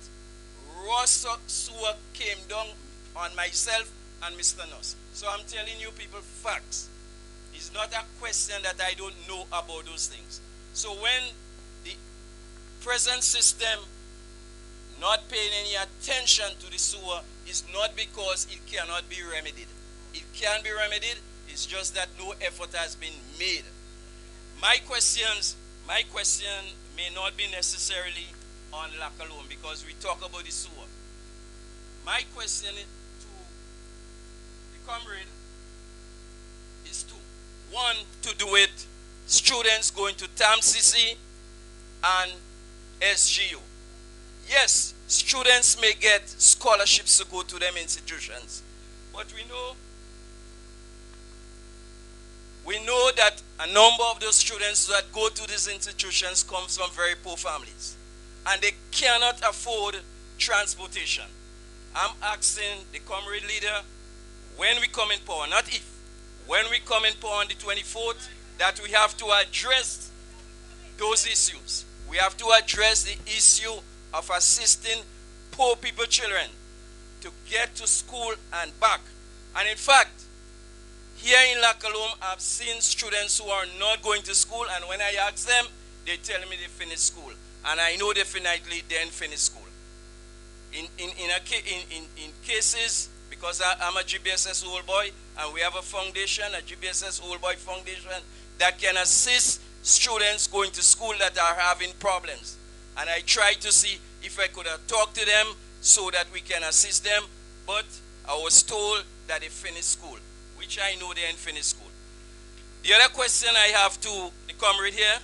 raw sewer came down on myself and Mr. Nurse. So I'm telling you people facts. It's not a question that I don't know about those things. So when the present system not paying any attention to the sewer, is not because it cannot be remedied. It can be remedied, it's just that no effort has been made. My question may not be necessarily on Calome because we talk about the sewer. My question to the comrade is two. One, to do with students going to TAMCC and SGU. Yes, students may get scholarships to go to them institutions, but we know that a number of those students that go to these institutions comes from very poor families, and they cannot afford transportation. I'm asking the comrade leader, when we come in power, not if, when we come in power on the 24th, that we have to address those issues. We have to address the issue of assisting poor people children to get to school and back. And in fact, here in Calome, I've seen students who are not going to school, and when I ask them, they tell me they finished school. And I know definitely they didn't finish school. In cases, because I'm a GBSS old boy, and we have a foundation, a GBSS old boy foundation, that can assist students going to school that are having problems. And I try to see if I could talk to them so that we can assist them, but I was told that they finished school, which I know they didn't finish school. The other question I have to the comrade here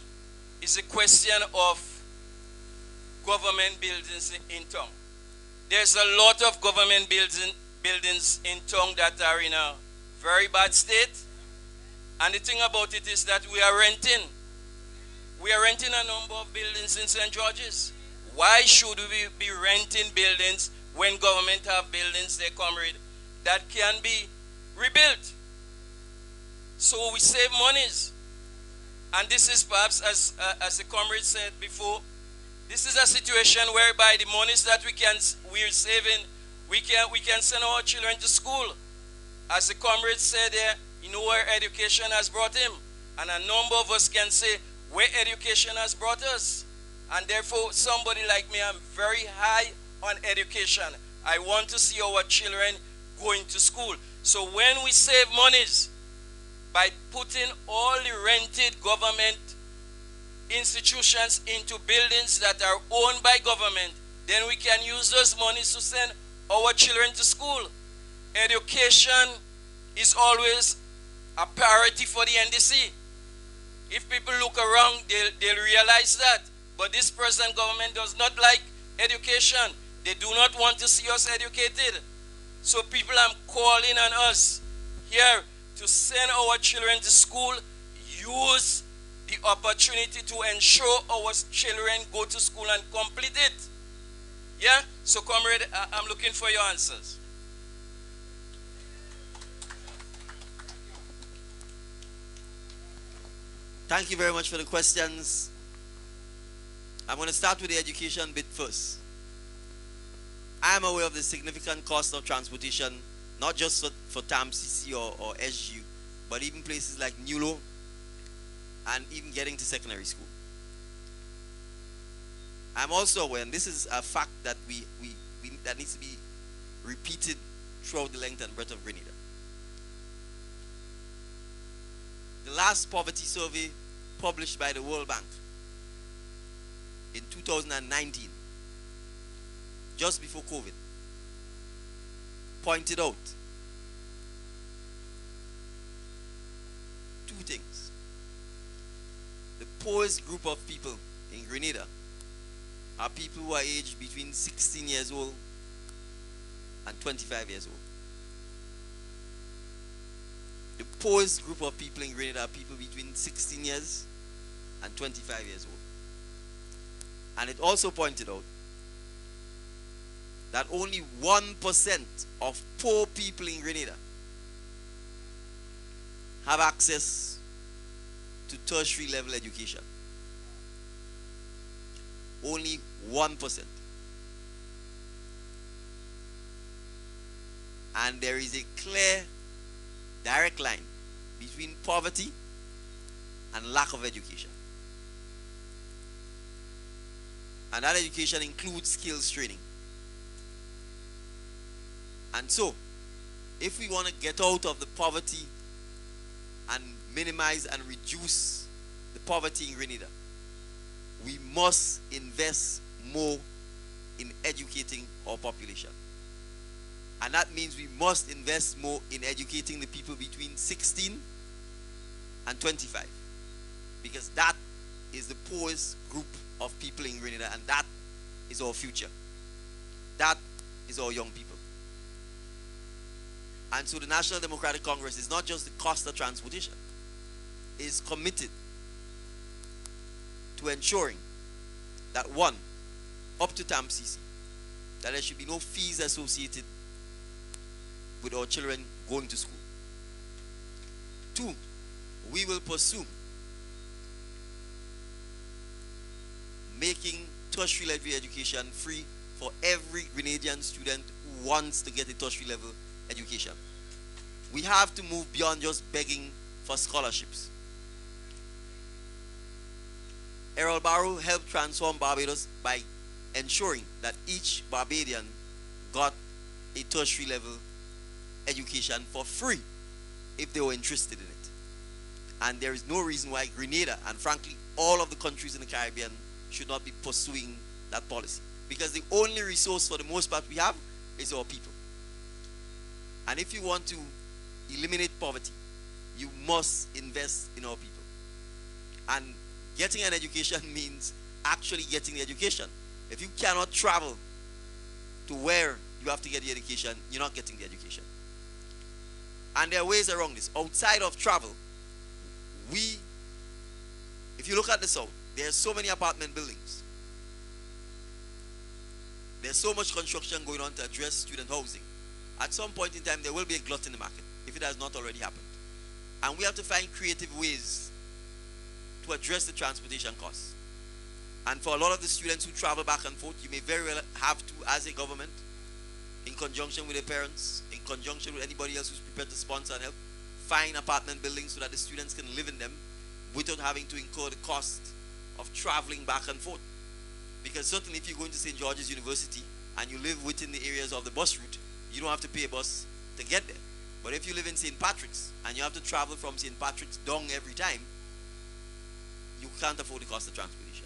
is a question of government buildings in town. There's a lot of government buildings in town that are in a very bad state. And the thing about it is that we are renting. We are renting a number of buildings in St. George's. Why should we be renting buildings when government have buildings, there, comrade, that can be rebuilt? So we save monies. And this is perhaps, as the comrade said before, this is a situation whereby the monies that we're saving, we can send our children to school. As the comrade said there, you know where education has brought him. And a number of us can say where education has brought us. And therefore, somebody like me, I'm very high on education. I want to see our children going to school. So when we save monies by putting all the rented government institutions into buildings that are owned by government, then we can use those monies to send our children to school. Education is always a priority for the NDC. If people look around, they'll realize that. But this present government does not like education. They do not want to see us educated. So people are calling on us here to send our children to school, use the opportunity to ensure our children go to school and complete it. Yeah? So comrade, I'm looking for your answers. Thank you very much for the questions. I'm going to start with the education bit first. I am aware of the significant cost of transportation, not just for TAMCC or SGU, but even places like NULO and even getting to secondary school. I'm also aware, and this is a fact that that needs to be repeated throughout the length and breadth of Grenada. The last poverty survey published by the World Bank in 2019, just before COVID, pointed out two things. The poorest group of people in Grenada are people who are aged between 16 years old and 25 years old. The poorest group of people in Grenada are people between 16 years and 25 years old. And it also pointed out that only 1% of poor people in Grenada have access to tertiary level education. Only 1%. And there is a clear, direct line between poverty and lack of education. And that education includes skills training. And so, if we want to get out of the poverty and minimize and reduce the poverty in Grenada, we must invest more in educating our population. And that means we must invest more in educating the people between 16 and 25. Because that is the poorest group of people in Grenada, and that is our future. That is our young people. And so the National Democratic Congress is not just the cost of transportation. It is committed to ensuring that, one, up to TAMCC, that there should be no fees associated with our children going to school. Two, we will pursue making tertiary level education free for every Grenadian student who wants to get a tertiary level education. We have to move beyond just begging for scholarships. Errol Barrow helped transform Barbados by ensuring that each Barbadian got a tertiary level education for free if they were interested in it. And there is no reason why Grenada, and frankly all of the countries in the Caribbean, should not be pursuing that policy. Because the only resource for the most part we have is our people. And if you want to eliminate poverty, you must invest in our people. And getting an education means actually getting the education. If you cannot travel to where you have to get the education, you're not getting the education. And there are ways around this. Outside of travel, if you look at the South, there are so many apartment buildings. There's so much construction going on to address student housing. At some point in time, there will be a glut in the market, if it has not already happened. And we have to find creative ways to address the transportation costs. And for a lot of the students who travel back and forth, you may very well have to, as a government, in conjunction with their parents, in conjunction with anybody else who's prepared to sponsor and help, find apartment buildings so that the students can live in them without having to incur the cost of traveling back and forth. Because certainly if you go into St. George's University and you live within the areas of the bus route, you don't have to pay a bus to get there. But if you live in St. Patrick's and you have to travel from St. Patrick's down every time, you can't afford the cost of transportation.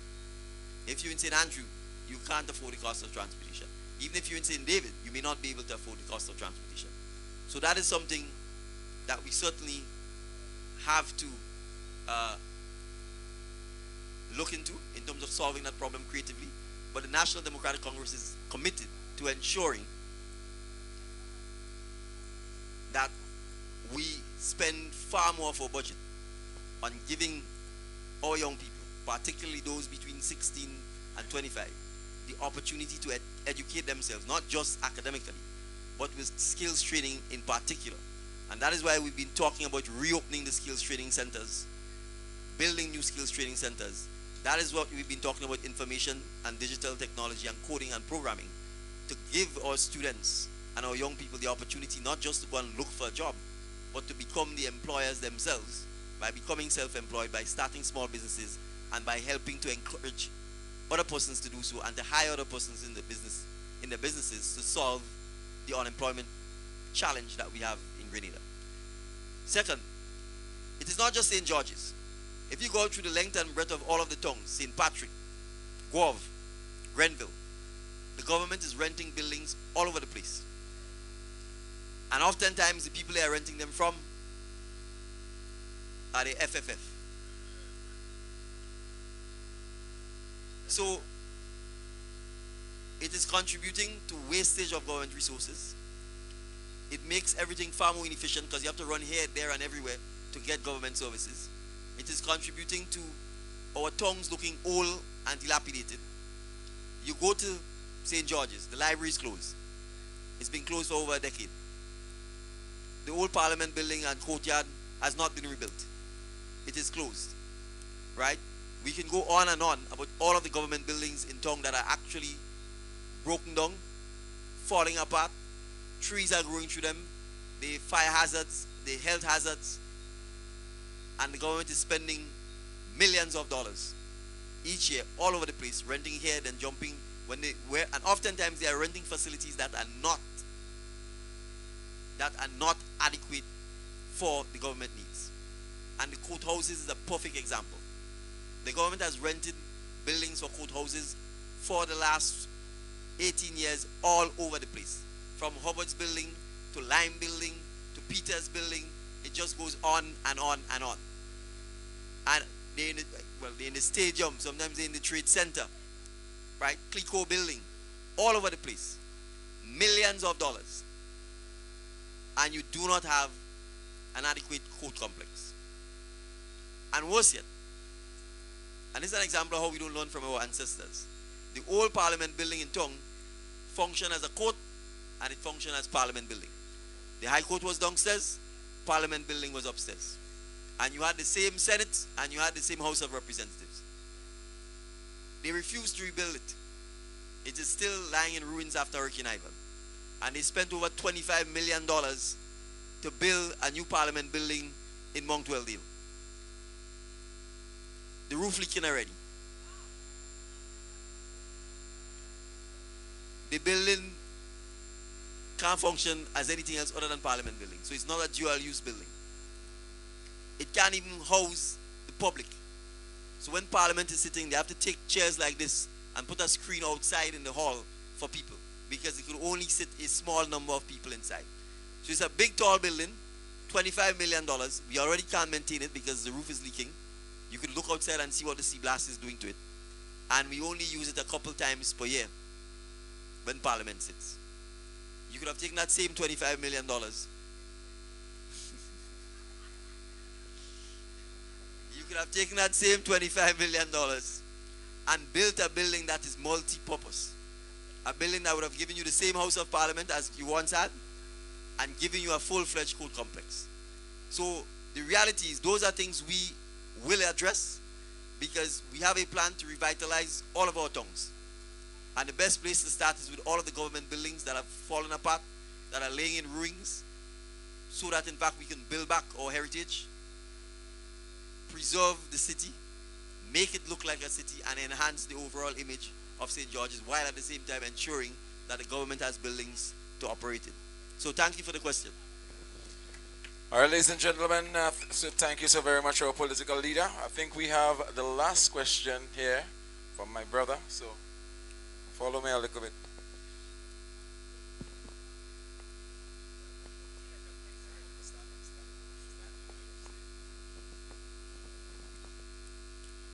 If you're in St. Andrew, you can't afford the cost of transportation. Even if you're in St. David, you may not be able to afford the cost of transportation. So that is something that we certainly have to look into in terms of solving that problem creatively. But the National Democratic Congress is committed to ensuring that we spend far more of our budget on giving our young people, particularly those between 16 and 25, the opportunity to educate themselves, not just academically, but with skills training in particular. And that is why we've been talking about reopening the skills training centers, building new skills training centers. That is what we've been talking about, information and digital technology and coding and programming, to give our students and our young people the opportunity not just to go and look for a job, but to become the employers themselves by becoming self-employed, by starting small businesses, and by helping to encourage other persons to do so and to hire other persons in the businesses to solve the unemployment challenge that we have in Grenada. Second, it is not just St. George's. If you go through the length and breadth of all of the towns, St. Patrick, Guave, Grenville, the government is renting buildings all over the place. And oftentimes the people they are renting them from are the FFF. So it is contributing to wastage of government resources. It makes everything far more inefficient because you have to run here, there, and everywhere to get government services. It is contributing to our tongues looking old and dilapidated. You go to St. George's, the library is closed. It's been closed for over a decade. The old Parliament building and courtyard has not been rebuilt. It is closed, right? We can go on and on about all of the government buildings in town that are actually broken down, falling apart. Trees are growing through them. The fire hazards, the health hazards, and the government is spending millions of dollars each year all over the place, renting here, then jumping and oftentimes they are renting facilities that are not adequate for the government needs. And the courthouses is a perfect example. The government has rented buildings for courthouses for the last 18 years all over the place. From Hubbard's building to Lime building to Peter's building, it just goes on and on and on. And they're in the stadium, sometimes they're in the trade center, right? Clico building, all over the place. Millions of dollars. And you do not have an adequate court complex. And worse yet, and this is an example of how we don't learn from our ancestors. The old Parliament building in Tongue functioned as a court and it functioned as Parliament building. The High Court was downstairs, Parliament building was upstairs. And you had the same Senate and you had the same House of Representatives. They refused to rebuild it. It is still lying in ruins after Hurricane Ivan. And they spent over $25 million to build a new parliament building in Mount Weldale. The roof leaking already. The building can't function as anything else other than parliament building. So it's not a dual use building. It can't even house the public. So when parliament is sitting, they have to take chairs like this and put a screen outside in the hall for people, because it could only sit a small number of people inside. So it's a big tall building, $25 million. We already can't maintain it because the roof is leaking. You could look outside and see what the sea blast is doing to it. And we only use it a couple times per year when parliament sits. You could have taken that same $25 million. You could have taken that same $25 million and built a building that is multi-purpose. A building that would have given you the same House of Parliament as you once had and giving you a full-fledged court complex. So the reality is those are things we will address, because we have a plan to revitalize all of our towns. And the best place to start is with all of the government buildings that have fallen apart, that are laying in ruins, so that in fact we can build back our heritage, preserve the city, make it look like a city, and enhance the overall image of St. George's, while at the same time ensuring that the government has buildings to operate in. So thank you for the question. All right, ladies and gentlemen, so thank you so very much, our political leader. I think we have the last question here from my brother, so follow me a little bit.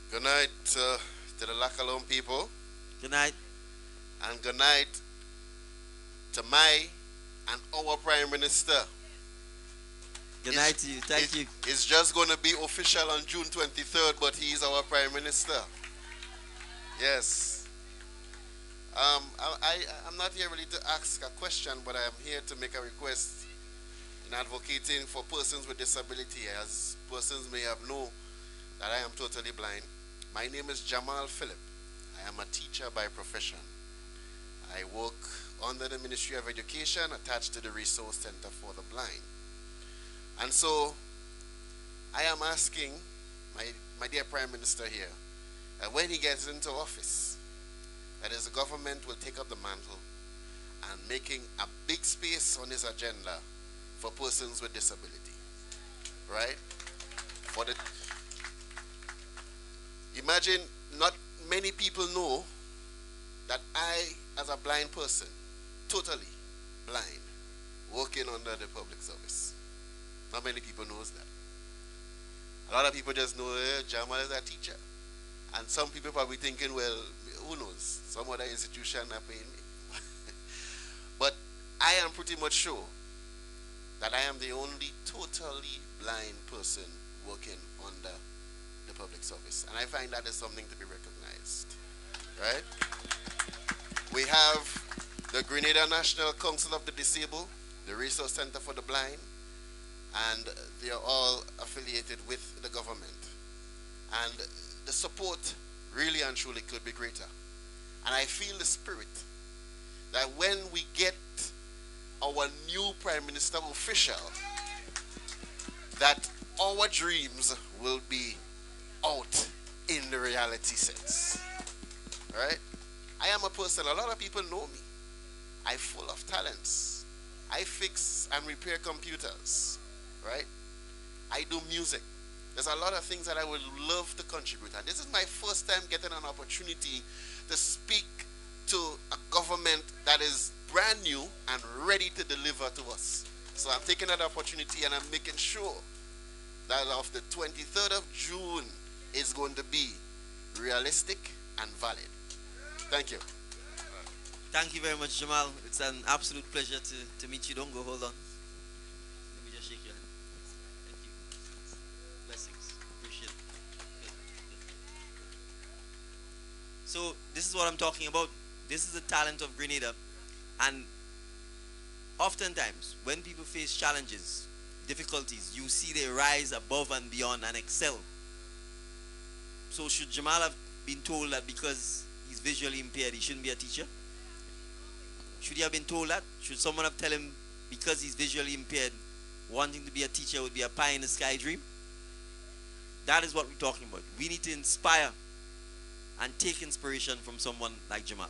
Good night to the Calome people. Good night. And good night to my and our Prime Minister. Good night to you. Thank you. It's just going to be official on June 23rd, but he is our Prime Minister. Yes. I'm not here really to ask a question, but I am here to make a request in advocating for persons with disability. As persons may have known that I am totally blind. My name is Jamal Philip. I am a teacher by profession. I work under the Ministry of Education attached to the Resource Center for the Blind. And so I am asking my dear Prime Minister here, that when he gets into office, that his government will take up the mantle and making a big space on his agenda for persons with disability. Right? Imagine not many people know that I, as a blind person, totally blind, working under the public service. Not many people knows that. A lot of people just know Jamal is a teacher. And some people probably thinking, well, who knows? Some other institution are paying me. But I am pretty much sure that I am the only totally blind person working under the public service. And I find that is something to be recognized. Right? We have the Grenada National Council of the Disabled, the Resource Center for the Blind, and they are all affiliated with the government. And the support really and truly could be greater. And I feel the spirit that when we get our new Prime Minister official, that our dreams will be out in the reality sense. Right? I am a person, a lot of people know me. I'm full of talents. I fix and repair computers. Right? I do music. There's a lot of things that I would love to contribute. And this is my first time getting an opportunity to speak to a government that is brand new and ready to deliver to us. So I'm taking that opportunity and I'm making sure that of the 23rd of June is going to be realistic and valid. Thank you. Thank you very much, Jamal. It's an absolute pleasure to meet you. Don't go, hold on. Let me just shake your hand. Thank you. Blessings. Appreciate it. So this is what I'm talking about. This is the talent of Grenada. And oftentimes, when people face challenges, difficulties, you see they rise above and beyond and excel. So should Jamal have been told that because he's visually impaired, he shouldn't be a teacher? Should he have been told that? Should someone have told him because he's visually impaired, wanting to be a teacher would be a pie in the sky dream? That is what we're talking about. We need to inspire and take inspiration from someone like Jamal.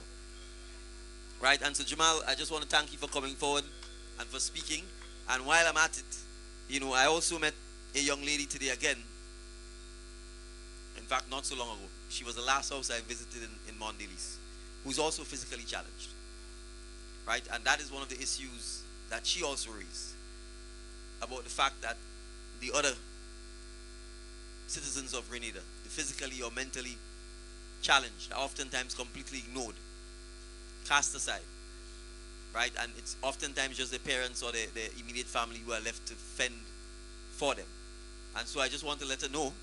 Right? And so Jamal, I just want to thank you for coming forward and for speaking. And while I'm at it, you know, I also met a young lady today again. In fact, not so long ago. She was the last house I visited in Mondelez, who's also physically challenged. Right? And that is one of the issues that she also raised, about the fact that the other citizens of Grenada, the physically or mentally challenged, are oftentimes completely ignored, cast aside. Right? And it's oftentimes just their parents or their immediate family who are left to fend for them. And so I just want to let her know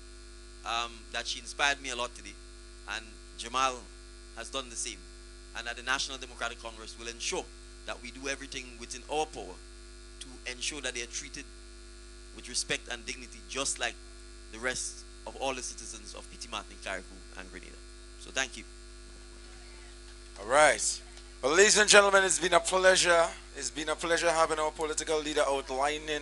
that she inspired me a lot today, and Jamal has done the same, and that the National Democratic Congress will ensure that we do everything within our power to ensure that they are treated with respect and dignity, just like the rest of all the citizens of Petit Martin, Carriacou, and Grenada. So thank you. All right. Well, ladies and gentlemen, it's been a pleasure. It's been a pleasure having our political leader outlining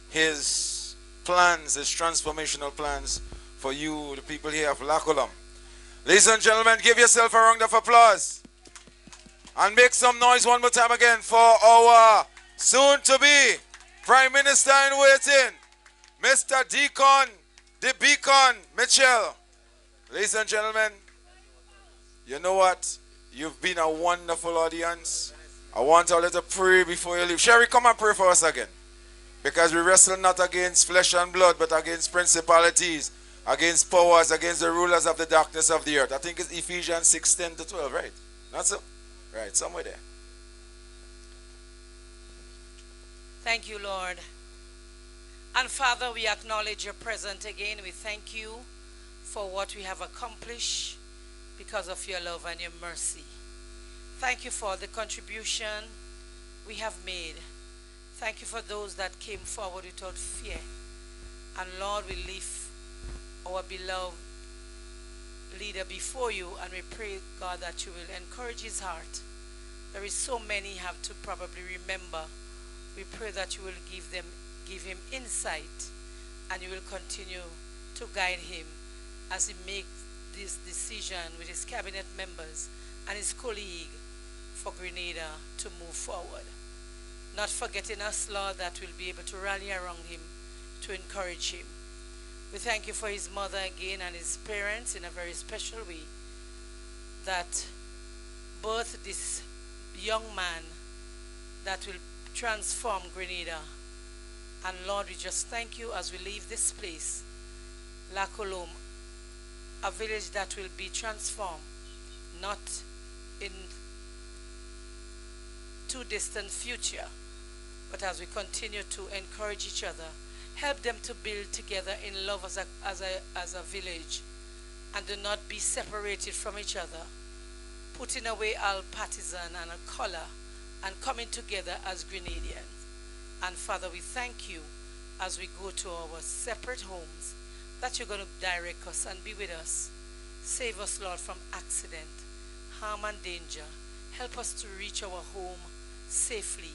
his plans, his transformational plans for you, the people here of Calome. Ladies and gentlemen, give yourself a round of applause. And make some noise one more time again for our soon-to-be Prime Minister in waiting, Mr. Deacon, the Beacon, Mitchell. Ladies and gentlemen, you know what? You've been a wonderful audience. I want all you to pray before you leave. Sherry, come and pray for us again. Because we wrestle not against flesh and blood, but against principalities, against powers, against the rulers of the darkness of the earth. I think it's Ephesians 6:10-12, right? Not so? Right, somewhere there. Thank you, Lord. And Father, we acknowledge your presence again. We thank you for what we have accomplished because of your love and your mercy. Thank you for the contribution we have made. Thank you for those that came forward without fear. And Lord, we lift our beloved leader before you, and we pray, God, that you will encourage his heart. There is so many have to probably remember. We pray that you will give him insight, and you will continue to guide him as he makes this decision with his cabinet members and his colleague for Grenada to move forward. Not forgetting us, Lord, that we'll be able to rally around him to encourage him. We thank you for his mother again and his parents in a very special way that birthed this young man that will transform Grenada. And Lord, we just thank you as we leave this place, Calome, a village that will be transformed, not in too distant future, but as we continue to encourage each other, help them to build together in love as a village, and do not be separated from each other, putting away all partisan and a color, and coming together as Grenadians. And Father, we thank you as we go to our separate homes, that you're going to direct us and be with us. Save us, Lord, from accident, harm, and danger. Help us to reach our home safely.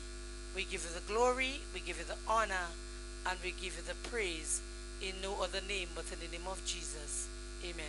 We give you the glory, we give you the honor, and we give you the praise in no other name but in the name of Jesus. Amen.